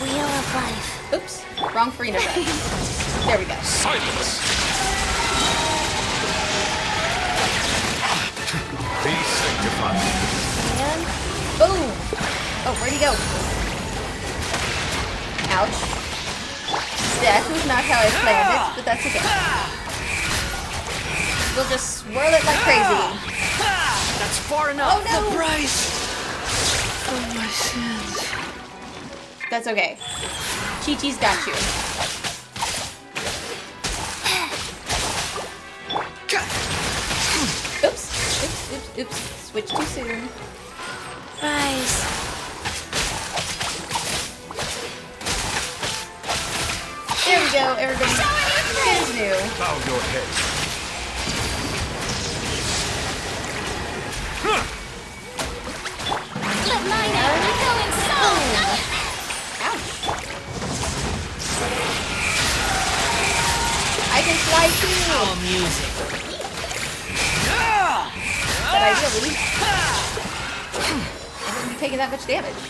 L: Wheel of life.
A: Oops, wrong Farina run. There we go.
J: Silence! Be sanctified.
A: And boom! Oh, where'd he go? Ouch. That was not how I planned it, but that's okay. We'll just swirl it like crazy.
D: That's far enough.
A: Oh no!
D: The price of my sins.
A: That's okay. Chi-Chi's got you. Oops. Oops, oops, oops. Switch too soon.
L: Rise.
A: There we go, everybody. Good as new.
F: Bow your head.
C: Let mine out. I'm going so.
A: I can fly too!
D: Oh, music.
A: But I really wouldn't be taking that much damage.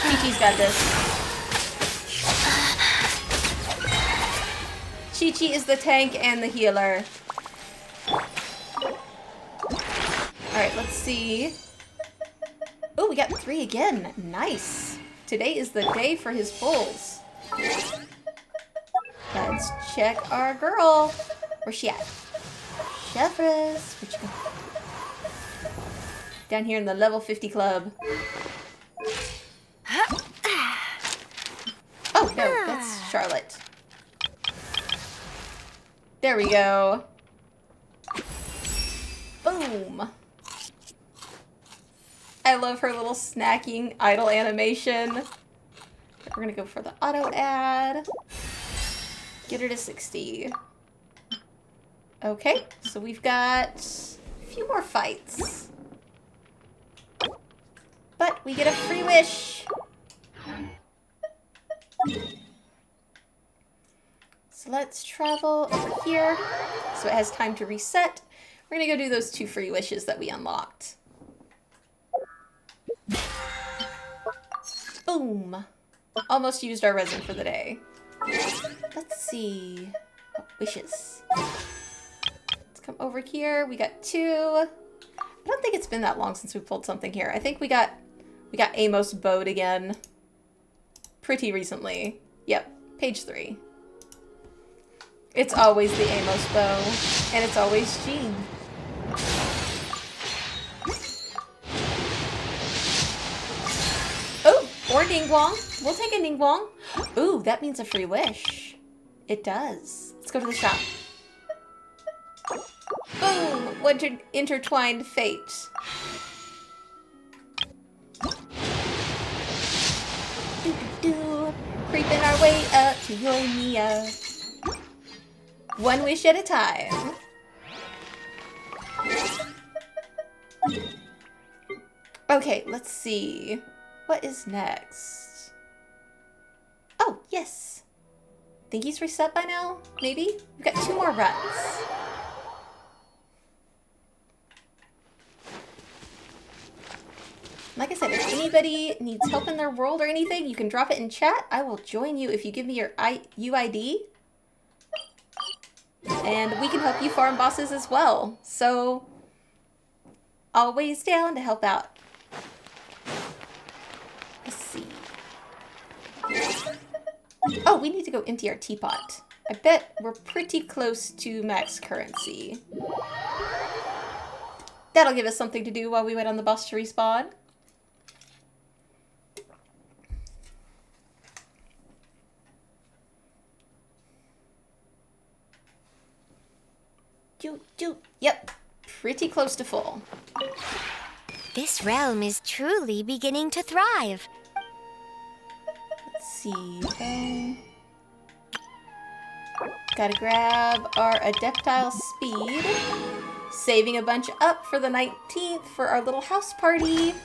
A: Chi-Chi's got this. Chi-Chi is the tank and the healer. Alright, let's see. Oh, we got 3 again. Nice. Today is the day for his fulls. Let's check our girl. Where's she at? Chevreuse. Where'd you go? Down here in the level 50 club. Oh, no, that's Charlotte. There we go. Boom. I love her little snacking idle animation. We're gonna go for the auto ad. Get her to 60. Okay, so we've got a few more fights. But we get a free wish. So let's travel over here. So it has time to reset. We're gonna go do those 2 free wishes that we unlocked. Boom. Almost used our resin for the day. Let's see. Oh, wishes. Let's come over here. We got 2. I don't think it's been that long since we pulled something here. I think we got Amos bowed again pretty recently. Yep, page 3. It's always the Amos bow, and it's always Jean. Oh, or Ningguang. We'll take a Ningguang. Ooh, that means a free wish. It does. Let's go to the shop. Boom! What intertwined fate. Doo-doo-doo. Creeping our way up to Yoimiya. 1 wish at a time. Okay, let's see. What is next? Oh, yes. Think he's reset by now? Maybe? We've got 2 more runs. Like I said, if anybody needs help in their world or anything, you can drop it in chat. I will join you if you give me your UID. And we can help you farm bosses as well. So, always down to help out. Let's see. Oh, we need to go empty our teapot. I bet we're pretty close to max currency. That'll give us something to do while we wait on the boss to respawn. Yep, pretty close to full.
C: This realm is truly beginning to thrive.
A: Let's see. Gotta grab our Adeptile Speed. Saving a bunch up for the 19th for our little house party.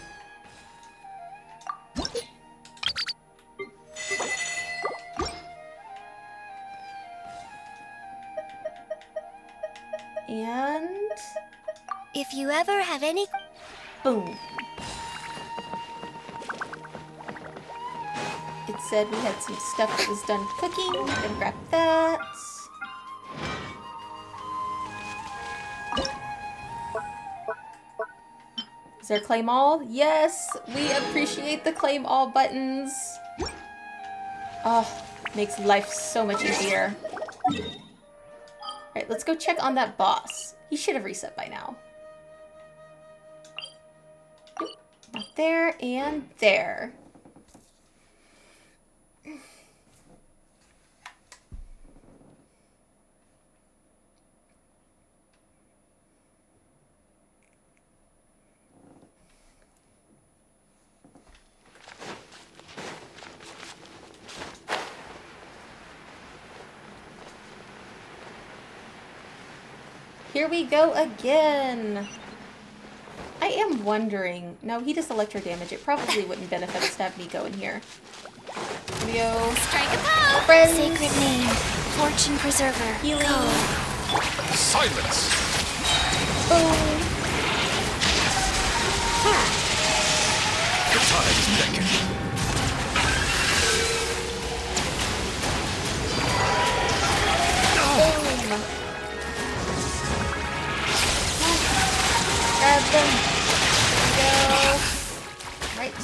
A: And
C: if you ever have any...
A: Boom. It said we had some stuff that was done cooking. Gonna grab that. Is there claim all? Yes! We appreciate the claim all buttons. Oh, makes life so much easier. Alright, let's go check on that boss. He should have reset by now. Nope, not there, and there. Here we go again. I am wondering. No, he does electro damage. It probably wouldn't benefit us to have Miko in here. Here we go.
C: Strike a pose!
A: Friends.
C: Sacred name. Fortune preserver.
A: Healing.
J: Silence!
A: Boom.
J: The time's beckon.
A: Boom. Grab them. There we go. Right.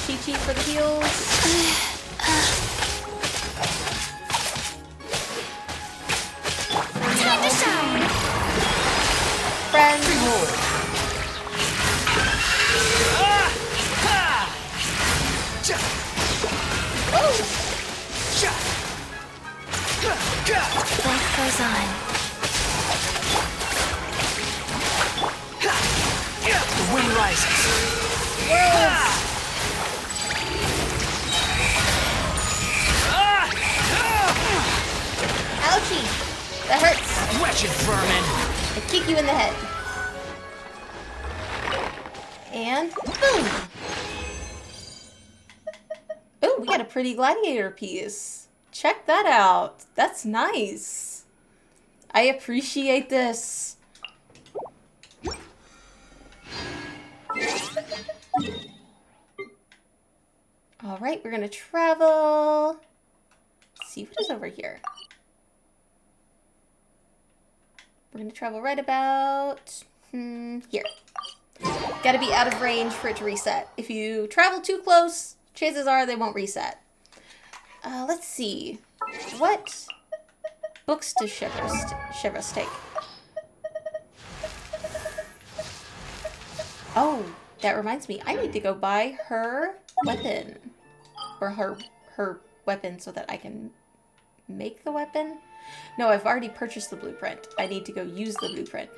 A: Chi-Chi for the heals.
C: Time to shine!
A: Friends.
C: Life goes on.
D: The wind rises.
A: That hurts.
D: Wretched vermin!
A: I kick you in the head. And boom! Oh, we got a pretty gladiator piece. Check that out. That's nice. I appreciate this. All right, we're gonna travel. Let's see what is over here. We're gonna travel right about here. Gotta be out of range for it to reset. If you travel too close, chances are they won't reset. Let's see. What books does Chevros take? Oh, that reminds me. I need to go buy her weapon. Or her weapon so that I can make the weapon? No, I've already purchased the blueprint. I need to go use the blueprint.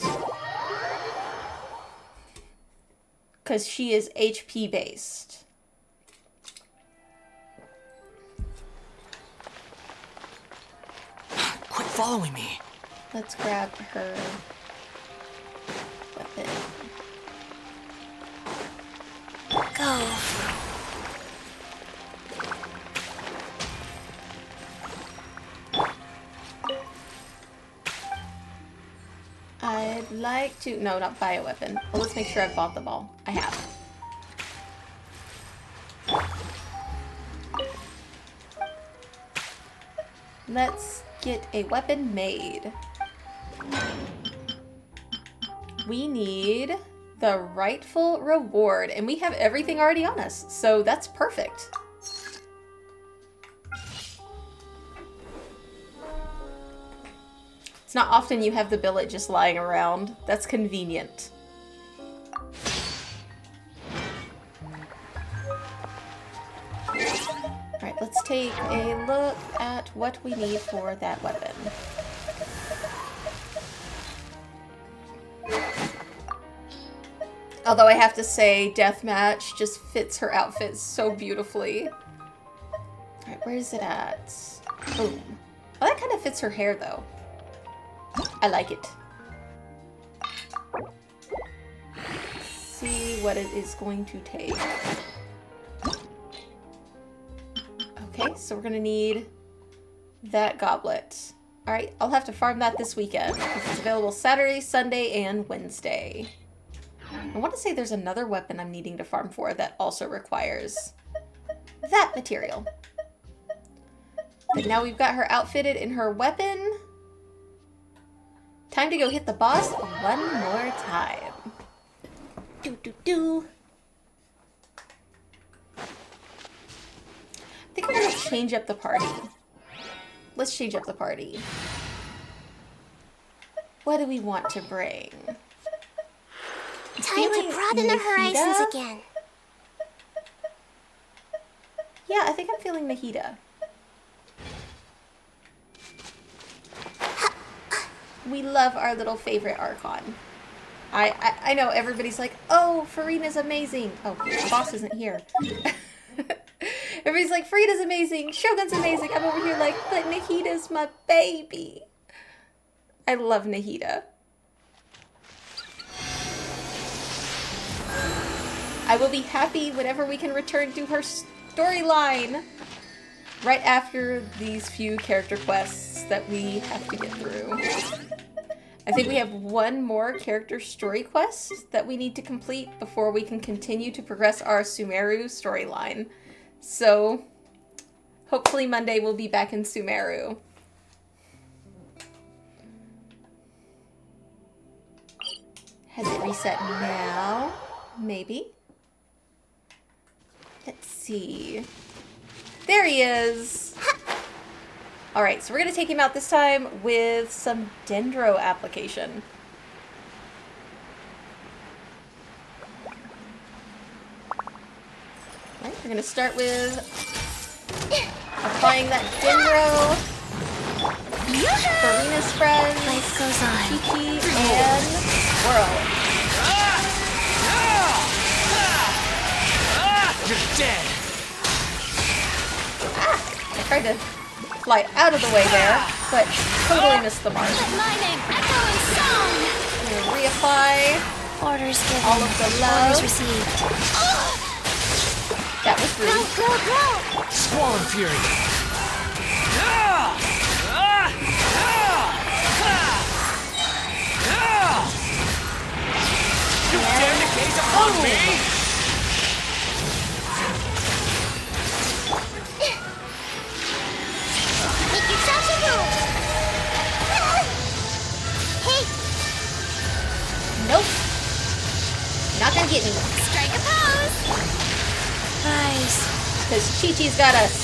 A: Because she is HP based.
D: Quit following me.
A: Let's grab her weapon.
E: Go.
A: I'd like to... No, not buy a weapon. Well, let's make sure I've bought the ball. I have. Let's get a weapon made. We need the rightful reward, and we have everything already on us, so that's perfect. It's not often you have the billet just lying around. That's convenient. Alright, let's take a look at what we need for that weapon. Although I have to say, Deathmatch just fits her outfit so beautifully. Alright, where is it at? Boom. Well, that kind of fits her hair, though. I like it. Let's see what it is going to take. Okay, so we're gonna need that goblet. Alright, I'll have to farm that this weekend. It's available Saturday, Sunday, and Wednesday. I want to say there's another weapon I'm needing to farm for that also requires that material. But now we've got her outfitted in her weapon. Time to go hit the boss one more time. Do. I think I'm gonna change up the party. Let's change up the party. What do we want to bring?
C: Time to broaden the horizons again.
A: Yeah, I think I'm feeling Nahida. We love our little favorite Archon. I know everybody's like, oh, Farina's amazing. Oh, the boss isn't here. Everybody's like, Farina's amazing. Shogun's amazing. I'm over here like, but Nahida's my baby. I love Nahida. I will be happy whenever we can return to her storyline. Right after these few character quests that we have to get through. I think we have one more character story quest that we need to complete before we can continue to progress our Sumeru storyline. So, hopefully Monday we'll be back in Sumeru. Has it reset now? Maybe. Let's see. There he is! Alright, so we're going to take him out this time with some Dendro application. Alright, we're going to start with applying that Dendro. Farina spread,
E: Life goes on.
A: Kiki, and Swirl.
D: You're dead!
A: I tried to fly out of the way there, but totally missed the mark.
C: Mining, echoing song.
A: Gonna reapply
L: Orders given.
A: all of the love.
L: Orders received.
A: That was rude.
C: Go.
H: Squall and Fury. You dare to gaze upon me?
C: Make yourself a move. Hey,
A: Nope. Not gonna get me.
C: strike a pose.
L: Nice.
A: Because Chi-Chi's got us.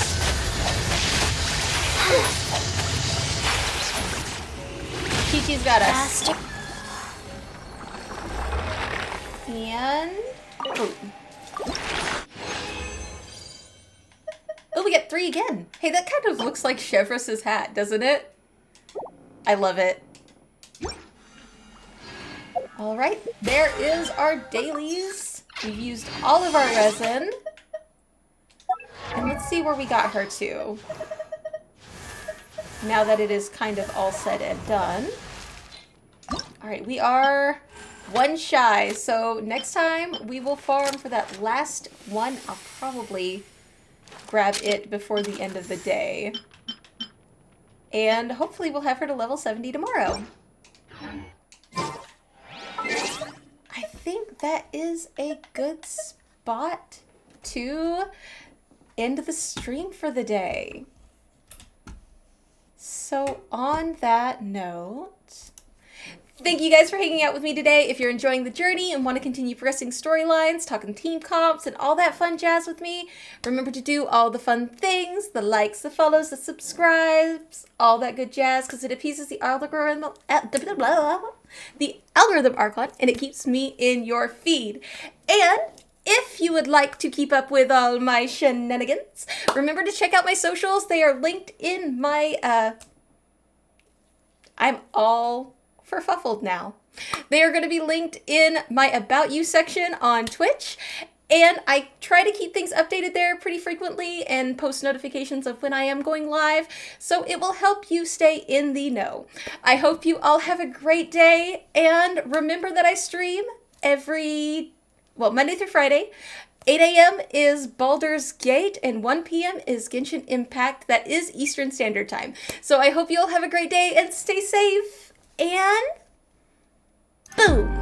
A: Chi-Chi's got us.
L: Faster.
A: And... Oh, we get 3 again. Hey, that kind of looks like Chevrus's hat, doesn't it? I love it. All right, there is our dailies. We've used all of our resin. And let's see where we got her to. Now that it is kind of all said and done. All right, we are 1 shy. So next time we will farm for that last one. I'll probably grab it before the end of the day. And hopefully we'll have her to level 70 tomorrow. I think that is a good spot to end the stream for the day. So on that note, thank you guys for hanging out with me today. If you're enjoying the journey and want to continue progressing storylines, talking team comps, and all that fun jazz with me, remember to do all the fun things, the likes, the follows, the subscribes, all that good jazz, because it appeases the algorithm, Archon, and it keeps me in your feed. And if you would like to keep up with all my shenanigans, remember to check out my socials. They are linked in my, I'm all kerfuffled now. They are going to be linked in my About You section on Twitch. And I try to keep things updated there pretty frequently and post notifications of when I am going live. So it will help you stay in the know. I hope you all have a great day. And remember that I stream Monday through Friday. 8 a.m. is Baldur's Gate and 1 p.m. is Genshin Impact. That is Eastern Standard Time. So I hope you all have a great day and stay safe. And boom!